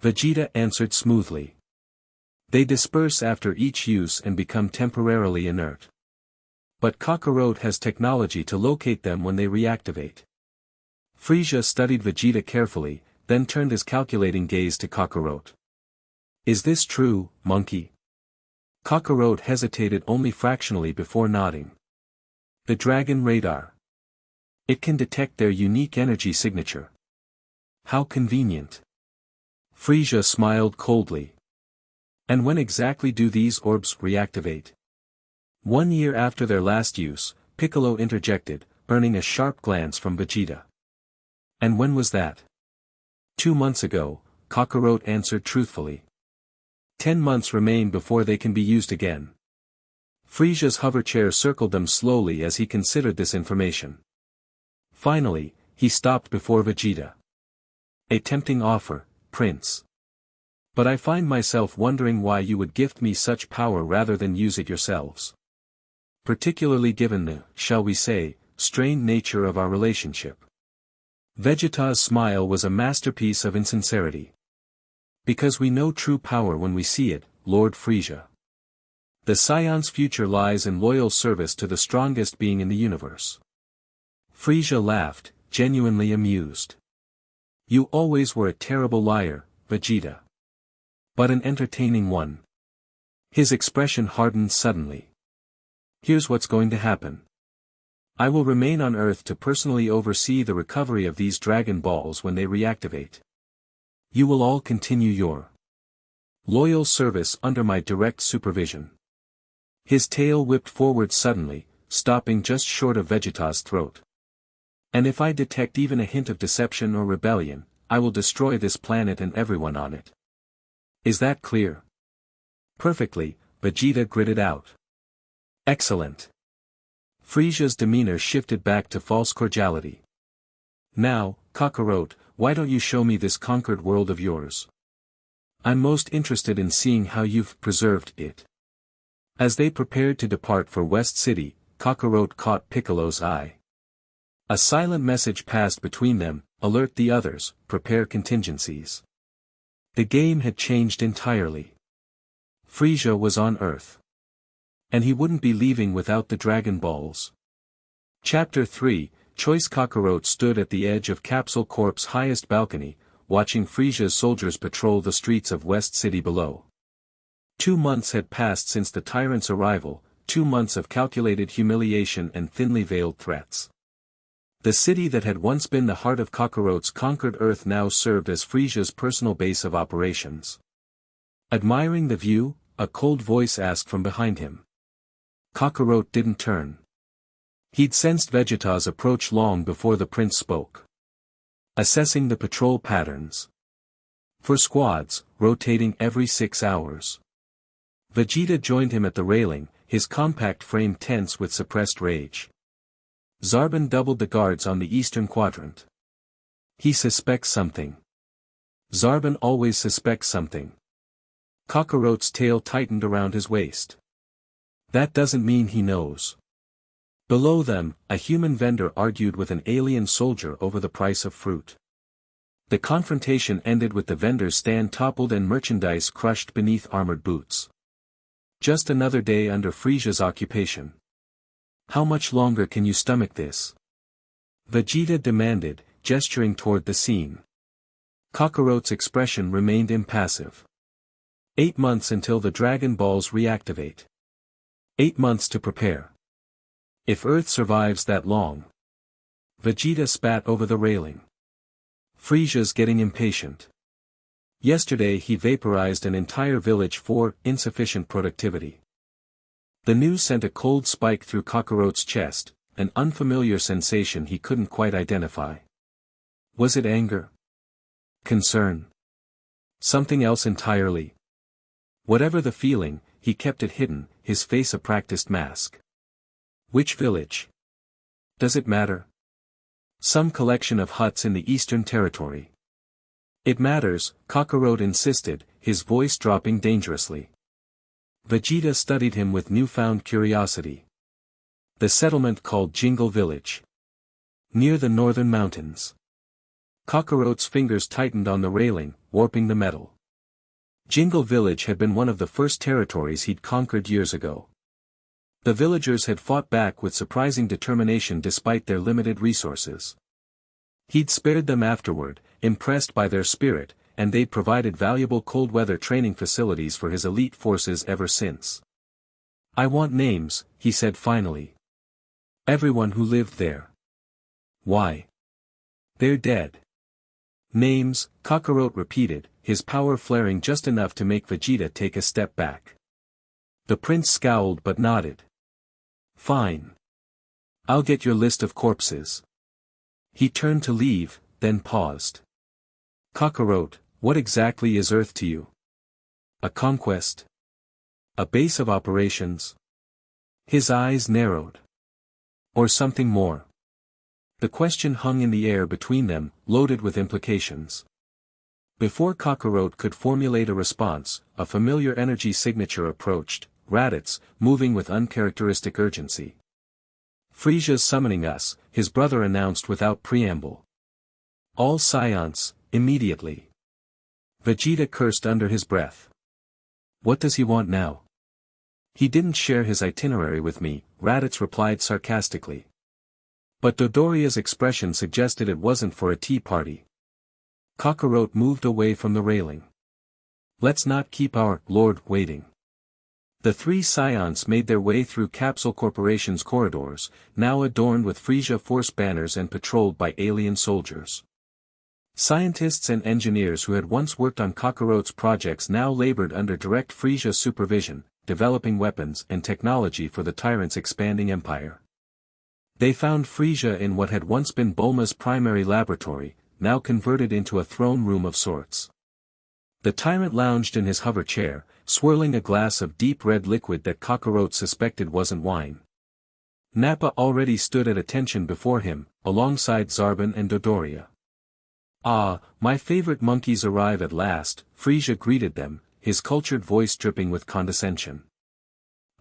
Vegeta answered smoothly. They disperse after each use and become temporarily inert. But Kakarot has technology to locate them when they reactivate. Frisia studied Vegeta carefully, then turned his calculating gaze to Kakarot. Is this true, monkey? Kakarot hesitated only fractionally before nodding. The Dragon Radar. It can detect their unique energy signature. How convenient. Frisia smiled coldly. And when exactly do these orbs reactivate? 1 year after their last use, Piccolo interjected, earning a sharp glance from Vegeta. And when was that? 2 months ago, Kakarot answered truthfully. 10 months remain before they can be used again. Frisia's hoverchair circled them slowly as he considered this information. Finally, he stopped before Vegeta. A tempting offer, Prince. But I find myself wondering why you would gift me such power rather than use it yourselves. Particularly given the, shall we say, strained nature of our relationship. Vegeta's smile was a masterpiece of insincerity. Because we know true power when we see it, Lord Frisia. The Scion's future lies in loyal service to the strongest being in the universe. Frisia laughed, genuinely amused. You always were a terrible liar, Vegeta. But an entertaining one. His expression hardened suddenly. Here's what's going to happen. I will remain on Earth to personally oversee the recovery of these Dragon Balls when they reactivate. You will all continue your loyal service under my direct supervision. His tail whipped forward suddenly, stopping just short of Vegeta's throat. And if I detect even a hint of deception or rebellion, I will destroy this planet and everyone on it. Is that clear? Perfectly, Vegeta gritted out. Excellent. Frisia's demeanor shifted back to false cordiality. Now, Kakarot, why don't you show me this conquered world of yours? I'm most interested in seeing how you've preserved it. As they prepared to depart for West City, Kakarot caught Piccolo's eye. A silent message passed between them, alert the others, prepare contingencies. The game had changed entirely. Frisia was on Earth. And he wouldn't be leaving without the Dragon Balls. Chapter 3, Choice. Kakarot stood at the edge of Capsule Corp's highest balcony, watching Frisia's soldiers patrol the streets of West City below. 2 months had passed since the tyrant's arrival, 2 months of calculated humiliation and thinly veiled threats. The city that had once been the heart of Kakarot's conquered Earth now served as Frisia's personal base of operations. Admiring the view, a cold voice asked from behind him. Kakarot didn't turn. He'd sensed Vegeta's approach long before the prince spoke. Assessing the patrol patterns. 4 squads, rotating every 6 hours. Vegeta joined him at the railing, his compact frame tense with suppressed rage. Zarbon doubled the guards on the eastern quadrant. He suspects something. Zarbon always suspects something. Kakarot's tail tightened around his waist. That doesn't mean he knows. Below them, a human vendor argued with an alien soldier over the price of fruit. The confrontation ended with the vendor's stand toppled and merchandise crushed beneath armored boots. Just another day under Frisia's occupation. How much longer can you stomach this? Vegeta demanded, gesturing toward the scene. Kakarot's expression remained impassive. 8 months until the Dragon Balls reactivate. 8 months to prepare. If Earth survives that long. Vegeta spat over the railing. Frisia's getting impatient. Yesterday he vaporized an entire village for insufficient productivity. The news sent a cold spike through Kakarot's chest, an unfamiliar sensation he couldn't quite identify. Was it anger? Concern? Something else entirely? Whatever the feeling, he kept it hidden, his face a practiced mask. Which village? Does it matter? Some collection of huts in the Eastern Territory. It matters, Kakarot insisted, his voice dropping dangerously. Vegeta studied him with newfound curiosity. The settlement called Jingle Village. Near the northern mountains. Kakarot's fingers tightened on the railing, warping the metal. Jingle Village had been one of the first territories he'd conquered years ago. The villagers had fought back with surprising determination despite their limited resources. He'd spared them afterward, impressed by their spirit, and they'd provided valuable cold-weather training facilities for his elite forces ever since. I want names, he said finally. Everyone who lived there. Why? They're dead. Names, Kakarot repeated, his power flaring just enough to make Vegeta take a step back. The prince scowled but nodded. Fine. I'll get your list of corpses. He turned to leave, then paused. Kakarot, what exactly is Earth to you? A conquest? A base of operations? His eyes narrowed. Or something more? The question hung in the air between them, loaded with implications. Before Kakarot could formulate a response, a familiar energy signature approached, Raditz, moving with uncharacteristic urgency. Frisia's summoning us, his brother announced without preamble. All Science, immediately. Vegeta cursed under his breath. What does he want now? He didn't share his itinerary with me, Raditz replied sarcastically. But Dodoria's expression suggested it wasn't for a tea party. Kakarot moved away from the railing. Let's not keep our Lord waiting. The 3 Scions made their way through Capsule Corporation's corridors, now adorned with Frisia Force banners and patrolled by alien soldiers. Scientists and engineers who had once worked on Kakarot's projects now labored under direct Frisia supervision, developing weapons and technology for the tyrant's expanding empire. They found Frisia in what had once been Bulma's primary laboratory, now converted into a throne room of sorts. The tyrant lounged in his hover chair, swirling a glass of deep red liquid that Kakarot suspected wasn't wine. Nappa already stood at attention before him, alongside Zarbon and Dodoria. Ah, my favorite monkeys arrive at last, Frisia greeted them, his cultured voice dripping with condescension.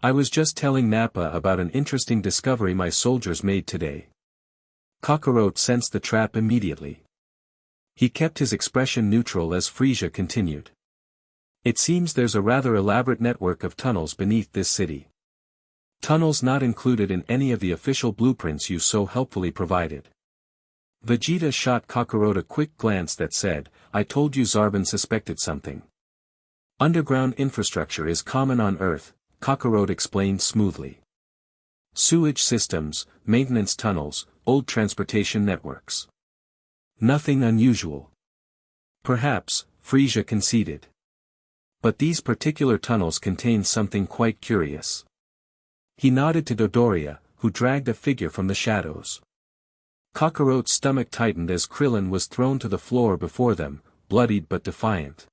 I was just telling Nappa about an interesting discovery my soldiers made today. Kakarot sensed the trap immediately. He kept his expression neutral as Frisia continued. It seems there's a rather elaborate network of tunnels beneath this city. Tunnels not included in any of the official blueprints you so helpfully provided. Vegeta shot Kakarot a quick glance that said, I told you Zarbon suspected something. Underground infrastructure is common on Earth, Kakarot explained smoothly. Sewage systems, maintenance tunnels, old transportation networks. Nothing unusual. Perhaps, Frisia conceded. But these particular tunnels contain something quite curious. He nodded to Dodoria, who dragged a figure from the shadows. Kakarot's stomach tightened as Krillin was thrown to the floor before them, bloodied but defiant.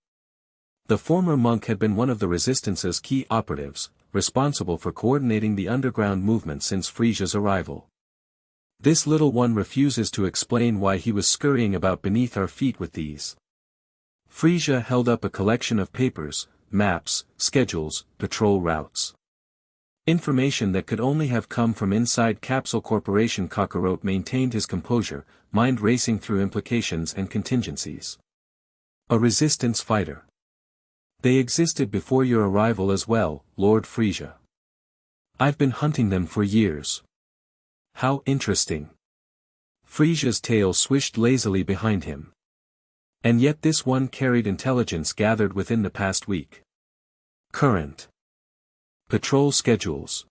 The former monk had been one of the Resistance's key operatives, responsible for coordinating the underground movement since Frisia's arrival. This little one refuses to explain why he was scurrying about beneath our feet with these. Frisia held up a collection of papers, maps, schedules, patrol routes. Information that could only have come from inside Capsule Corporation. Kakarot maintained his composure, mind racing through implications and contingencies. A resistance fighter. They existed before your arrival as well, Lord Frisia. I've been hunting them for years. How interesting. Frisia's tail swished lazily behind him. And yet this one carried intelligence gathered within the past week. Current. Patrol schedules.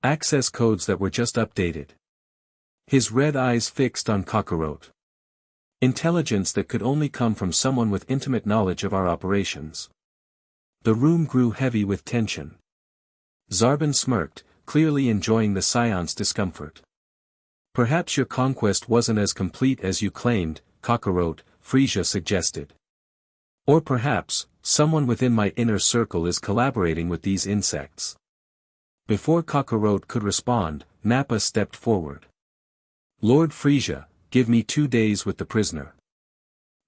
Access codes that were just updated. His red eyes fixed on Kakarot. Intelligence that could only come from someone with intimate knowledge of our operations. The room grew heavy with tension. Zarbon smirked, clearly enjoying the Scion's discomfort. Perhaps your conquest wasn't as complete as you claimed, Kakarot, Frisia suggested. Or perhaps, someone within my inner circle is collaborating with these insects. Before Kakarot could respond, Nappa stepped forward. Lord Frisia, give me 2 days with the prisoner.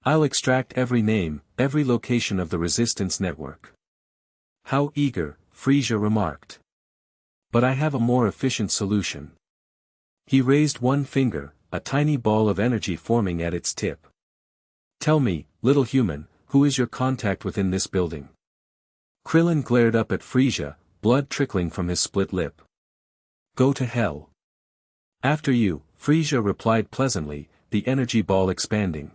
I'll extract every name, every location of the resistance network. How eager, Frisia remarked. But I have a more efficient solution. He raised one finger, a tiny ball of energy forming at its tip. Tell me, little human, who is your contact within this building? Krillin glared up at Frisia, blood trickling from his split lip. Go to hell. After you, Frisia replied pleasantly, the energy ball expanding.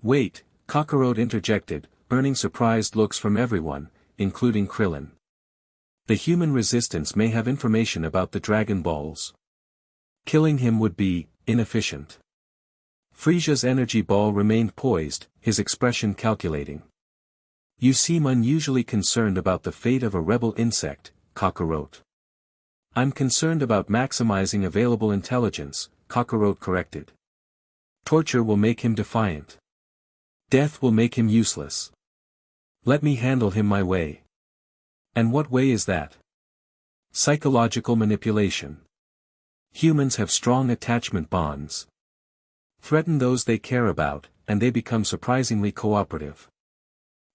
Wait, Kakarot interjected, earning surprised looks from everyone, including Krillin. The human resistance may have information about the Dragon Balls. Killing him would be inefficient. Frisia's energy ball remained poised, his expression calculating. You seem unusually concerned about the fate of a rebel insect, Kakarot. I'm concerned about maximizing available intelligence, Kakarot corrected. Torture will make him defiant. Death will make him useless. Let me handle him my way. And what way is that? Psychological manipulation. Humans have strong attachment bonds. Threaten those they care about, and they become surprisingly cooperative.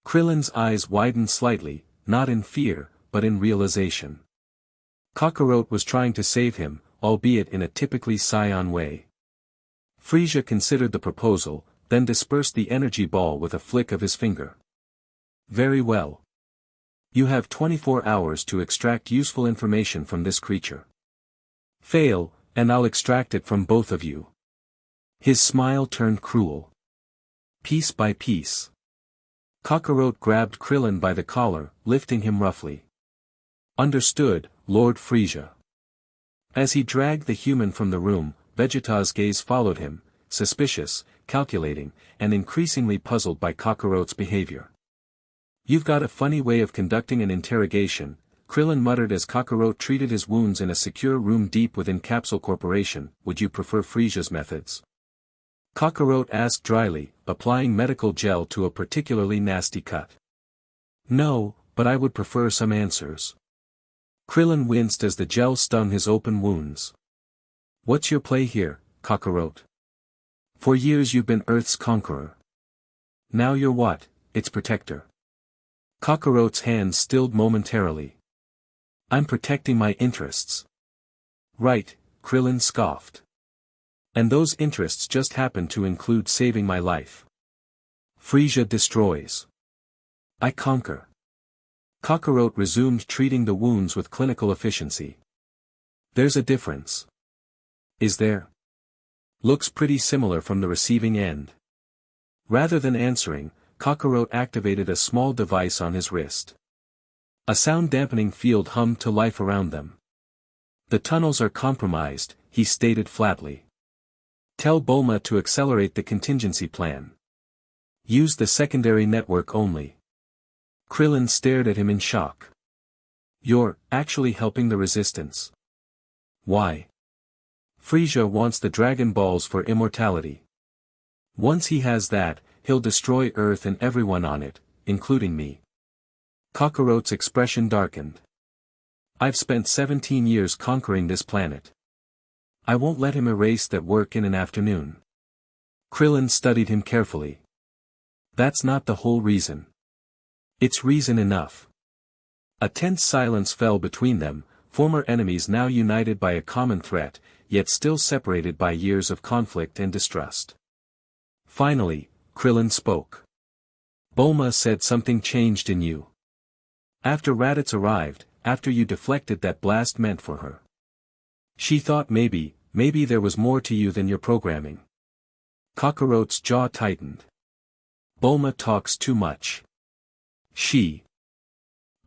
Krillin's eyes widened slightly, not in fear, but in realization. Kakarot was trying to save him, albeit in a typically Scion way. Frisia considered the proposal, then dispersed the energy ball with a flick of his finger. Very well. You have 24 hours to extract useful information from this creature. Fail, and I'll extract it from both of you. His smile turned cruel. Piece by piece. Kakarot grabbed Krillin by the collar, lifting him roughly. Understood, Lord Frisia. As he dragged the human from the room, Vegeta's gaze followed him, suspicious, calculating, and increasingly puzzled by Kakarot's behavior. You've got a funny way of conducting an interrogation, Krillin muttered as Kakarot treated his wounds in a secure room deep within Capsule Corporation. Would you prefer Frisia's methods? Kakarot asked dryly, applying medical gel to a particularly nasty cut. No, but I would prefer some answers. Krillin winced as the gel stung his open wounds. What's your play here, Kakarot? For years you've been Earth's conqueror. Now you're what, its protector. Kakarot's hands stilled momentarily. I'm protecting my interests. Right, Krillin scoffed. And those interests just happen to include saving my life. Frisia destroys. I conquer. Kakarot resumed treating the wounds with clinical efficiency. There's a difference. Is there? Looks pretty similar from the receiving end. Rather than answering, Kakarot activated a small device on his wrist. A sound-dampening field hummed to life around them. The tunnels are compromised, he stated flatly. Tell Bulma to accelerate the contingency plan. Use the secondary network only. Krillin stared at him in shock. You're actually helping the resistance. Why? Frisia wants the Dragon Balls for immortality. Once he has that, he'll destroy Earth and everyone on it, including me. Kakarot's expression darkened. I've spent 17 years conquering this planet. I won't let him erase that work in an afternoon. Krillin studied him carefully. That's not the whole reason. It's reason enough. A tense silence fell between them, former enemies now united by a common threat, yet still separated by years of conflict and distrust. Finally, Krillin spoke. Bulma said something changed in you. After Raditz arrived, after you deflected that blast meant for her. She thought maybe there was more to you than your programming. Kakarote's jaw tightened. Bulma talks too much. She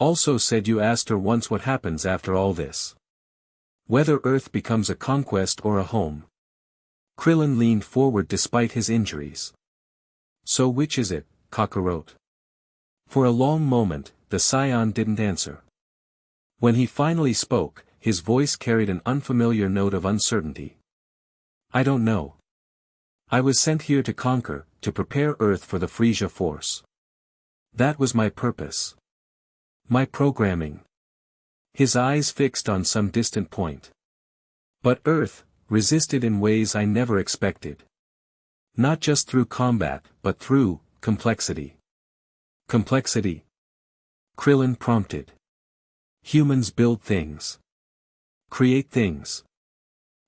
also said you asked her once what happens after all this. Whether Earth becomes a conquest or a home. Krillin leaned forward despite his injuries. So which is it, Kakarote? For a long moment, the Scion didn't answer. When he finally spoke, his voice carried an unfamiliar note of uncertainty. I don't know. I was sent here to conquer, to prepare Earth for the Frisia Force. That was my purpose. My programming. His eyes fixed on some distant point. But Earth resisted in ways I never expected. Not just through combat, but through complexity. Complexity? Krillin prompted. Humans build things. Create things.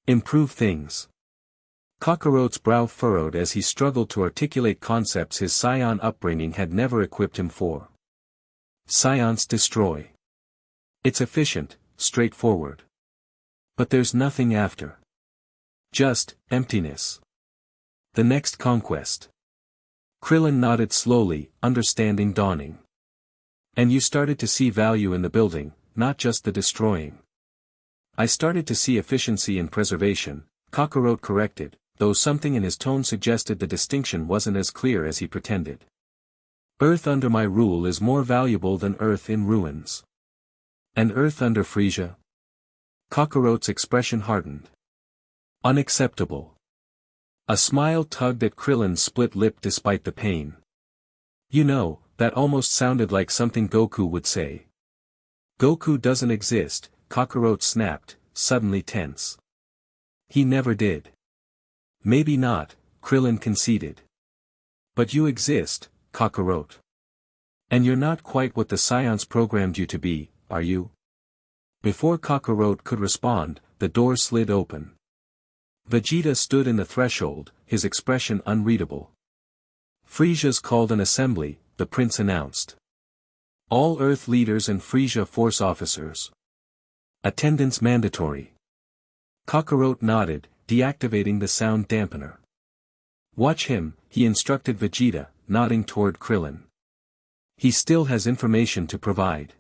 Improve things. Kakarote's brow furrowed as he struggled to articulate concepts his Scion upbringing had never equipped him for. Scions destroy. It's efficient, straightforward. But there's nothing after. Just emptiness. The next conquest. Krillin nodded slowly, understanding dawning. And you started to see value in the building, not just the destroying. I started to see efficiency in preservation, Kakarote corrected, though something in his tone suggested the distinction wasn't as clear as he pretended. Earth under my rule is more valuable than Earth in ruins. And Earth under Frisia? Kakarote's expression hardened. Unacceptable. A smile tugged at Krillin's split lip despite the pain. You know, that almost sounded like something Goku would say. Goku doesn't exist, Kakarote snapped, suddenly tense. He never did. Maybe not, Krillin conceded. But you exist, Kakarote. And you're not quite what the Scions programmed you to be, are you? Before Kakarote could respond, the door slid open. Vegeta stood in the threshold, his expression unreadable. Frisia's called an assembly, the prince announced. All Earth leaders and Frisia Force officers. Attendance mandatory. Kakarote nodded, deactivating the sound dampener. Watch him, he instructed Vegeta, nodding toward Krillin. He still has information to provide.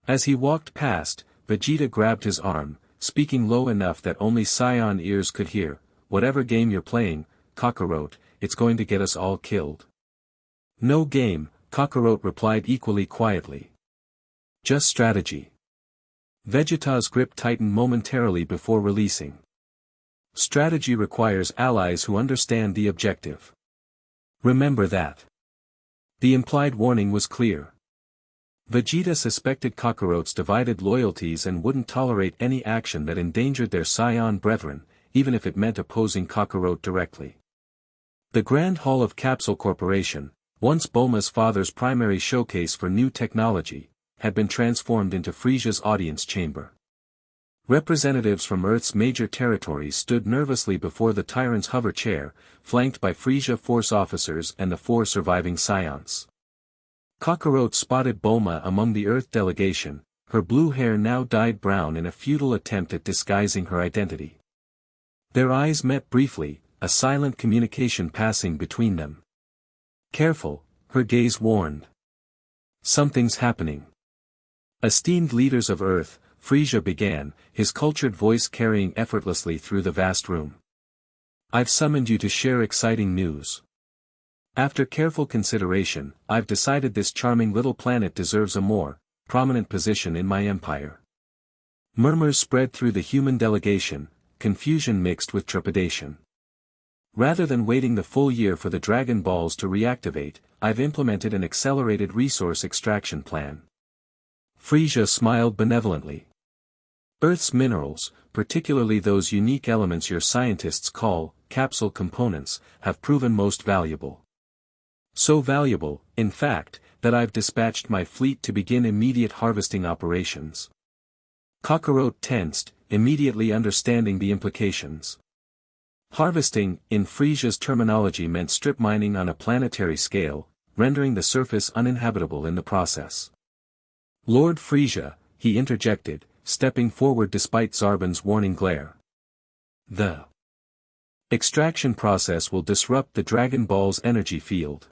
As he walked past, Vegeta grabbed his arm, speaking low enough that only Scion ears could hear. Whatever game you're playing, Kakarote, it's going to get us all killed. No game, Kakarote replied equally quietly. Just strategy. Vegeta's grip tightened momentarily before releasing. Strategy requires allies who understand the objective. Remember that. The implied warning was clear. Vegeta suspected Kakarote's divided loyalties and wouldn't tolerate any action that endangered their Scion brethren, even if it meant opposing Kakarote directly. The Grand Hall of Capsule Corporation, once Bulma's father's primary showcase for new technology, had been transformed into Frisia's audience chamber. Representatives from Earth's major territories stood nervously before the tyrant's hover chair, flanked by Frisia Force officers and the 4 surviving Scions. Kakarote spotted Bulma among the Earth delegation, her blue hair now dyed brown in a futile attempt at disguising her identity. Their eyes met briefly, a silent communication passing between them. Careful, her gaze warned. Something's happening. Esteemed leaders of Earth, Frisia began, his cultured voice carrying effortlessly through the vast room. I've summoned you to share exciting news. After careful consideration, I've decided this charming little planet deserves a more prominent position in my empire. Murmurs spread through the human delegation, confusion mixed with trepidation. Rather than waiting the full year for the Dragon Balls to reactivate, I've implemented an accelerated resource extraction plan. Frisia smiled benevolently. Earth's minerals, particularly those unique elements your scientists call capsule components, have proven most valuable. So valuable, in fact, that I've dispatched my fleet to begin immediate harvesting operations. Kakarot tensed, immediately understanding the implications. Harvesting, in Frisia's terminology, meant strip mining on a planetary scale, rendering the surface uninhabitable in the process. Lord Frisia, he interjected, stepping forward despite Zarban's warning glare. The extraction process will disrupt the Dragon Ball's energy field.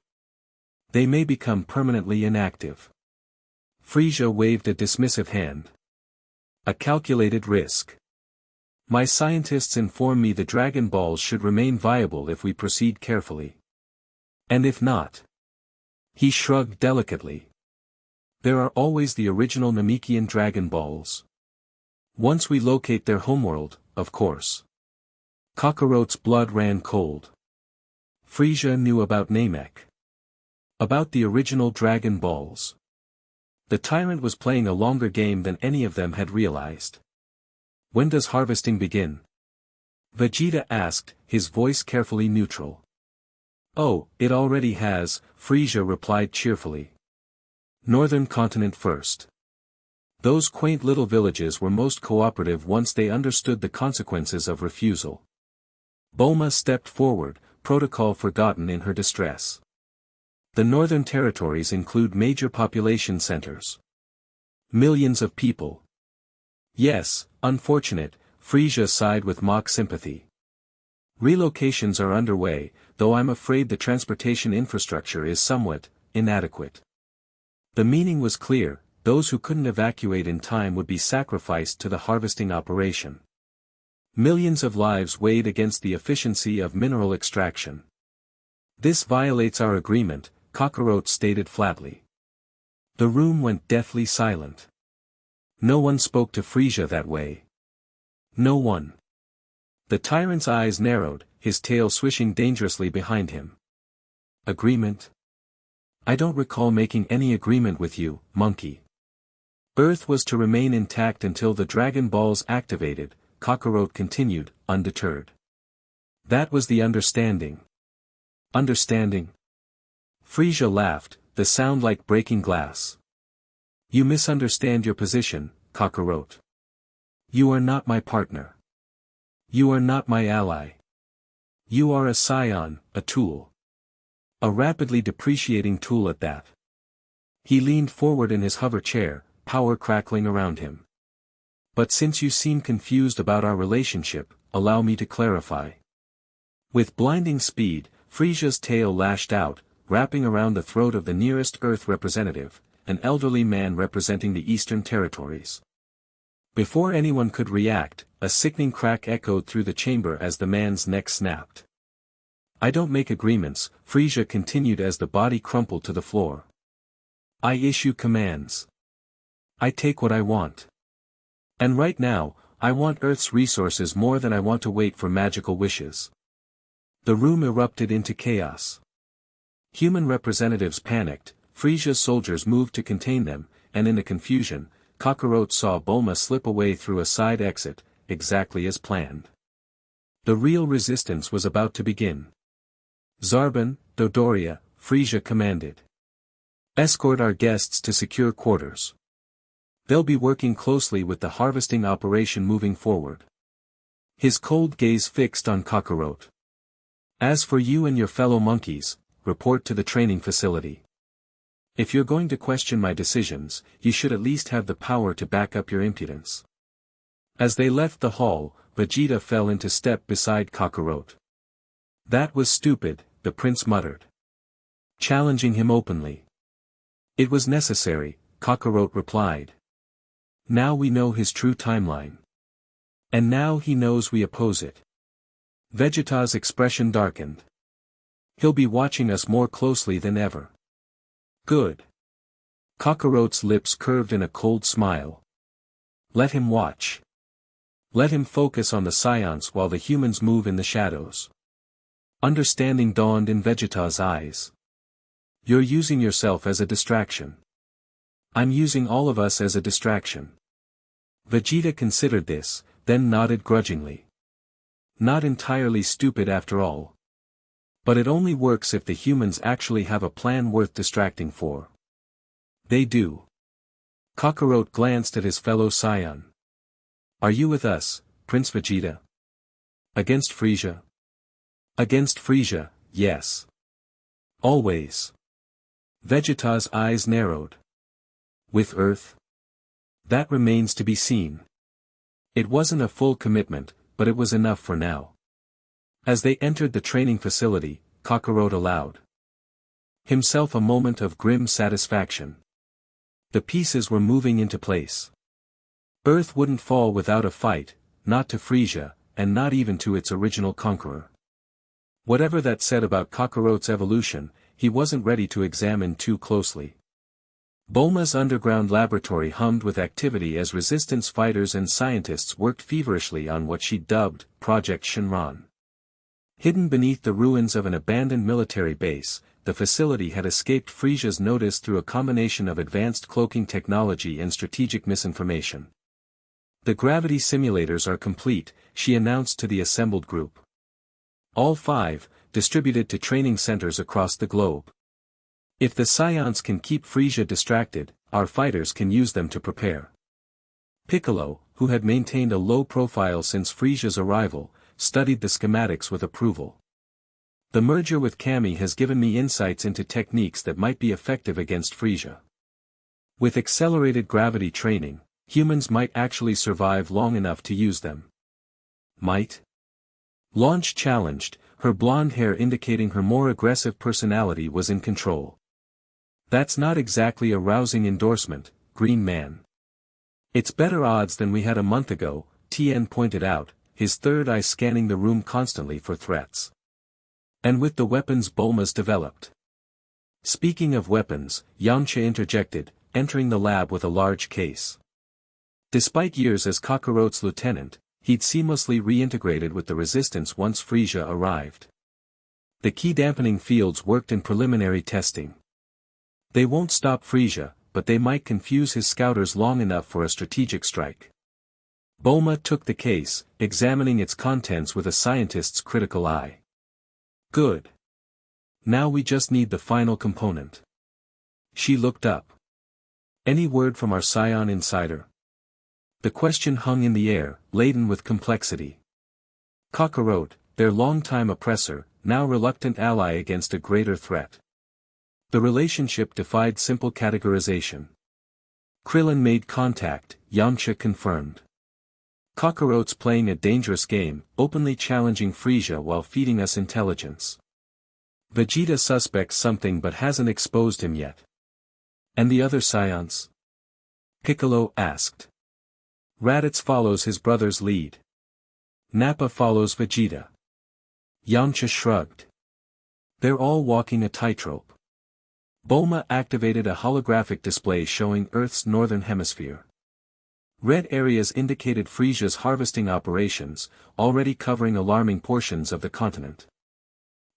They may become permanently inactive. Frisia waved a dismissive hand. A calculated risk. My scientists inform me the Dragon Balls should remain viable if we proceed carefully. And if not? He shrugged delicately. There are always the original Namekian Dragon Balls. Once we locate their homeworld, of course. Kakarot's blood ran cold. Frisia knew about Namek. About the original Dragon Balls. The tyrant was playing a longer game than any of them had realized. When does harvesting begin? Vegeta asked, his voice carefully neutral. Oh, it already has, Frisia replied cheerfully. Northern continent first. Those quaint little villages were most cooperative once they understood the consequences of refusal. Bulma stepped forward, protocol forgotten in her distress. The northern territories include major population centers. Millions of people. Yes, unfortunate, Frisia sighed with mock sympathy. Relocations are underway, though I'm afraid the transportation infrastructure is somewhat inadequate. The meaning was clear, those who couldn't evacuate in time would be sacrificed to the harvesting operation. Millions of lives weighed against the efficiency of mineral extraction. This violates our agreement, Kakarot stated flatly. The room went deathly silent. No one spoke to Frisia that way. No one. The tyrant's eyes narrowed, his tail swishing dangerously behind him. Agreement? I don't recall making any agreement with you, monkey. Earth was to remain intact until the Dragon Balls activated, Kakarot continued, undeterred. That was the understanding. Understanding? Frisia laughed, the sound like breaking glass. You misunderstand your position, Kakarot. You are not my partner. You are not my ally. You are a scion, a tool. A rapidly depreciating tool at that. He leaned forward in his hover chair, power crackling around him. But since you seem confused about our relationship, allow me to clarify. With blinding speed, Frisia's tail lashed out, wrapping around the throat of the nearest Earth representative, an elderly man representing the Eastern Territories. Before anyone could react, a sickening crack echoed through the chamber as the man's neck snapped. I don't make agreements, Frisia continued as the body crumpled to the floor. I issue commands. I take what I want. And right now, I want Earth's resources more than I want to wait for magical wishes. The room erupted into chaos. Human representatives panicked, Frisia's soldiers moved to contain them, and in the confusion, Kakarot saw Bulma slip away through a side exit, exactly as planned. The real resistance was about to begin. Zarban, Dodoria, Frisia commanded. Escort our guests to secure quarters. They'll be working closely with the harvesting operation moving forward. His cold gaze fixed on Kakarot. As for you and your fellow monkeys, report to the training facility. If you're going to question my decisions, you should at least have the power to back up your impudence. As they left the hall, Vegeta fell into step beside Kakarot. That was stupid, the prince muttered. Challenging him openly. It was necessary, Kakarot replied. Now we know his true timeline. And now he knows we oppose it. Vegeta's expression darkened. He'll be watching us more closely than ever. Good. Kakarot's lips curved in a cold smile. Let him watch. Let him focus on the scions while the humans move in the shadows. Understanding dawned in Vegeta's eyes. You're using yourself as a distraction. I'm using all of us as a distraction. Vegeta considered this, then nodded grudgingly. Not entirely stupid after all. But it only works if the humans actually have a plan worth distracting for. They do. Kakarot glanced at his fellow scion. Are you with us, Prince Vegeta? Against Frieza? Against Frieza, yes. Always. Vegeta's eyes narrowed. With Earth? That remains to be seen. It wasn't a full commitment, but it was enough for now. As they entered the training facility, Kakarot allowed himself a moment of grim satisfaction. The pieces were moving into place. Earth wouldn't fall without a fight, not to Frieza, and not even to its original conqueror. Whatever that said about Kakarot's evolution, he wasn't ready to examine too closely. Bulma's underground laboratory hummed with activity as resistance fighters and scientists worked feverishly on what she dubbed Project Shinran. Hidden beneath the ruins of an abandoned military base, the facility had escaped Frieza's notice through a combination of advanced cloaking technology and strategic misinformation. The gravity simulators are complete, she announced to the assembled group. All 5, distributed to training centers across the globe. If the Scions can keep Frieza distracted, our fighters can use them to prepare. Piccolo, who had maintained a low profile since Frieza's arrival, studied the schematics with approval. The merger with Kami has given me insights into techniques that might be effective against Frieza. With accelerated gravity training, humans might actually survive long enough to use them. Might? Launch challenged, her blonde hair indicating her more aggressive personality was in control. That's not exactly a rousing endorsement, Green Man. It's better odds than we had a month ago, Tien pointed out, his third eye scanning the room constantly for threats. And with the weapons Bulma's developed. Speaking of weapons, Yamcha interjected, entering the lab with a large case. Despite years as Kakarot's lieutenant, he'd seamlessly reintegrated with the resistance once Frieza arrived. The key dampening fields worked in preliminary testing. They won't stop Frieza, but they might confuse his scouters long enough for a strategic strike. Bulma took the case, examining its contents with a scientist's critical eye. Good. Now we just need the final component. She looked up. Any word from our Scion insider? The question hung in the air, laden with complexity. Kakarot, their longtime oppressor, now reluctant ally against a greater threat. The relationship defied simple categorization. Krillin made contact, Yamcha confirmed. Kakarot's playing a dangerous game, openly challenging Frieza while feeding us intelligence. Vegeta suspects something but hasn't exposed him yet. And the other Scions? Piccolo asked. Raditz follows his brother's lead. Nappa follows Vegeta. Yamcha shrugged. They're all walking a tightrope. Bulma activated a holographic display showing Earth's northern hemisphere. Red areas indicated Frieza's harvesting operations, already covering alarming portions of the continent.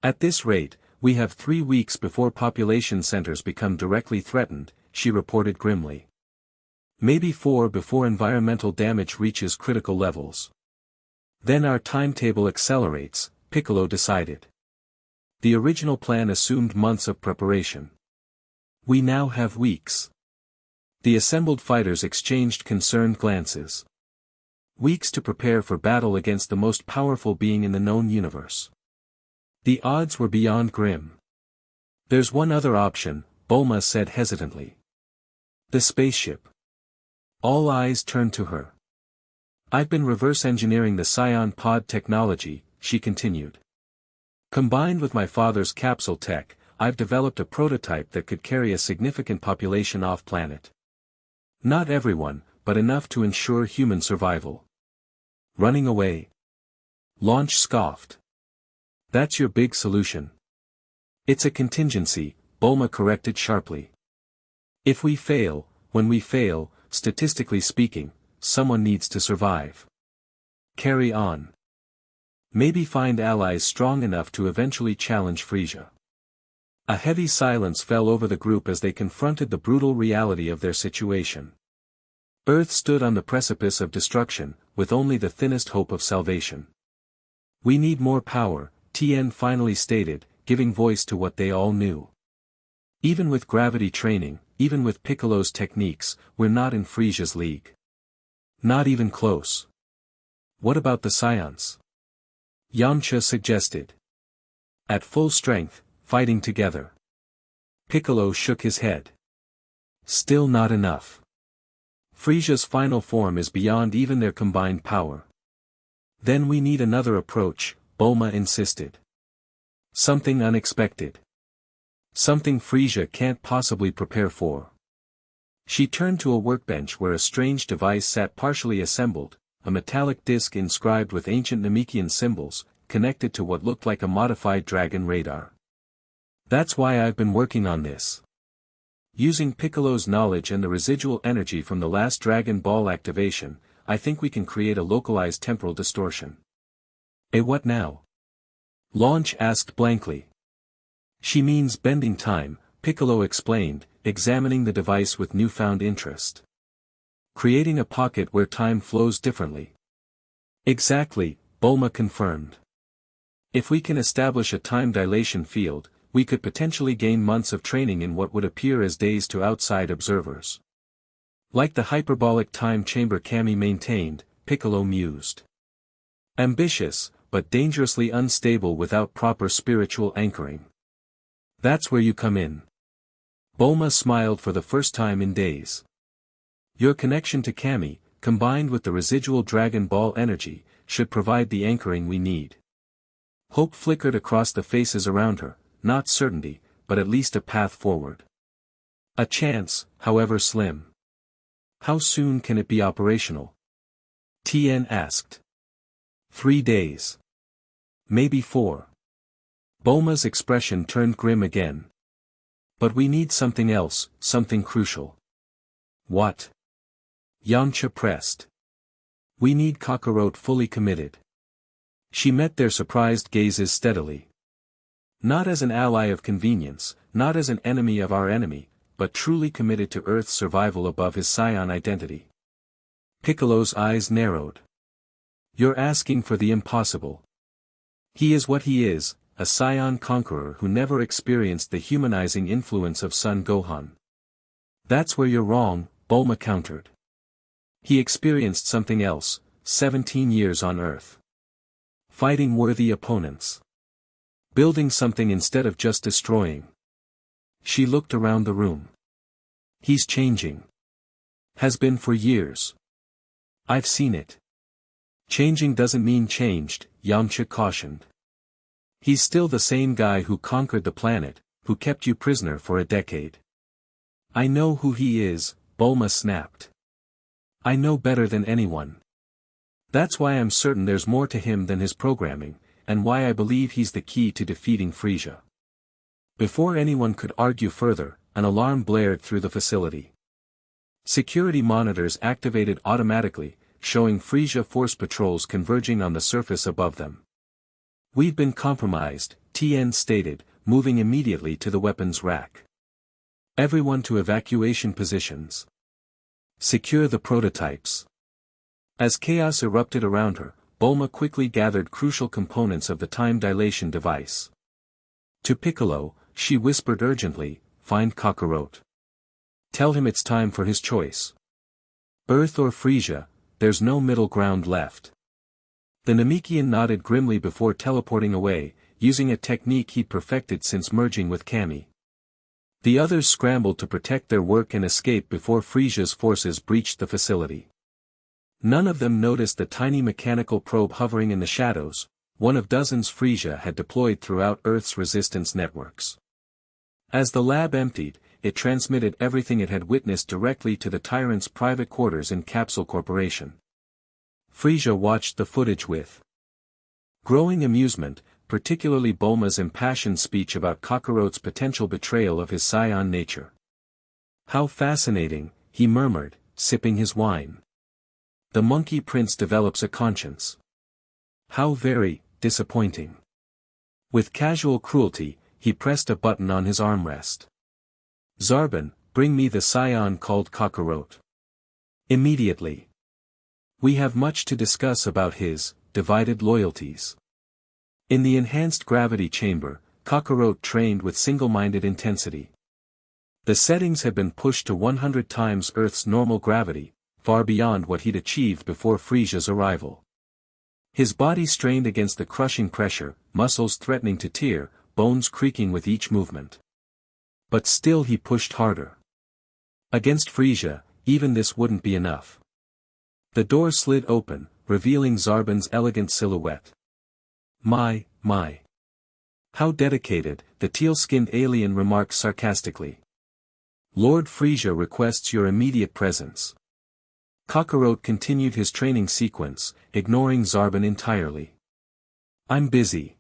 At this rate, we have 3 weeks before population centers become directly threatened, she reported grimly. Maybe 4 before environmental damage reaches critical levels. Then our timetable accelerates, Piccolo decided. The original plan assumed months of preparation. We now have weeks. The assembled fighters exchanged concerned glances. Weeks to prepare for battle against the most powerful being in the known universe. The odds were beyond grim. There's one other option, Bulma said hesitantly. The spaceship. All eyes turned to her. I've been reverse engineering the Scion pod technology, she continued. Combined with my father's capsule tech, I've developed a prototype that could carry a significant population off-planet. Not everyone, but enough to ensure human survival. Running away? Launch scoffed. That's your big solution. It's a contingency, Bulma corrected sharply. If we fail, when we fail, statistically speaking, someone needs to survive. Carry on. Maybe find allies strong enough to eventually challenge Frieza. A heavy silence fell over the group as they confronted the brutal reality of their situation. Earth stood on the precipice of destruction, with only the thinnest hope of salvation. We need more power, Tien finally stated, giving voice to what they all knew. Even with gravity training, even with Piccolo's techniques, we're not in Frieza's league. Not even close. What about the scions? Yamcha suggested. At full strength, fighting together. Piccolo shook his head. Still not enough. Frisia's final form is beyond even their combined power. Then we need another approach, Bulma insisted. Something unexpected. Something Frisia can't possibly prepare for. She turned to a workbench where a strange device sat partially assembled, a metallic disc inscribed with ancient Namekian symbols, connected to what looked like a modified dragon radar. That's why I've been working on this. Using Piccolo's knowledge and the residual energy from the last Dragon Ball activation, I think we can create a localized temporal distortion. What now? Launch asked blankly. She means bending time, Piccolo explained, examining the device with newfound interest. Creating a pocket where time flows differently. Exactly, Bulma confirmed. If we can establish a time dilation field, we could potentially gain months of training in what would appear as days to outside observers. Like the hyperbolic time chamber Kami maintained, Piccolo mused. Ambitious, but dangerously unstable without proper spiritual anchoring. That's where you come in. Bulma smiled for the first time in days. Your connection to Kami, combined with the residual Dragon Ball energy, should provide the anchoring we need. Hope flickered across the faces around her, not certainty, but at least a path forward. A chance, however slim. How soon can it be operational? Tien asked. 3 days. Maybe 4. Bulma's expression turned grim again. But we need something else, something crucial. What? Yamcha pressed. We need Kakarot fully committed. She met their surprised gazes steadily. Not as an ally of convenience, not as an enemy of our enemy, but truly committed to Earth's survival above his scion identity. Piccolo's eyes narrowed. You're asking for the impossible. He is what he is, a scion conqueror who never experienced the humanizing influence of Son Gohan. That's where you're wrong, Bulma countered. He experienced something else, 17 years on Earth. Fighting worthy opponents. Building something instead of just destroying. She looked around the room. He's changing. Has been for years. I've seen it. Changing doesn't mean changed, Yamcha cautioned. He's still the same guy who conquered the planet, who kept you prisoner for a decade. I know who he is, Bulma snapped. I know better than anyone. That's why I'm certain there's more to him than his programming, and why I believe he's the key to defeating Frisia. Before anyone could argue further, an alarm blared through the facility. Security monitors activated automatically, showing Frisia force patrols converging on the surface above them. We've been compromised, Tien stated, moving immediately to the weapons rack. Everyone to evacuation positions. Secure the prototypes. As chaos erupted around her, Bulma quickly gathered crucial components of the time dilation device. To Piccolo, she whispered urgently, find Kakarot. Tell him it's time for his choice. Earth or Frisia, there's no middle ground left. The Namekian nodded grimly before teleporting away, using a technique he'd perfected since merging with Kami. The others scrambled to protect their work and escape before Frisia's forces breached the facility. None of them noticed the tiny mechanical probe hovering in the shadows, one of dozens Frisia had deployed throughout Earth's resistance networks. As the lab emptied, it transmitted everything it had witnessed directly to the tyrant's private quarters in Capsule Corporation. Frisia watched the footage with growing amusement, particularly Bulma's impassioned speech about Kakarot's potential betrayal of his scion nature. How fascinating, he murmured, sipping his wine. The Monkey Prince develops a conscience. How very disappointing. With casual cruelty, he pressed a button on his armrest. Zarbon, bring me the scion called Kakarot. Immediately. We have much to discuss about his divided loyalties. In the enhanced gravity chamber, Kakarot trained with single-minded intensity. The settings had been pushed to 100 times Earth's normal gravity, far beyond what he'd achieved before Frisia's arrival. His body strained against the crushing pressure, muscles threatening to tear, bones creaking with each movement. But still he pushed harder. Against Frisia, even this wouldn't be enough. The door slid open, revealing Zarbon's elegant silhouette. My. How dedicated, the teal-skinned alien remarked sarcastically. Lord Frisia requests your immediate presence. Kakarot continued his training sequence, ignoring Zarbon entirely. I'm busy.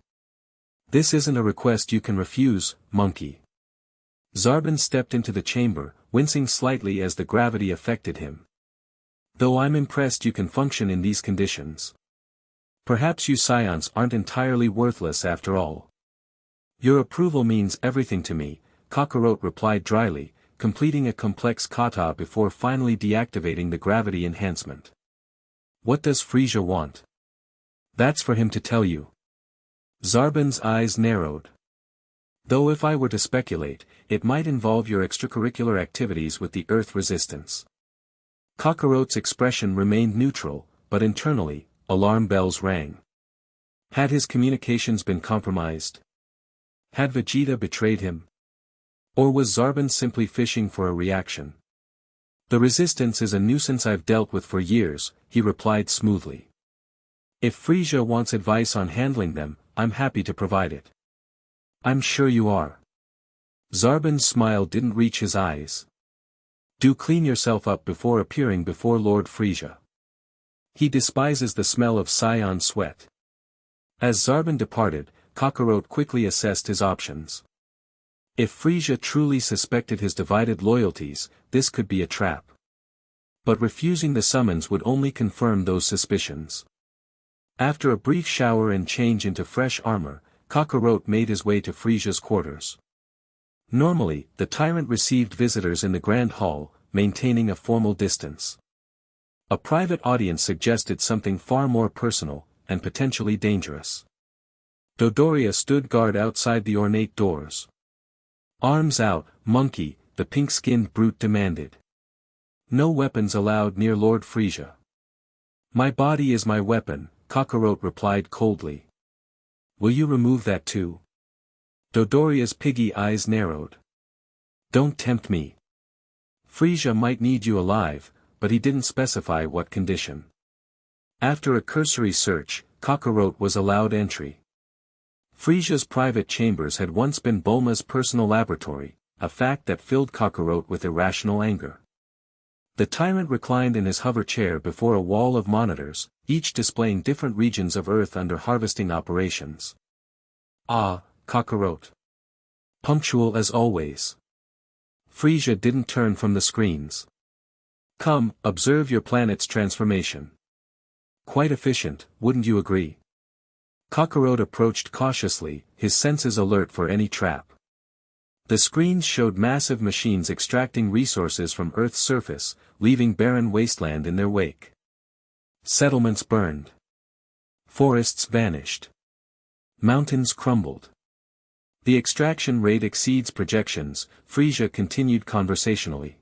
This isn't a request you can refuse, monkey. Zarbon stepped into the chamber, wincing slightly as the gravity affected him. Though I'm impressed you can function in these conditions. Perhaps you scions aren't entirely worthless after all. Your approval means everything to me, Kakarot replied dryly, completing a complex kata before finally deactivating the gravity enhancement. What does Frisia want? That's for him to tell you. Zarbon's eyes narrowed. Though if I were to speculate, it might involve your extracurricular activities with the Earth Resistance. Kakarot's expression remained neutral, but internally, alarm bells rang. Had his communications been compromised? Had Vegeta betrayed him? Or was Zarbon simply fishing for a reaction? The Resistance is a nuisance I've dealt with for years, he replied smoothly. If Frisia wants advice on handling them, I'm happy to provide it. I'm sure you are. Zarbon's smile didn't reach his eyes. Do clean yourself up before appearing before Lord Frisia. He despises the smell of scion sweat. As Zarbon departed, Kakarot quickly assessed his options. If Frisia truly suspected his divided loyalties, this could be a trap. But refusing the summons would only confirm those suspicions. After a brief shower and change into fresh armor, Kakarot made his way to Frisia's quarters. Normally, the tyrant received visitors in the Grand Hall, maintaining a formal distance. A private audience suggested something far more personal, and potentially dangerous. Dodoria stood guard outside the ornate doors. Arms out, monkey, the pink-skinned brute demanded. No weapons allowed near Lord Frisia. My body is my weapon, Kakarot replied coldly. Will you remove that too? Dodoria's piggy eyes narrowed. Don't tempt me. Frisia might need you alive, but he didn't specify what condition. After a cursory search, Kakarot was allowed entry. Frisia's private chambers had once been Bulma's personal laboratory, a fact that filled Kakarot with irrational anger. The tyrant reclined in his hover chair before a wall of monitors, each displaying different regions of Earth under harvesting operations. Ah, Kakarot. Punctual as always. Frisia didn't turn from the screens. Come, observe your planet's transformation. Quite efficient, wouldn't you agree? Kakarot approached cautiously, his senses alert for any trap. The screens showed massive machines extracting resources from Earth's surface, leaving barren wasteland in their wake. Settlements burned. Forests vanished. Mountains crumbled. The extraction rate exceeds projections, Frisia continued conversationally.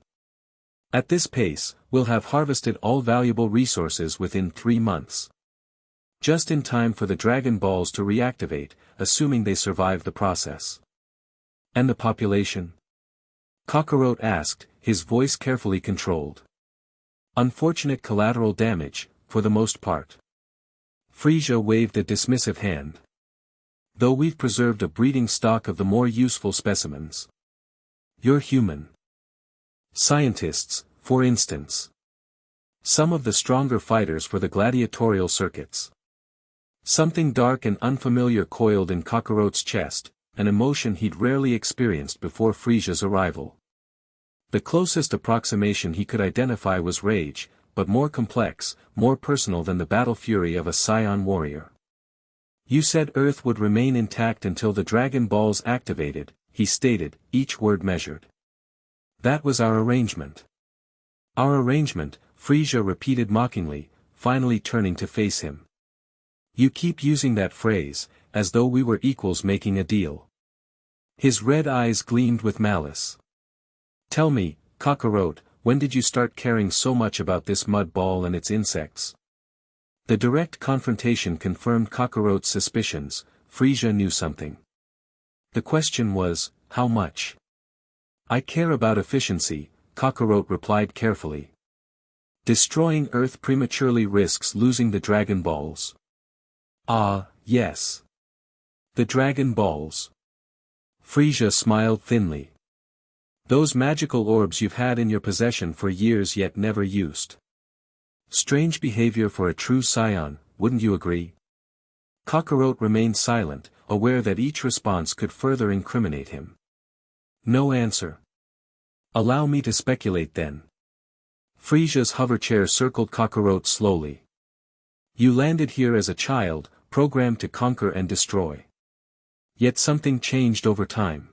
At this pace, we'll have harvested all valuable resources within 3 months. Just in time for the Dragon Balls to reactivate, assuming they survive the process. And the population? Kakarot asked, his voice carefully controlled. Unfortunate collateral damage, for the most part. Frisia waved a dismissive hand. Though we've preserved a breeding stock of the more useful specimens. You're human. Scientists, for instance. Some of the stronger fighters for the gladiatorial circuits. Something dark and unfamiliar coiled in Kakarot's chest, an emotion he'd rarely experienced before Frisia's arrival. The closest approximation he could identify was rage, but more complex, more personal than the battle fury of a scion warrior. You said Earth would remain intact until the Dragon Balls activated, he stated, each word measured. That was our arrangement. Our arrangement, Frisia repeated mockingly, finally turning to face him. You keep using that phrase, as though we were equals making a deal. His red eyes gleamed with malice. Tell me, Kakarot, when did you start caring so much about this mud ball and its insects? The direct confrontation confirmed Kakarot's suspicions. Frisia knew something. The question was, how much? I care about efficiency, Kakarot replied carefully. Destroying Earth prematurely risks losing the Dragon Balls. Ah, yes. The Dragon Balls. Frisia smiled thinly. Those magical orbs you've had in your possession for years yet never used. Strange behavior for a true scion, wouldn't you agree? Kakarot remained silent, aware that each response could further incriminate him. No answer. Allow me to speculate then. Frisia's hoverchair circled Kakarot slowly. You landed here as a child, programmed to conquer and destroy. Yet something changed over time.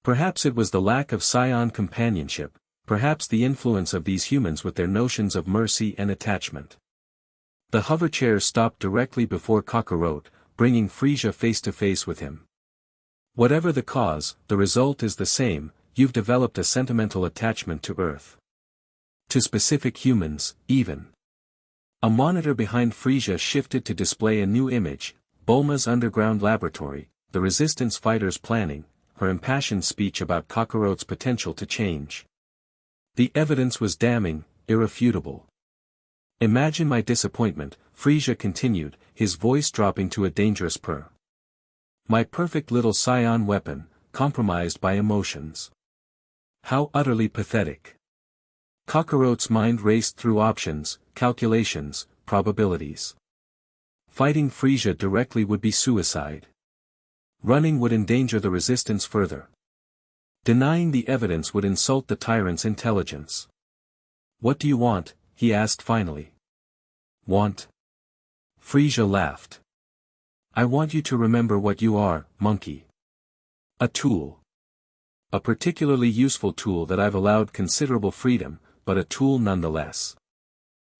Perhaps it was the lack of scion companionship, perhaps the influence of these humans with their notions of mercy and attachment. The hoverchair stopped directly before Kakarot, bringing Frisia face to face with him. Whatever the cause, the result is the same. You've developed a sentimental attachment to Earth. To specific humans, even. A monitor behind Frisia shifted to display a new image, Bulma's underground laboratory, the resistance fighters planning, her impassioned speech about Kakarot's potential to change. The evidence was damning, irrefutable. Imagine my disappointment, Frisia continued, his voice dropping to a dangerous purr. My perfect little scion weapon, compromised by emotions. How utterly pathetic. Kakarot's mind raced through options, calculations, probabilities. Fighting Frisia directly would be suicide. Running would endanger the resistance further. Denying the evidence would insult the tyrant's intelligence. What do you want? He asked finally. Want? Frisia laughed. I want you to remember what you are, monkey. A tool. A particularly useful tool that I've allowed considerable freedom, but a tool nonetheless.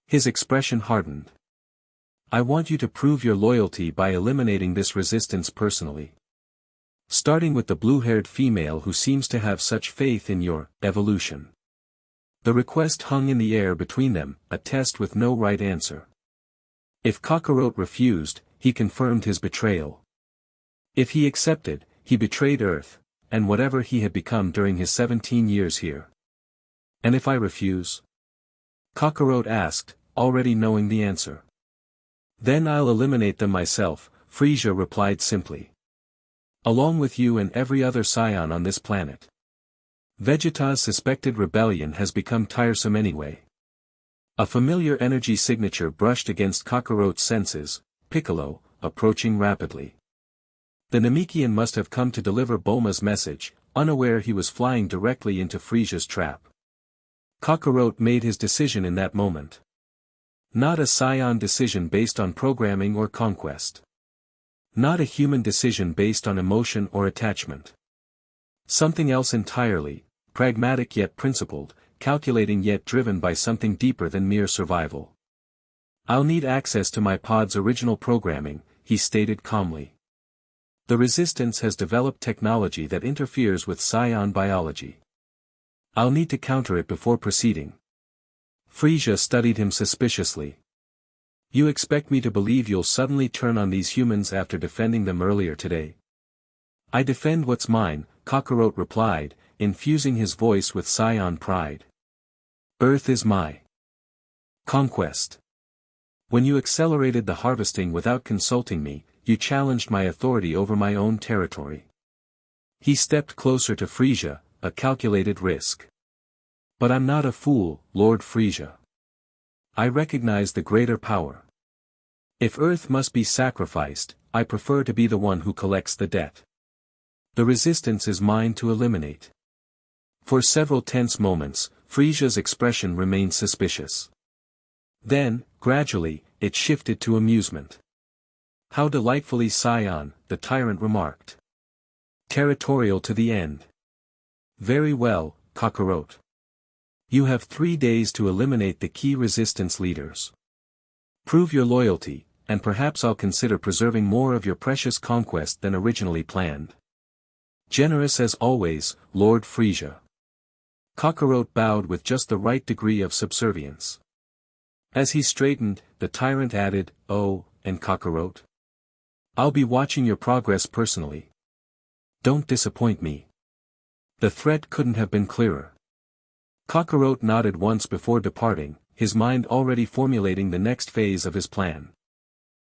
His expression hardened. I want you to prove your loyalty by eliminating this resistance personally. Starting with the blue-haired female who seems to have such faith in your evolution. The request hung in the air between them, a test with no right answer. If Kakarot refused, he confirmed his betrayal. If he accepted, he betrayed Earth, and whatever he had become during his 17 years here. And if I refuse? Kakarot asked, already knowing the answer. Then I'll eliminate them myself, Frisia replied simply. Along with you and every other scion on this planet. Vegeta's suspected rebellion has become tiresome anyway. A familiar energy signature brushed against Kakarot's senses, Piccolo, approaching rapidly. The Namekian must have come to deliver Bulma's message, unaware he was flying directly into Frisia's trap. Kakarot made his decision in that moment. Not a scion decision based on programming or conquest. Not a human decision based on emotion or attachment. Something else entirely, pragmatic yet principled, calculating yet driven by something deeper than mere survival. I'll need access to my pod's original programming, he stated calmly. The Resistance has developed technology that interferes with scion biology. I'll need to counter it before proceeding. Frisia studied him suspiciously. You expect me to believe you'll suddenly turn on these humans after defending them earlier today? I defend what's mine, Kakarot replied, infusing his voice with scion pride. Earth is my conquest. When you accelerated the harvesting without consulting me, you challenged my authority over my own territory. He stepped closer to Frisia, a calculated risk. But I'm not a fool, Lord Frisia. I recognize the greater power. If Earth must be sacrificed, I prefer to be the one who collects the debt. The Resistance is mine to eliminate. For several tense moments, Frisia's expression remained suspicious. Then, gradually, it shifted to amusement. How delightfully scion, the tyrant remarked. Territorial to the end. Very well, Kakarot. You have 3 days to eliminate the key resistance leaders. Prove your loyalty, and perhaps I'll consider preserving more of your precious conquest than originally planned. Generous as always, Lord Frisia. Kakarot bowed with just the right degree of subservience. As he straightened, the tyrant added, "Oh, and Kakarot? I'll be watching your progress personally. Don't disappoint me." The threat couldn't have been clearer. Kakarot nodded once before departing, his mind already formulating the next phase of his plan.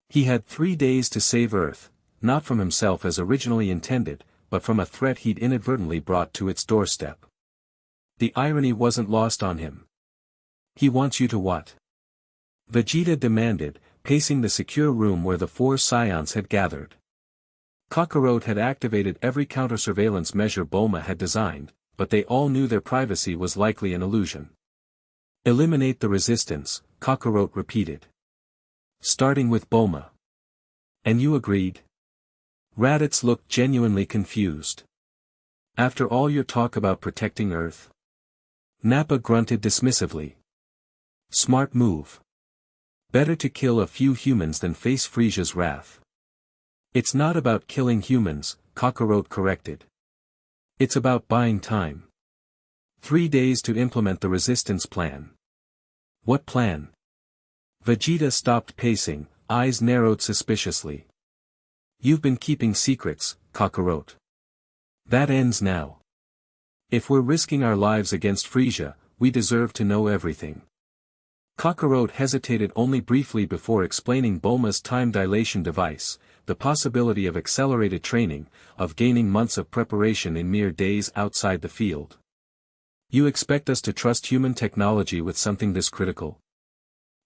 He had 3 days to save Earth, not from himself as originally intended, but from a threat he'd inadvertently brought to its doorstep. The irony wasn't lost on him. "He wants you to what?" Vegeta demanded, pacing the secure room where the 4 Scions had gathered. Kakarot had activated every counter-surveillance measure Bulma had designed, but they all knew their privacy was likely an illusion. "Eliminate the resistance," Kakarot repeated. "Starting with Bulma." "And you agreed?" Raditz looked genuinely confused. "After all your talk about protecting Earth?" Nappa grunted dismissively. "Smart move. Better to kill a few humans than face Frisia's wrath." "It's not about killing humans," Kakarot corrected. "It's about buying time. 3 days to implement the resistance plan." "What plan?" Vegeta stopped pacing, eyes narrowed suspiciously. "You've been keeping secrets, Kakarot. That ends now. If we're risking our lives against Frisia, we deserve to know everything." Kakarot hesitated only briefly before explaining Bulma's time dilation device, the possibility of accelerated training, of gaining months of preparation in mere days outside the field. "You expect us to trust human technology with something this critical?"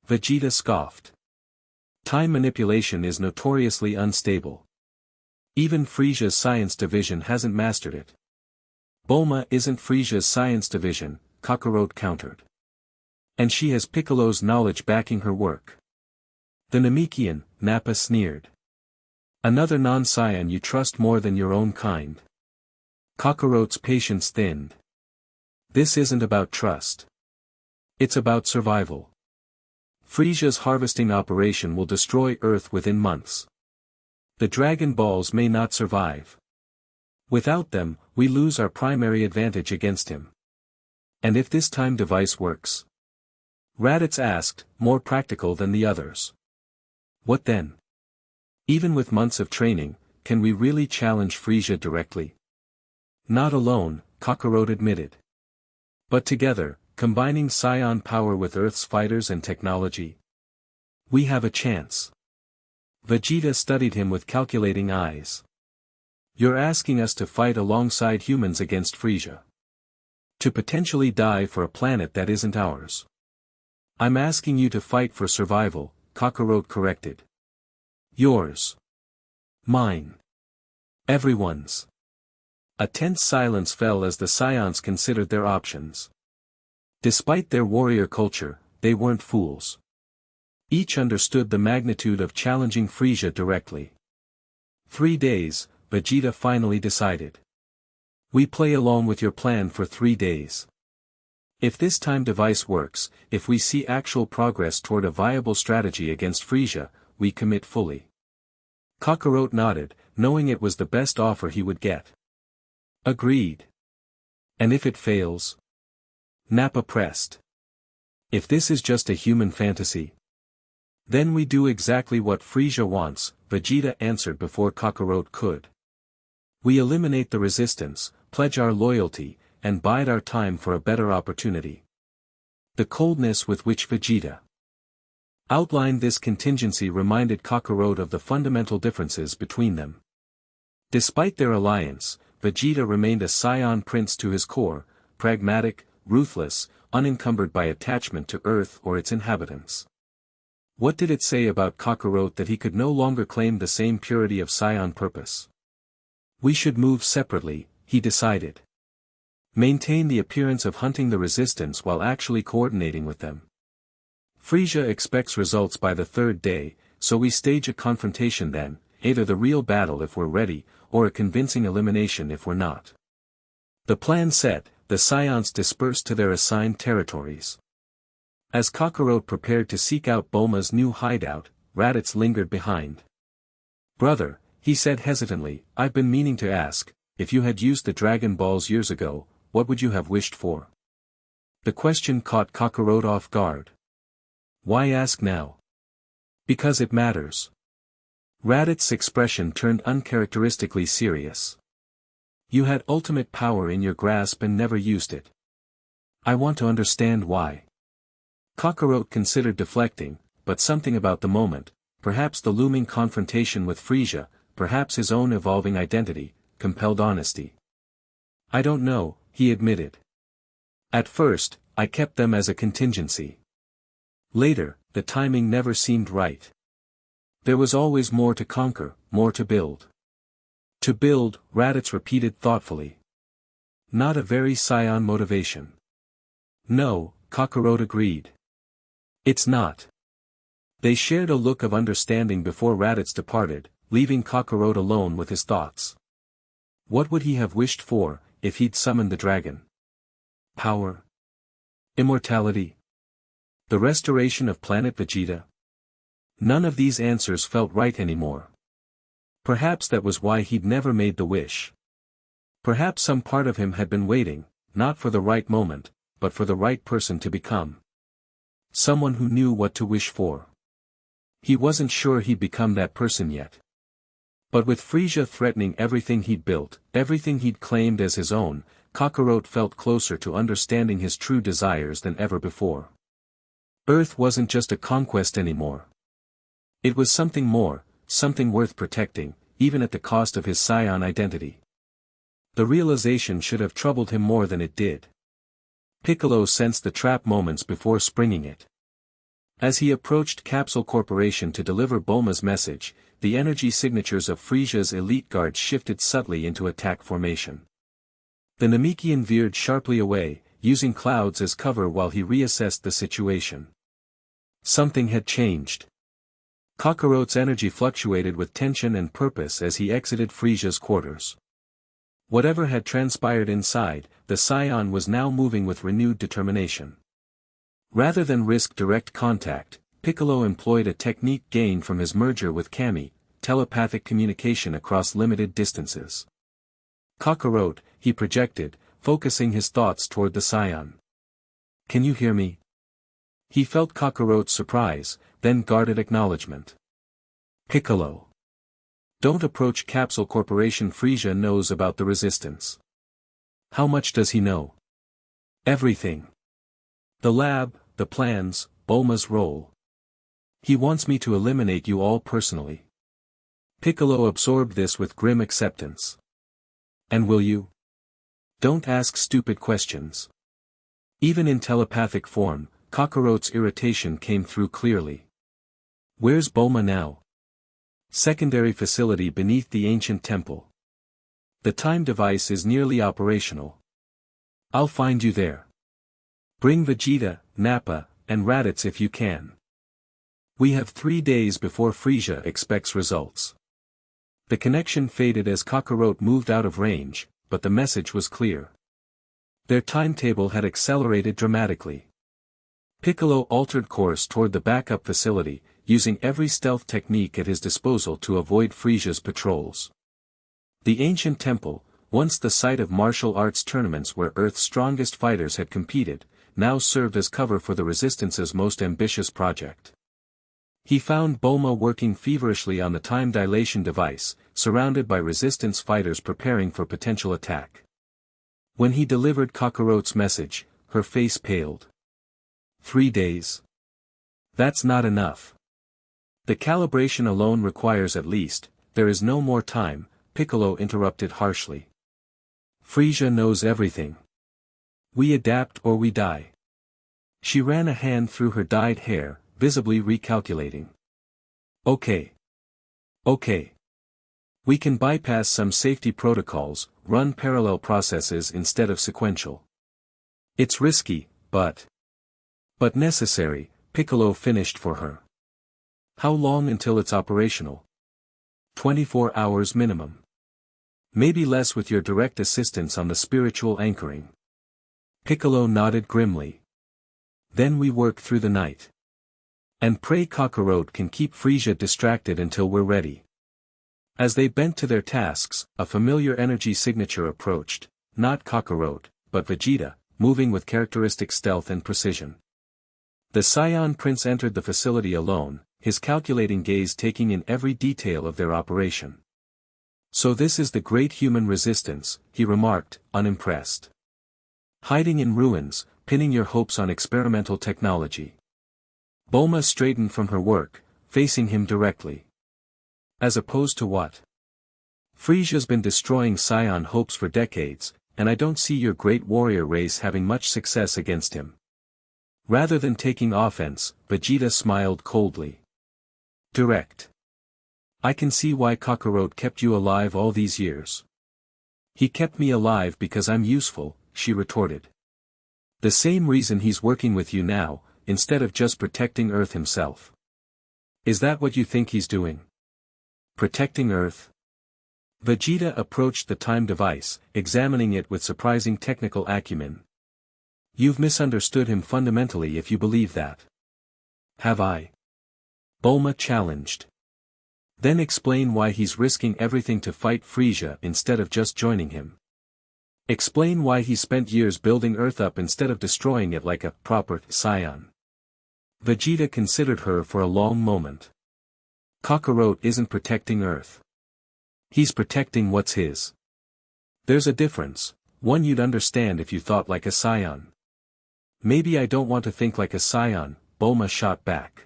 Vegeta scoffed. "Time manipulation is notoriously unstable. Even Frisia's science division hasn't mastered it." "Bulma isn't Frisia's science division," Kakarot countered. "And she has Piccolo's knowledge backing her work." "The Namekian," Nappa sneered. "Another non-Saiyan you trust more than your own kind." Kakarot's patience thinned. "This isn't about trust. It's about survival. Frisia's harvesting operation will destroy Earth within months. The Dragon Balls may not survive. Without them, we lose our primary advantage against him. And if this time device works?" Raditz asked, more practical than the others. "What then? Even with months of training, can we really challenge Frisia directly?" "Not alone," Kakarot admitted. "But together, combining Scion power with Earth's fighters and technology, we have a chance." Vegeta studied him with calculating eyes. "You're asking us to fight alongside humans against Frisia. To potentially die for a planet that isn't ours." "I'm asking you to fight for survival," Kakarot corrected. "Yours. Mine. Everyone's." A tense silence fell as the Scions considered their options. Despite their warrior culture, they weren't fools. Each understood the magnitude of challenging Frisia directly. 3 days, Vegeta finally decided. "We play along with your plan for 3 days. If this time device works, if we see actual progress toward a viable strategy against Frisia, we commit fully." Kakarot nodded, knowing it was the best offer he would get. "Agreed." "And if it fails?" Nappa pressed. "If this is just a human fantasy?" "Then we do exactly what Frisia wants," Vegeta answered before Kakarot could. "We eliminate the resistance, pledge our loyalty, and bide our time for a better opportunity." The coldness with which Vegeta outlined this contingency reminded Kakarot of the fundamental differences between them. Despite their alliance, Vegeta remained a Scion prince to his core, pragmatic, ruthless, unencumbered by attachment to Earth or its inhabitants. What did it say about Kakarot that he could no longer claim the same purity of Scion purpose? "We should move separately," he decided. "Maintain the appearance of hunting the resistance while actually coordinating with them. Frisia expects results by the 3rd day, so we stage a confrontation then, either the real battle if we're ready, or a convincing elimination if we're not." The plan set, the Scions dispersed to their assigned territories. As Kakarot prepared to seek out Bulma's new hideout, Raditz lingered behind. "Brother," he said hesitantly, "I've been meaning to ask, if you had used the Dragon Balls years ago, what would you have wished for?" The question caught Kakarot off guard. Why ask now? Because it matters. Raditz' expression turned uncharacteristically serious. You had ultimate power in your grasp and never used it. I want to understand why. Kakarot considered deflecting, but something about the moment, perhaps the looming confrontation with Frisia, perhaps his own evolving identity, compelled honesty. I don't know, he admitted. At first, I kept them as a contingency. Later, the timing never seemed right. There was always more to conquer, more to build. To build, Raditz repeated thoughtfully. Not a very Scion motivation. No, Kakarot agreed. It's not. They shared a look of understanding before Raditz departed, leaving Kakarot alone with his thoughts. What would he have wished for, if he'd summoned the dragon? Power? Immortality? The restoration of planet Vegeta? None of these answers felt right anymore. Perhaps that was why he'd never made the wish. Perhaps some part of him had been waiting, not for the right moment, but for the right person to become. Someone who knew what to wish for. He wasn't sure he'd become that person yet. But with Frisia threatening everything he'd built, everything he'd claimed as his own, Kakarot felt closer to understanding his true desires than ever before. Earth wasn't just a conquest anymore. It was something more, something worth protecting, even at the cost of his Scion identity. The realization should have troubled him more than it did. Piccolo sensed the trap moments before springing it. As he approached Capsule Corporation to deliver Bulma's message, the energy signatures of Frisia's elite guard shifted subtly into attack formation. The Namekian veered sharply away, using clouds as cover while he reassessed the situation. Something had changed. Kakarot's energy fluctuated with tension and purpose as he exited Frisia's quarters. Whatever had transpired inside, the Scion was now moving with renewed determination. Rather than risk direct contact, Piccolo employed a technique gained from his merger with Kami, telepathic communication across limited distances. Kakarot, he projected, focusing his thoughts toward the Scion. Can you hear me? He felt Kakarot's surprise, then guarded acknowledgement. Piccolo. Don't approach Capsule Corporation. Frisia knows about the resistance. How much does he know? Everything. The lab, the plans, Bulma's role. He wants me to eliminate you all personally. Piccolo absorbed this with grim acceptance. And will you? Don't ask stupid questions. Even in telepathic form, Kakarot's irritation came through clearly. Where's Bulma now? Secondary facility beneath the ancient temple. The time device is nearly operational. I'll find you there. Bring Vegeta, Nappa, and Raditz if you can. We have 3 days before Frisia expects results. The connection faded as Kakarot moved out of range, but the message was clear. Their timetable had accelerated dramatically. Piccolo altered course toward the backup facility, using every stealth technique at his disposal to avoid Frisia's patrols. The ancient temple, once the site of martial arts tournaments where Earth's strongest fighters had competed, now served as cover for the Resistance's most ambitious project. He found Bulma working feverishly on the time dilation device, surrounded by Resistance fighters preparing for potential attack. When he delivered Kakarot's message, her face paled. 3 days? That's not enough. The calibration alone requires at least. There is no more time, Piccolo interrupted harshly. Frisia knows everything. We adapt or we die. She ran a hand through her dyed hair, visibly recalculating. Okay. We can bypass some safety protocols, run parallel processes instead of sequential. It's risky, but necessary, Piccolo finished for her. How long until it's operational? 24 hours minimum. Maybe less with your direct assistance on the spiritual anchoring. Piccolo nodded grimly. Then we work through the night. And pray Kakarot can keep Frisia distracted until we're ready. As they bent to their tasks, a familiar energy signature approached, not Kakarot, but Vegeta, moving with characteristic stealth and precision. The Scion Prince entered the facility alone, his calculating gaze taking in every detail of their operation. So this is the great human resistance, he remarked, unimpressed. Hiding in ruins, pinning your hopes on experimental technology. Bulma straightened from her work, facing him directly. As opposed to what? Frisia's been destroying Scion hopes for decades, and I don't see your great warrior race having much success against him. Rather than taking offense, Vegeta smiled coldly. Direct. I can see why Kakarot kept you alive all these years. He kept me alive because I'm useful, she retorted. The same reason he's working with you now, instead of just protecting Earth himself. Is that what you think he's doing? Protecting Earth? Vegeta approached the time device, examining it with surprising technical acumen. You've misunderstood him fundamentally if you believe that. Have I? Bulma challenged. Then explain why he's risking everything to fight Frisia instead of just joining him. Explain why he spent years building Earth up instead of destroying it like a proper Scion. Vegeta considered her for a long moment. Kakarot isn't protecting Earth. He's protecting what's his. There's a difference, one you'd understand if you thought like a Scion. Maybe I don't want to think like a Scion, Bulma shot back.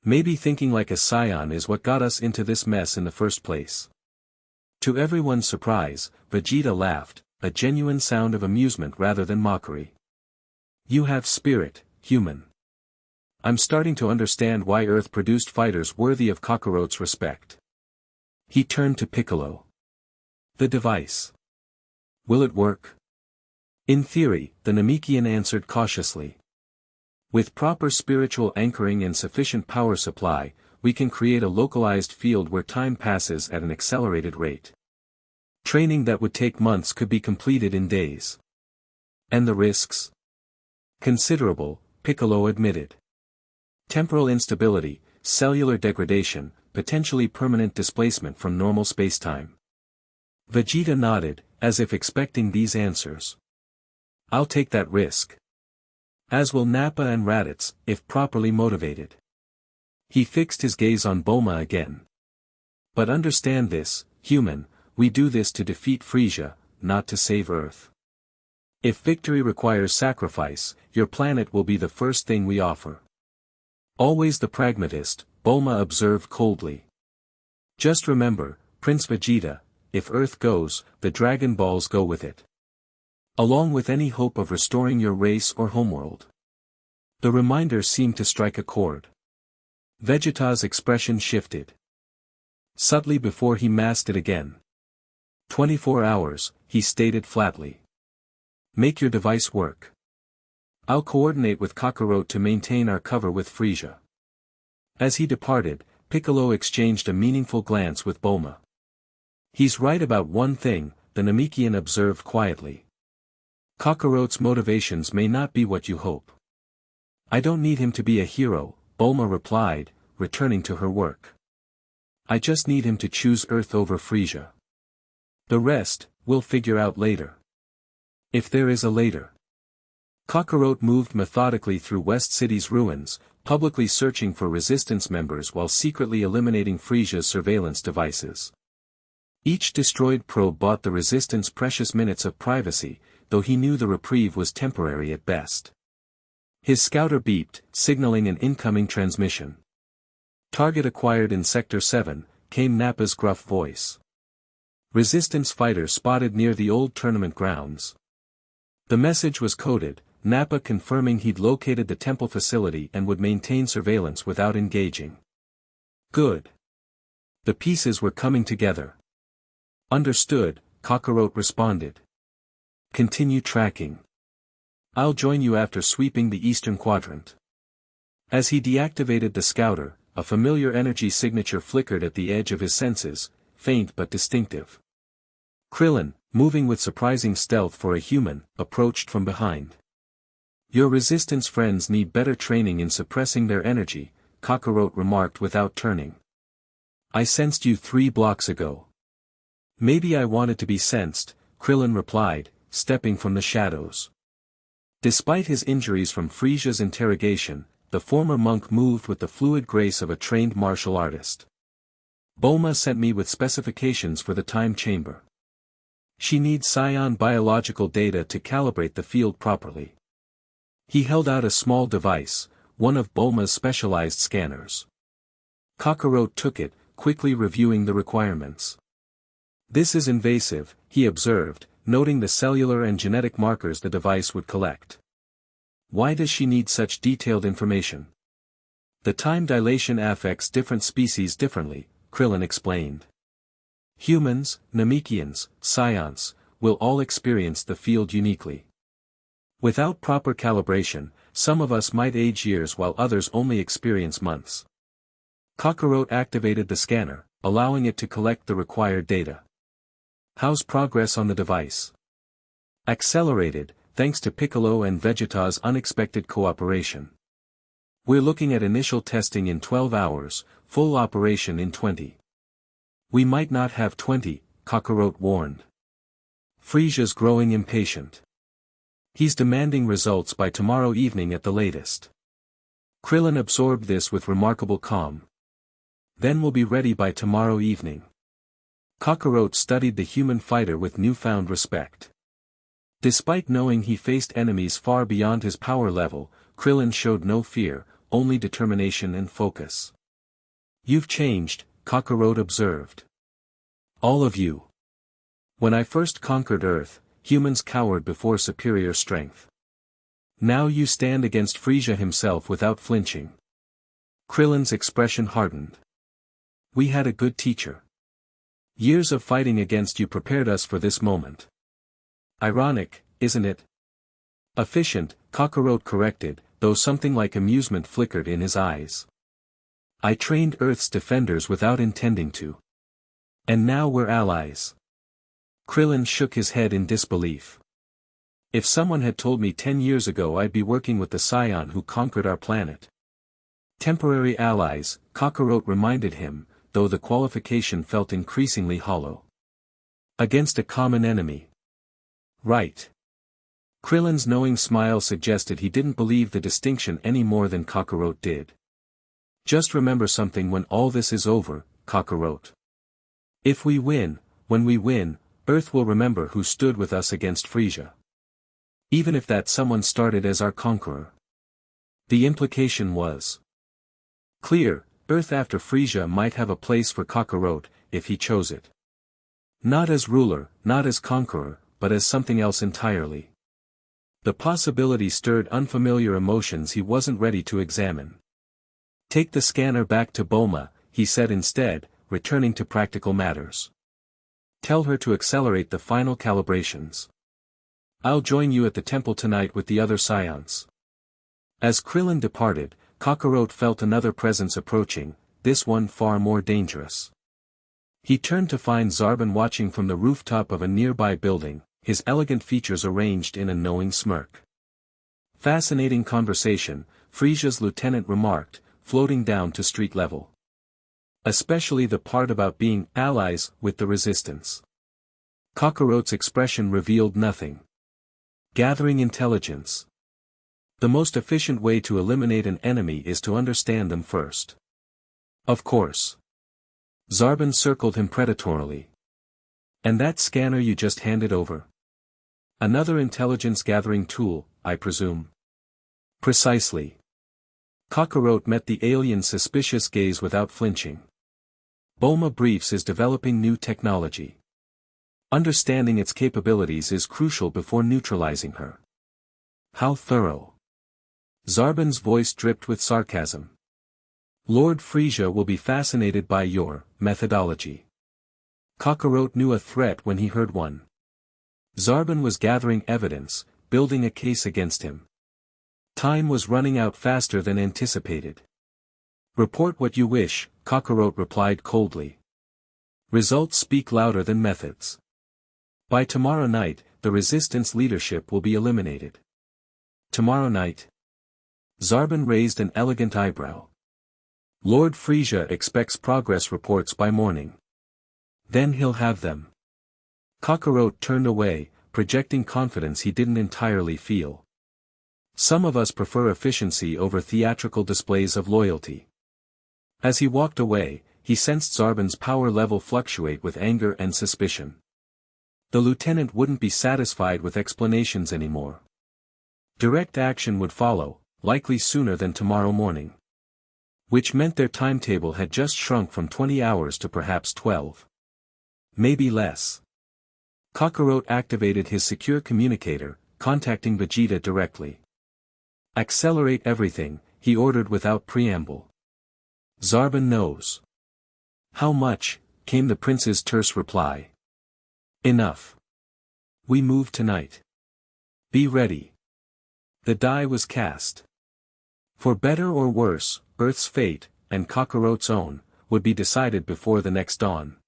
Maybe thinking like a Scion is what got us into this mess in the first place. To everyone's surprise, Vegeta laughed, a genuine sound of amusement rather than mockery. You have spirit, human. I'm starting to understand why Earth produced fighters worthy of Kakarot's respect. He turned to Piccolo. The device. Will it work? In theory, the Namekian answered cautiously. With proper spiritual anchoring and sufficient power supply, we can create a localized field where time passes at an accelerated rate. Training that would take months could be completed in days. And the risks? Considerable, Piccolo admitted. Temporal instability, cellular degradation, potentially permanent displacement from normal spacetime. Vegeta nodded, as if expecting these answers. I'll take that risk. As will Nappa and Raditz, if properly motivated. He fixed his gaze on Bulma again. But understand this, human, we do this to defeat Frisia, not to save Earth. If victory requires sacrifice, your planet will be the first thing we offer. Always the pragmatist, Bulma observed coldly. Just remember, Prince Vegeta, if Earth goes, the Dragon Balls go with it. Along with any hope of restoring your race or homeworld. The reminder seemed to strike a chord. Vegeta's expression shifted. Subtly before he masked it again. 24 hours, he stated flatly. Make your device work. I'll coordinate with Kakarot to maintain our cover with Frisia. As he departed, Piccolo exchanged a meaningful glance with Bulma. He's right about one thing, the Namekian observed quietly. Kakarot's motivations may not be what you hope. I don't need him to be a hero, Bulma replied, returning to her work. I just need him to choose Earth over Frisia. The rest, we'll figure out later. If there is a later. Kakarot moved methodically through West City's ruins, publicly searching for resistance members while secretly eliminating Frisia's surveillance devices. Each destroyed probe bought the resistance precious minutes of privacy, though he knew the reprieve was temporary at best. His scouter beeped, signaling an incoming transmission. Target acquired in Sector 7, came Nappa's gruff voice. Resistance fighters spotted near the old tournament grounds. The message was coded, Nappa confirming he'd located the temple facility and would maintain surveillance without engaging. Good. The pieces were coming together. Understood, Kakarot responded. Continue tracking. I'll join you after sweeping the eastern quadrant. As he deactivated the scouter, a familiar energy signature flickered at the edge of his senses, faint but distinctive. Krillin, moving with surprising stealth for a human, approached from behind. Your resistance friends need better training in suppressing their energy, Kakarot remarked without turning. I sensed you 3 blocks ago. Maybe I wanted to be sensed, Krillin replied, stepping from the shadows. Despite his injuries from Frisia's interrogation, the former monk moved with the fluid grace of a trained martial artist. Bulma sent me with specifications for the time chamber. She needs Scion biological data to calibrate the field properly. He held out a small device, one of Bulma's specialized scanners. Kakarot took it, quickly reviewing the requirements. This is invasive, he observed, noting the cellular and genetic markers the device would collect. Why does she need such detailed information? The time dilation affects different species differently, Krillin explained. Humans, Namekians, Scions, will all experience the field uniquely. Without proper calibration, some of us might age years while others only experience months. Kakarot activated the scanner, allowing it to collect the required data. How's progress on the device? Accelerated, thanks to Piccolo and Vegeta's unexpected cooperation. We're looking at initial testing in 12 hours, full operation in 20. We might not have 20, Kakarot warned. Frisia's growing impatient. He's demanding results by tomorrow evening at the latest. Krillin absorbed this with remarkable calm. Then we'll be ready by tomorrow evening. Kakarot studied the human fighter with newfound respect. Despite knowing he faced enemies far beyond his power level, Krillin showed no fear, only determination and focus. You've changed, Kakarot observed. All of you. When I first conquered Earth, humans cowered before superior strength. Now you stand against Frisia himself without flinching. Krillin's expression hardened. We had a good teacher. Years of fighting against you prepared us for this moment. Ironic, isn't it? Efficient, Kakarot corrected, though something like amusement flickered in his eyes. I trained Earth's defenders without intending to. And now we're allies. Krillin shook his head in disbelief. If someone had told me 10 years ago I'd be working with the Scion who conquered our planet. Temporary allies, Kakarot reminded him, though the qualification felt increasingly hollow. Against a common enemy. Right. Krillin's knowing smile suggested he didn't believe the distinction any more than Kakarot did. Just remember something when all this is over, Kakarot. If we win, when we win, Earth will remember who stood with us against Frisia. Even if that someone started as our conqueror. The implication was clear. Earth after Frisia might have a place for Kakarot, if he chose it. Not as ruler, not as conqueror, but as something else entirely. The possibility stirred unfamiliar emotions he wasn't ready to examine. Take the scanner back to Bulma, he said instead, returning to practical matters. Tell her to accelerate the final calibrations. I'll join you at the temple tonight with the other Scions. As Krillin departed, Kakarot felt another presence approaching, this one far more dangerous. He turned to find Zarbon watching from the rooftop of a nearby building, his elegant features arranged in a knowing smirk. Fascinating conversation, Frisia's lieutenant remarked, floating down to street level. Especially the part about being allies with the resistance. Kakarot's expression revealed nothing. Gathering intelligence. The most efficient way to eliminate an enemy is to understand them first. Of course. Zarbon circled him predatorily. And that scanner you just handed over? Another intelligence-gathering tool, I presume. Precisely. Kakarot met the alien's suspicious gaze without flinching. Bulma Briefs is developing new technology. Understanding its capabilities is crucial before neutralizing her. How thorough. Zarbon's voice dripped with sarcasm. Lord Frisia will be fascinated by your methodology. Kakarot knew a threat when he heard one. Zarbon was gathering evidence, building a case against him. Time was running out faster than anticipated. Report what you wish, Kakarot replied coldly. Results speak louder than methods. By tomorrow night, the resistance leadership will be eliminated. Tomorrow night? Zarbon raised an elegant eyebrow. Lord Frisia expects progress reports by morning. Then he'll have them. Kakarot turned away, projecting confidence he didn't entirely feel. Some of us prefer efficiency over theatrical displays of loyalty. As he walked away, he sensed Zarban's power level fluctuate with anger and suspicion. The lieutenant wouldn't be satisfied with explanations anymore. Direct action would follow, likely sooner than tomorrow morning. Which meant their timetable had just shrunk from 20 hours to perhaps 12. Maybe less. Kakarot activated his secure communicator, contacting Vegeta directly. "Accelerate everything," he ordered without preamble. "Zarban knows." "How much?" came the prince's terse reply. "Enough. We move tonight. Be ready." The die was cast. For better or worse, Earth's fate, and Kakarot's own, would be decided before the next dawn.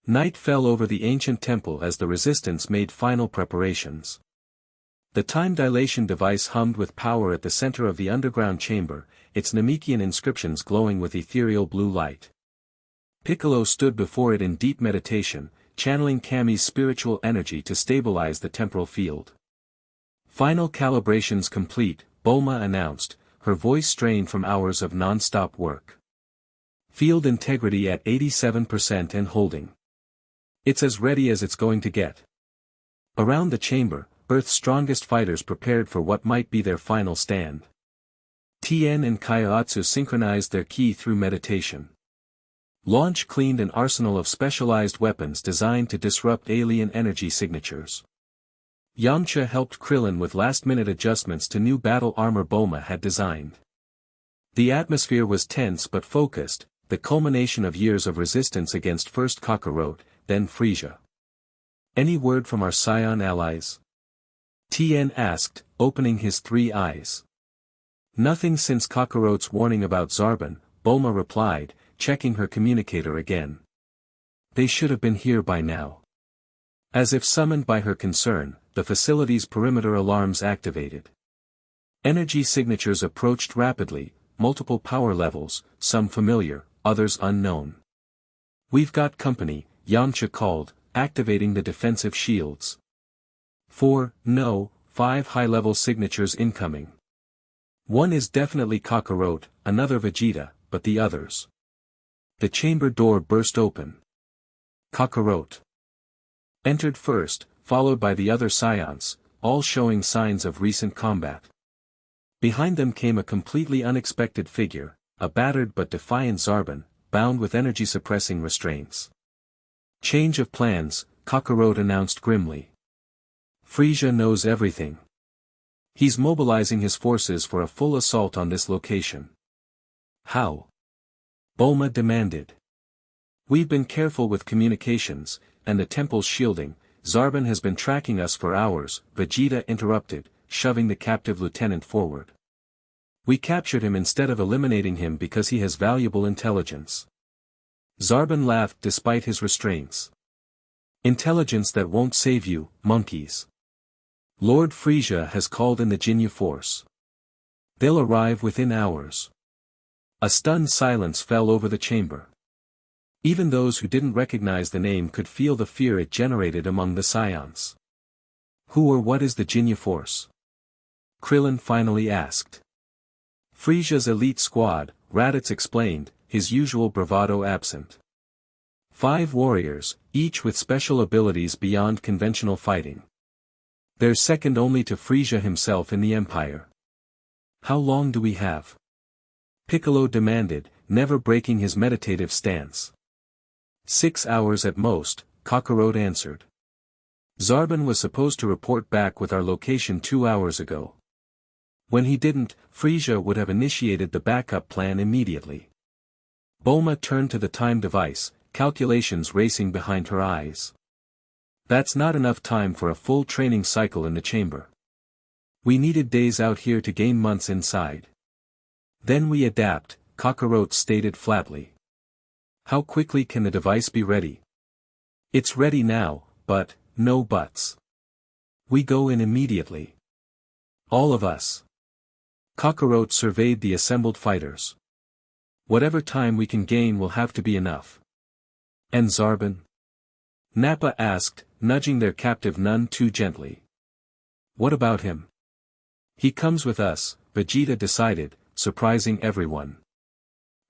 Night fell over the ancient temple as the resistance made final preparations. The time dilation device hummed with power at the center of the underground chamber, its Namekian inscriptions glowing with ethereal blue light. Piccolo stood before it in deep meditation, channeling Kami's spiritual energy to stabilize the temporal field. Final calibrations complete, Bulma announced, her voice strained from hours of non-stop work. "Field integrity at 87% and holding. It's as ready as it's going to get." Around the chamber, Earth's strongest fighters prepared for what might be their final stand. Tien and Kaiotsu synchronized their ki through meditation. Launch cleaned an arsenal of specialized weapons designed to disrupt alien energy signatures. Yamcha helped Krillin with last-minute adjustments to new battle armor Bulma had designed. The atmosphere was tense but focused, the culmination of years of resistance against first Kakarot, then Frieza. "Any word from our Saiyan allies?" Tien asked, opening his three eyes. "Nothing since Kakarot's warning about Zarban," Bulma replied, checking her communicator again. "They should have been here by now." As if summoned by her concern, the facility's perimeter alarms activated. Energy signatures approached rapidly, multiple power levels, some familiar, others unknown. "We've got company," Yamcha called, activating the defensive shields. 4, no, 5 high-level signatures incoming. One is definitely Kakarot, another Vegeta, but the others. The chamber door burst open. Kakarot entered first, followed by the other Saiyans, all showing signs of recent combat. Behind them came a completely unexpected figure, a battered but defiant Zarban, bound with energy-suppressing restraints. "Change of plans," Kakarot announced grimly. "Frieza knows everything. He's mobilizing his forces for a full assault on this location." "How?" Bulma demanded. "We've been careful with communications, and the temple's shielding. Zarban has been tracking us for hours," Vegeta interrupted, shoving the captive lieutenant forward. "We captured him instead of eliminating him because he has valuable intelligence." Zarban laughed despite his restraints. "Intelligence that won't save you, monkeys. Lord Frieza has called in the Jinyu force. They'll arrive within hours." A stunned silence fell over the chamber. Even those who didn't recognize the name could feel the fear it generated among the Saiyans. "Who or what is the Jinyu force?" Krillin finally asked. "Frieza's elite squad," Raditz explained, his usual bravado absent. 5 warriors, each with special abilities beyond conventional fighting. They're second only to Frieza himself in the Empire. "How long do we have?" Piccolo demanded, never breaking his meditative stance. 6 hours at most, Kakarot answered. "Zarban was supposed to report back with our location 2 hours ago. When he didn't, Frieza would have initiated the backup plan immediately." Bulma turned to the time device, calculations racing behind her eyes. "That's not enough time for a full training cycle in the chamber. We needed days out here to gain months inside. Then we adapt," Kakarot stated flatly. "How quickly can the device be ready?" "It's ready now, but, no buts. We go in immediately. All of us." Kakarot surveyed the assembled fighters. "Whatever time we can gain will have to be enough." "And Zarban?" Nappa asked, nudging their captive none too gently. "What about him?" He comes with us, Vegeta decided, surprising everyone.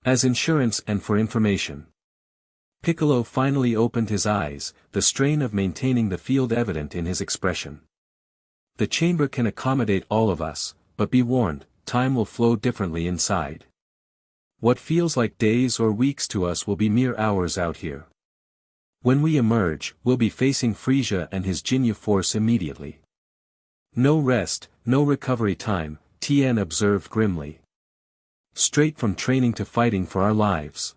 As insurance and for information. Piccolo finally opened his eyes, the strain of maintaining the field evident in his expression. The chamber can accommodate all of us, but be warned, time will flow differently inside. What feels like days or weeks to us will be mere hours out here. When we emerge, we'll be facing Frieza and his Ginyu Force immediately. No rest, no recovery time, Tien observed grimly. Straight from training to fighting for our lives.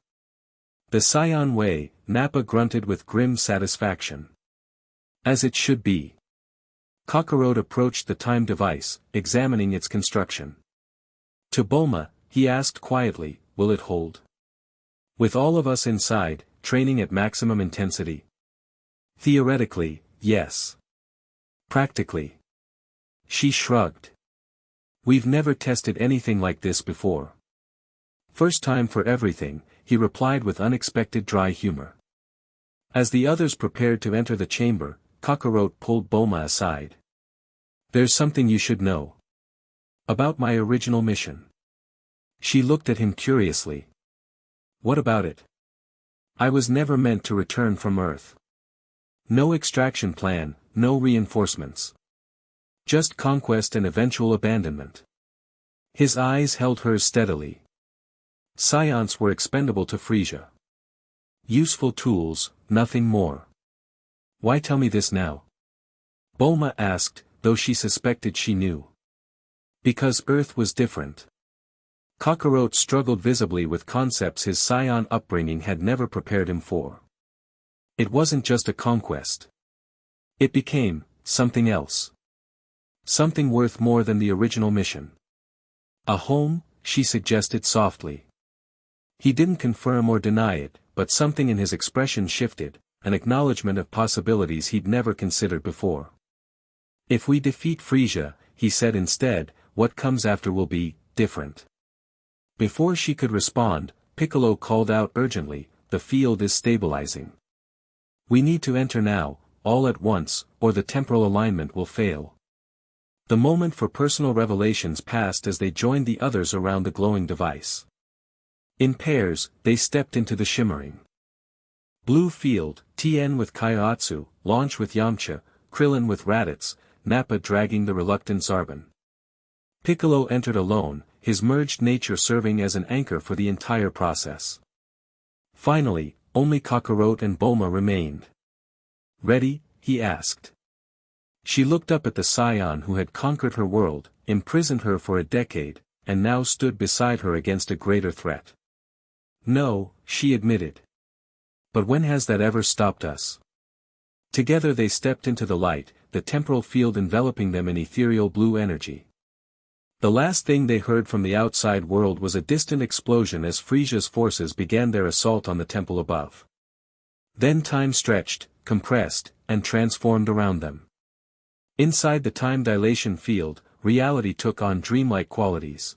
The Saiyan way, Nappa grunted with grim satisfaction. As it should be. Kakarot approached the time device, examining its construction. To Bulma, he asked quietly, will it hold? With all of us inside, training at maximum intensity? Theoretically, yes. Practically. She shrugged. We've never tested anything like this before. First time for everything, he replied with unexpected dry humor. As the others prepared to enter the chamber, Kakarot pulled Bulma aside. There's something you should know. About my original mission. She looked at him curiously. What about it? I was never meant to return from Earth. No extraction plan, no reinforcements. Just conquest and eventual abandonment. His eyes held hers steadily. Scions were expendable to Frieza. Useful tools, nothing more. Why tell me this now? Bulma asked, though she suspected she knew. Because Earth was different. Kakarot struggled visibly with concepts his Scion upbringing had never prepared him for. It wasn't just a conquest. It became something else. Something worth more than the original mission. A home, she suggested softly. He didn't confirm or deny it, but something in his expression shifted, an acknowledgement of possibilities he'd never considered before. If we defeat Frieza, he said instead, what comes after will be different. Before she could respond, Piccolo called out urgently, the field is stabilizing. We need to enter now, all at once, or the temporal alignment will fail. The moment for personal revelations passed as they joined the others around the glowing device. In pairs, they stepped into the shimmering blue field, Tien with Kaiotsu, Launch with Yamcha, Krillin with Raditz, Nappa dragging the reluctant Zarbon. Piccolo entered alone, his merged nature serving as an anchor for the entire process. Finally, only Kakarot and Bulma remained. Ready? He asked. She looked up at the Scion who had conquered her world, imprisoned her for a decade, and now stood beside her against a greater threat. No, she admitted. But when has that ever stopped us? Together they stepped into the light, the temporal field enveloping them in ethereal blue energy. The last thing they heard from the outside world was a distant explosion as Frieza's forces began their assault on the temple above. Then time stretched, compressed, and transformed around them. Inside the time dilation field, reality took on dreamlike qualities.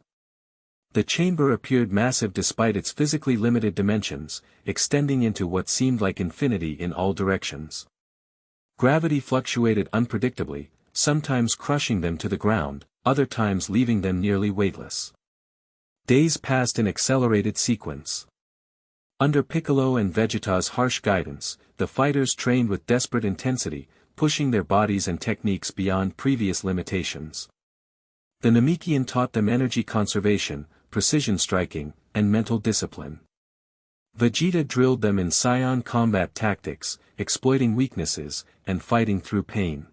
The chamber appeared massive despite its physically limited dimensions, extending into what seemed like infinity in all directions. Gravity fluctuated unpredictably, sometimes crushing them to the ground, other times leaving them nearly weightless. Days passed in accelerated sequence. Under Piccolo and Vegeta's harsh guidance, the fighters trained with desperate intensity, pushing their bodies and techniques beyond previous limitations. The Namekian taught them energy conservation, precision striking, and mental discipline. Vegeta drilled them in Saiyan combat tactics, exploiting weaknesses, and fighting through pain.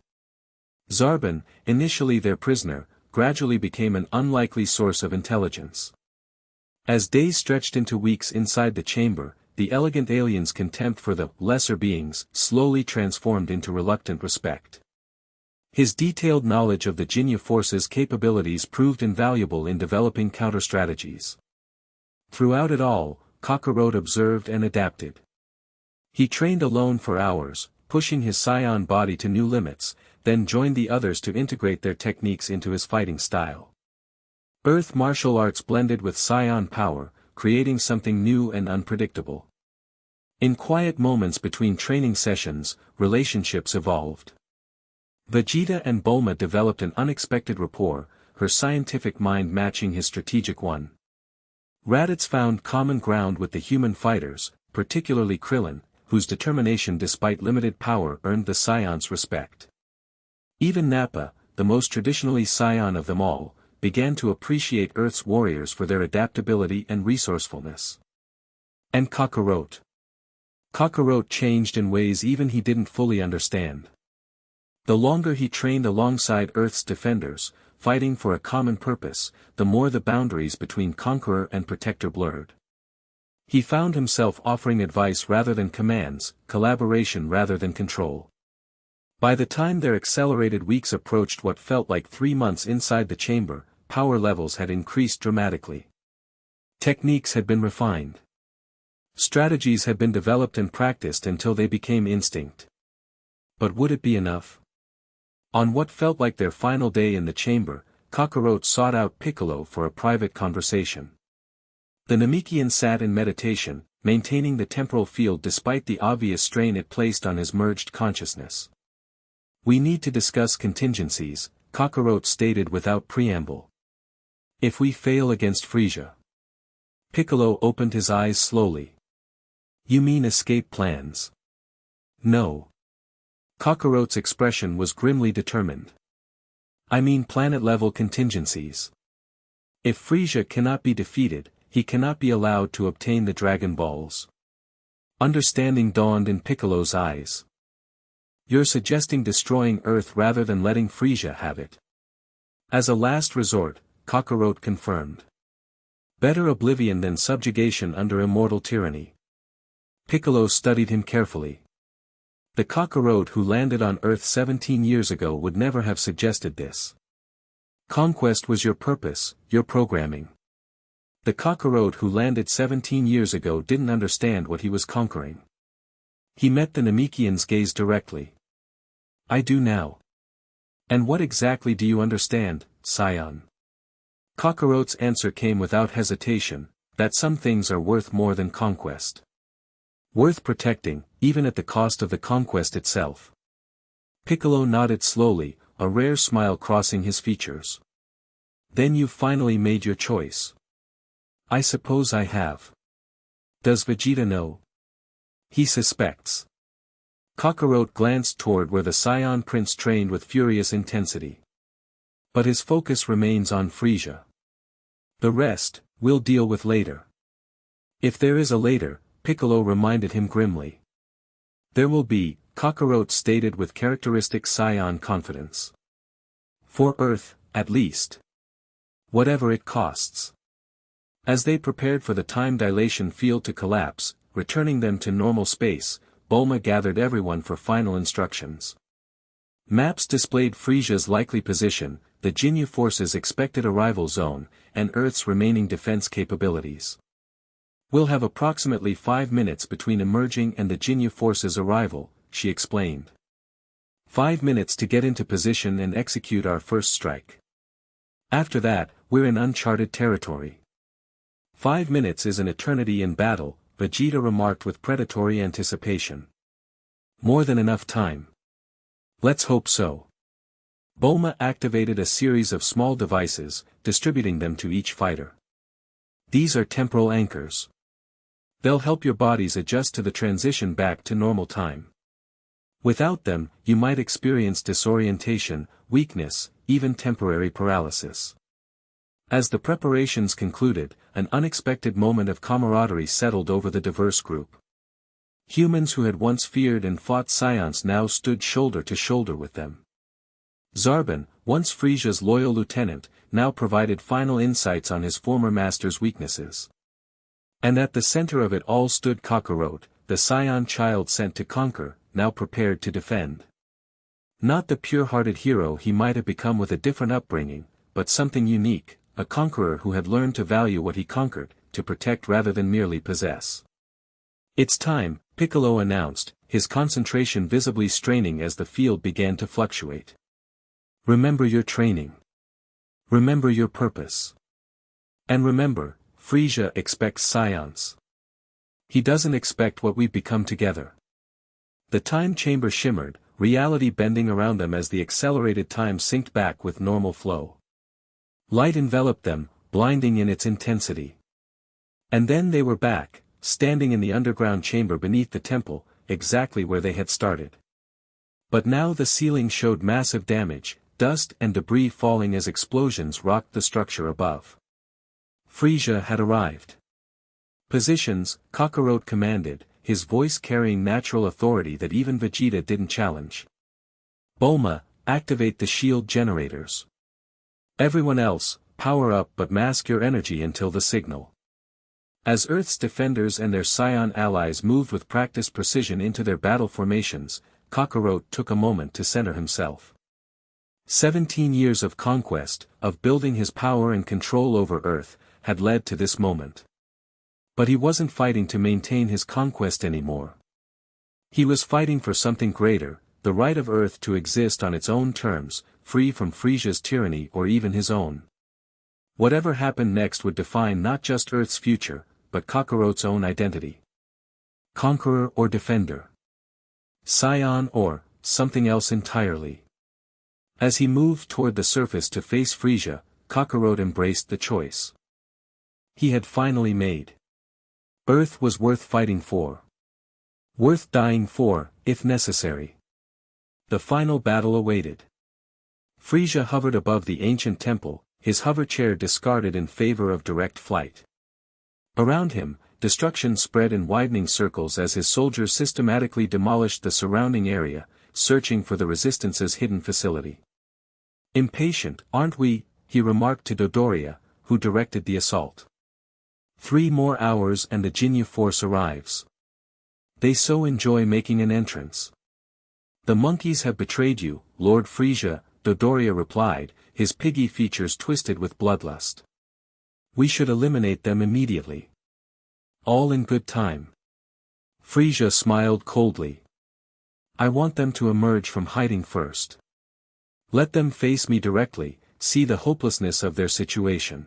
Zarbon, initially their prisoner, gradually became an unlikely source of intelligence. As days stretched into weeks inside the chamber, the elegant alien's contempt for the lesser beings slowly transformed into reluctant respect. His detailed knowledge of the Ginyu Force's capabilities proved invaluable in developing counter-strategies. Throughout it all, Kakarot observed and adapted. He trained alone for hours, pushing his Saiyan body to new limits, then joined the others to integrate their techniques into his fighting style. Earth martial arts blended with Saiyan power, creating something new and unpredictable. In quiet moments between training sessions, relationships evolved. Vegeta and Bulma developed an unexpected rapport, her scientific mind matching his strategic one. Raditz found common ground with the human fighters, particularly Krillin, whose determination despite limited power earned the Scion's respect. Even Nappa, the most traditionally Scion of them all, began to appreciate Earth's warriors for their adaptability and resourcefulness. And Kakarot. Kakarot changed in ways even he didn't fully understand. The longer he trained alongside Earth's defenders, fighting for a common purpose, the more the boundaries between conqueror and protector blurred. He found himself offering advice rather than commands, collaboration rather than control. By the time their accelerated weeks approached what felt like 3 months inside the chamber, power levels had increased dramatically. Techniques had been refined. Strategies had been developed and practiced until they became instinct. But would it be enough? On what felt like their final day in the chamber, Kakarot sought out Piccolo for a private conversation. The Namekian sat in meditation, maintaining the temporal field despite the obvious strain it placed on his merged consciousness. "We need to discuss contingencies," Kakarot stated without preamble. "If we fail against Frisia." Piccolo opened his eyes slowly. "You mean escape plans?" "No." Kakarot's expression was grimly determined. "I mean planet-level contingencies. If Frisia cannot be defeated, he cannot be allowed to obtain the Dragon Balls." Understanding dawned in Piccolo's eyes. "You're suggesting destroying Earth rather than letting Frisia have it?" "As a last resort," Kakarot confirmed. "Better oblivion than subjugation under immortal tyranny." Piccolo studied him carefully. The Kakarot who landed on Earth 17 years ago would never have suggested this. Conquest was your purpose, your programming. The Kakarot who landed 17 years ago didn't understand what he was conquering. He met the Namekian's gaze directly. "I do now." "And what exactly do you understand, Scion?" Kakarot's answer came without hesitation, that some things are worth more than conquest. Worth protecting, even at the cost of the conquest itself. Piccolo nodded slowly, a rare smile crossing his features. "Then you've finally made your choice." "I suppose I have." "Does Vegeta know?" "He suspects." Kakarot glanced toward where the Scion Prince trained with furious intensity. "But his focus remains on Frisia. The rest, we'll deal with later." "If there is a later," Piccolo reminded him grimly. "There will be," Kakarot stated with characteristic Scion confidence. "For Earth, at least. Whatever it costs." As they prepared for the time dilation field to collapse, returning them to normal space, Bulma gathered everyone for final instructions. Maps displayed Frisia's likely position, the Ginyu Force's expected arrival zone, and Earth's remaining defense capabilities. "We'll have approximately 5 minutes between emerging and the Ginyu Force's arrival," she explained. 5 minutes to get into position and execute our first strike. After that, we're in uncharted territory." 5 minutes is an eternity in battle," Vegeta remarked with predatory anticipation. "More than enough time." "Let's hope so." Bulma activated a series of small devices, distributing them to each fighter. "These are temporal anchors. They'll help your bodies adjust to the transition back to normal time. Without them, you might experience disorientation, weakness, even temporary paralysis." As the preparations concluded, an unexpected moment of camaraderie settled over the diverse group. Humans who had once feared and fought Scions now stood shoulder to shoulder with them. Zarbon, once Frisia's loyal lieutenant, now provided final insights on his former master's weaknesses. And at the center of it all stood Kakarot, the Scion child sent to conquer, now prepared to defend. Not the pure-hearted hero he might have become with a different upbringing, but something unique, a conqueror who had learned to value what he conquered, to protect rather than merely possess. "It's time," Piccolo announced, his concentration visibly straining as the field began to fluctuate. "Remember your training. Remember your purpose. And remember, Frisia expects Scions. He doesn't expect what we've become together." The time chamber shimmered, reality bending around them as the accelerated time synced back with normal flow. Light enveloped them, blinding in its intensity. And then they were back, standing in the underground chamber beneath the temple, exactly where they had started. But now the ceiling showed massive damage, dust and debris falling as explosions rocked the structure above. Frisia had arrived. Positions, Kakarot commanded, his voice carrying natural authority that even Vegeta didn't challenge. Bulma, activate the shield generators. Everyone else, power up but mask your energy until the signal. As Earth's defenders and their Saiyan allies moved with practiced precision into their battle formations, Kakarot took a moment to center himself. 17 years of conquest, of building his power and control over Earth, had led to this moment. But he wasn't fighting to maintain his conquest anymore. He was fighting for something greater, the right of Earth to exist on its own terms, free from Frisia's tyranny or even his own. Whatever happened next would define not just Earth's future, but Kakarot's own identity. Conqueror or defender. Scion or something else entirely. As he moved toward the surface to face Frisia, Kakarot embraced the choice. He had finally made. Earth was worth fighting for. Worth dying for, if necessary. The final battle awaited. Frisia hovered above the ancient temple, his hover chair discarded in favor of direct flight. Around him, destruction spread in widening circles as his soldiers systematically demolished the surrounding area, searching for the Resistance's hidden facility. Impatient, aren't we? He remarked to Dodoria, who directed the assault. 3 more hours and the Ginyu force arrives. They so enjoy making an entrance. The monkeys have betrayed you, Lord Frisia, Dodoria replied, his piggy features twisted with bloodlust. We should eliminate them immediately. All in good time. Frisia smiled coldly. I want them to emerge from hiding first. Let them face me directly, see the hopelessness of their situation.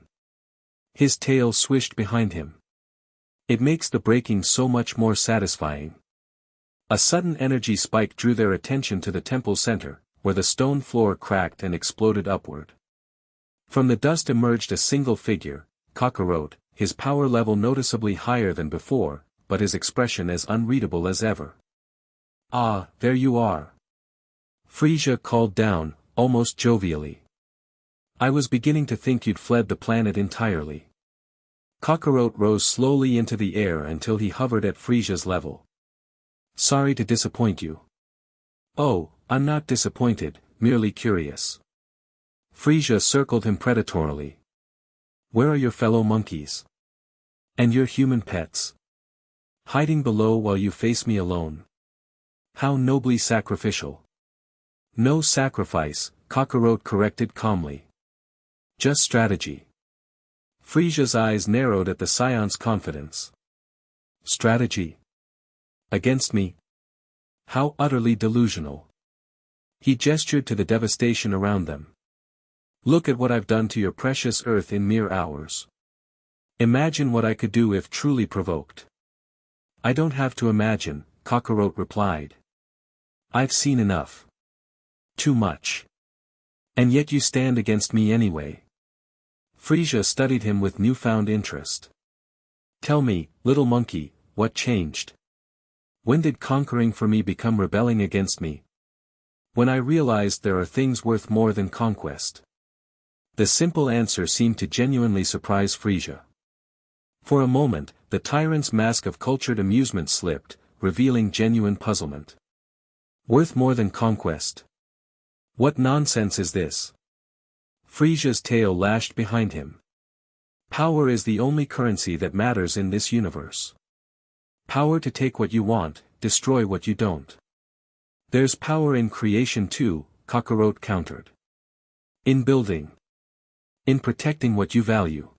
His tail swished behind him. It makes the breaking so much more satisfying. A sudden energy spike drew their attention to the temple center, where the stone floor cracked and exploded upward. From the dust emerged a single figure, Kakarot, his power level noticeably higher than before, but his expression as unreadable as ever. Ah, there you are. Frisia called down, almost jovially. I was beginning to think you'd fled the planet entirely. Kakarot rose slowly into the air until he hovered at Frisia's level. Sorry to disappoint you. Oh, I'm not disappointed, merely curious. Frisia circled him predatorily. Where are your fellow monkeys? And your human pets? Hiding below while you face me alone. How nobly sacrificial. No sacrifice, Kakarot corrected calmly. Just strategy. Frisia's eyes narrowed at the Scion's confidence. Strategy? Against me? How utterly delusional. He gestured to the devastation around them. Look at what I've done to your precious Earth in mere hours. Imagine what I could do if truly provoked. I don't have to imagine, Kakarot replied. I've seen enough. Too much. And yet you stand against me anyway. Frisia studied him with newfound interest. Tell me, little monkey, what changed? When did conquering for me become rebelling against me? When I realized there are things worth more than conquest. The simple answer seemed to genuinely surprise Frisia. For a moment, the tyrant's mask of cultured amusement slipped, revealing genuine puzzlement. Worth more than conquest? What nonsense is this? Frisia's tail lashed behind him. Power is the only currency that matters in this universe. Power to take what you want, destroy what you don't. There's power in creation too, Kakarot countered. In building. In protecting what you value.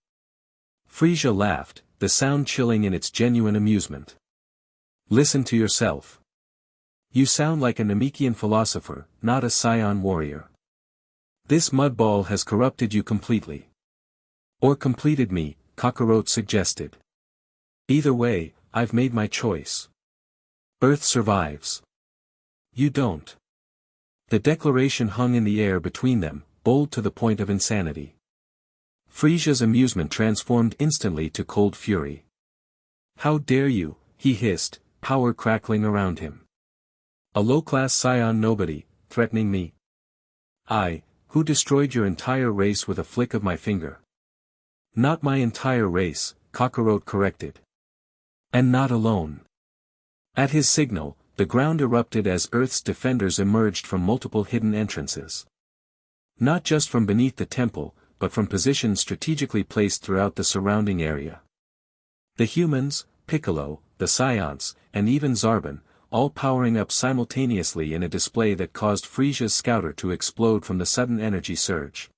Frisia laughed, the sound chilling in its genuine amusement. Listen to yourself. You sound like a Namekian philosopher, not a Scion warrior. This mudball has corrupted you completely. Or completed me, Kakarot suggested. Either way, I've made my choice. Earth survives. You don't. The declaration hung in the air between them, bold to the point of insanity. Frisia's amusement transformed instantly to cold fury. "How dare you," he hissed, power crackling around him. "A low-class scion nobody, threatening me? I, who destroyed your entire race with a flick of my finger." "Not my entire race," Kakarot corrected. "And not alone." At his signal, the ground erupted as Earth's defenders emerged from multiple hidden entrances. Not just from beneath the temple, but from positions strategically placed throughout the surrounding area. The humans, Piccolo, the Scions, and even Zarbon, all powering up simultaneously in a display that caused Frisia's scouter to explode from the sudden energy surge.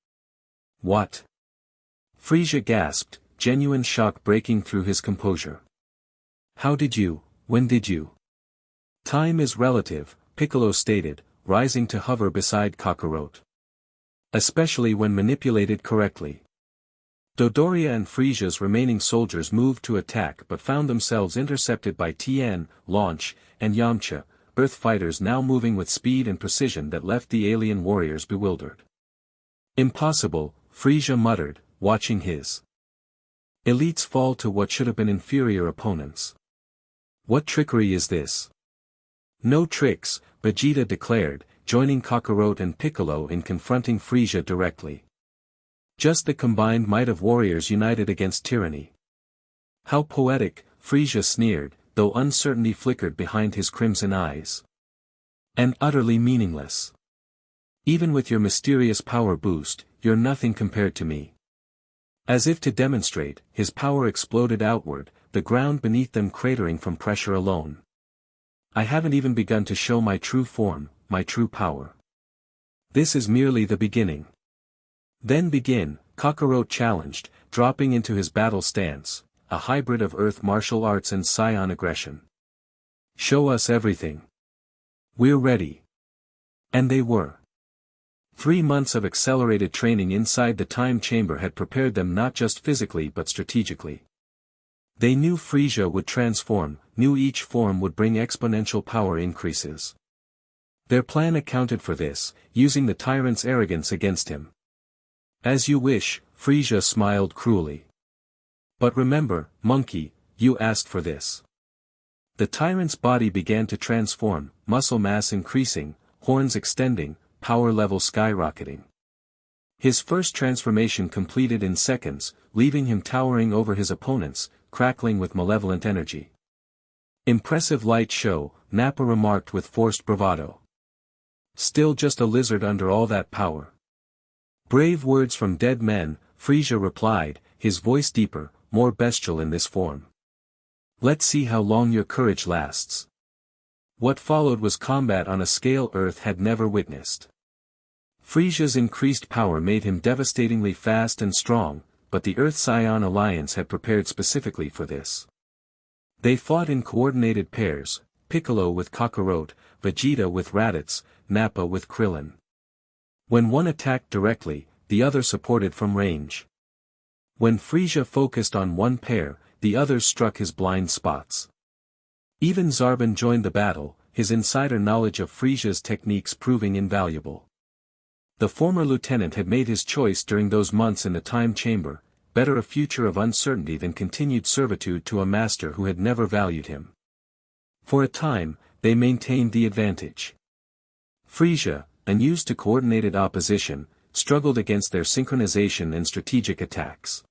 "What?" Frisia gasped, genuine shock breaking through his composure. When did you? "Time is relative," Piccolo stated, rising to hover beside Kakarot. "Especially when manipulated correctly." Dodoria and Frisia's remaining soldiers moved to attack but found themselves intercepted by Tien, Launch, and Yamcha, Earth fighters now moving with speed and precision that left the alien warriors bewildered. "Impossible," Frisia muttered, watching his elites fall to what should have been inferior opponents. "What trickery is this?" "No tricks," Vegeta declared, joining Kakarot and Piccolo in confronting Frisia directly. "Just the combined might of warriors united against tyranny." "How poetic," Frisia sneered, though uncertainty flickered behind his crimson eyes. "And utterly meaningless. Even with your mysterious power boost, you're nothing compared to me." As if to demonstrate, his power exploded outward, the ground beneath them cratering from pressure alone. "I haven't even begun to show my true form, my true power. This is merely the beginning." "Then begin," Kakarot challenged, dropping into his battle stance, a hybrid of Earth martial arts and Scion aggression. "Show us everything. We're ready." And they were. 3 months of accelerated training inside the time chamber had prepared them not just physically but strategically. They knew Frisia would transform, knew each form would bring exponential power increases. Their plan accounted for this, using the tyrant's arrogance against him. "As you wish," Frisia smiled cruelly. "But remember, monkey, you asked for this." The tyrant's body began to transform, muscle mass increasing, horns extending, power level skyrocketing. His first transformation completed in seconds, leaving him towering over his opponents, crackling with malevolent energy. "Impressive light show," Nappa remarked with forced bravado. "Still just a lizard under all that power." "Brave words from dead men," Frisia replied, his voice deeper, more bestial in this form. "Let's see how long your courage lasts." What followed was combat on a scale Earth had never witnessed. Frisia's increased power made him devastatingly fast and strong, but the Earth-Scion alliance had prepared specifically for this. They fought in coordinated pairs, Piccolo with Kakarot, Vegeta with Raditz, Nappa with Krillin. When one attacked directly, the other supported from range. When Frisia focused on one pair, the others struck his blind spots. Even Zarbon joined the battle, his insider knowledge of Frisia's techniques proving invaluable. The former lieutenant had made his choice during those months in the time chamber, better a future of uncertainty than continued servitude to a master who had never valued him. For a time, they maintained the advantage. Frisia, unused to coordinated opposition, struggled against their synchronization and strategic attacks.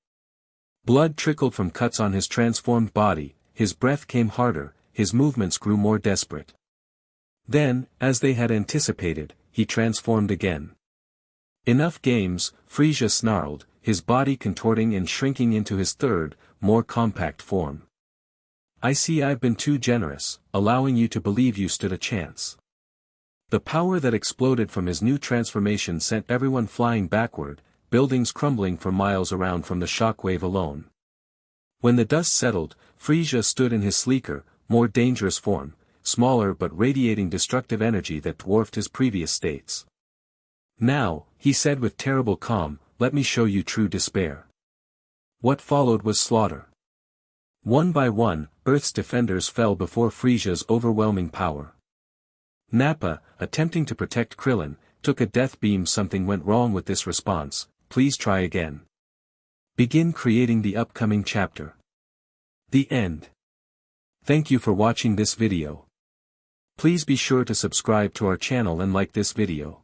Blood trickled from cuts on his transformed body, his breath came harder, his movements grew more desperate. Then, as they had anticipated, he transformed again. "Enough games," Frisia snarled, his body contorting and shrinking into his third, more compact form. "I see I've been too generous, allowing you to believe you stood a chance." The power that exploded from his new transformation sent everyone flying backward, buildings crumbling for miles around from the shockwave alone. When the dust settled, Frisia stood in his sleeker, more dangerous form, smaller but radiating destructive energy that dwarfed his previous states. "Now," he said with terrible calm, "let me show you true despair." What followed was slaughter. One by one, Earth's defenders fell before Frisia's overwhelming power. Nappa, attempting to protect Krillin, took a death beam. "Something went wrong with this response, please try again." Begin creating the upcoming chapter. The end. Thank you for watching this video. Please be sure to subscribe to our channel and like this video.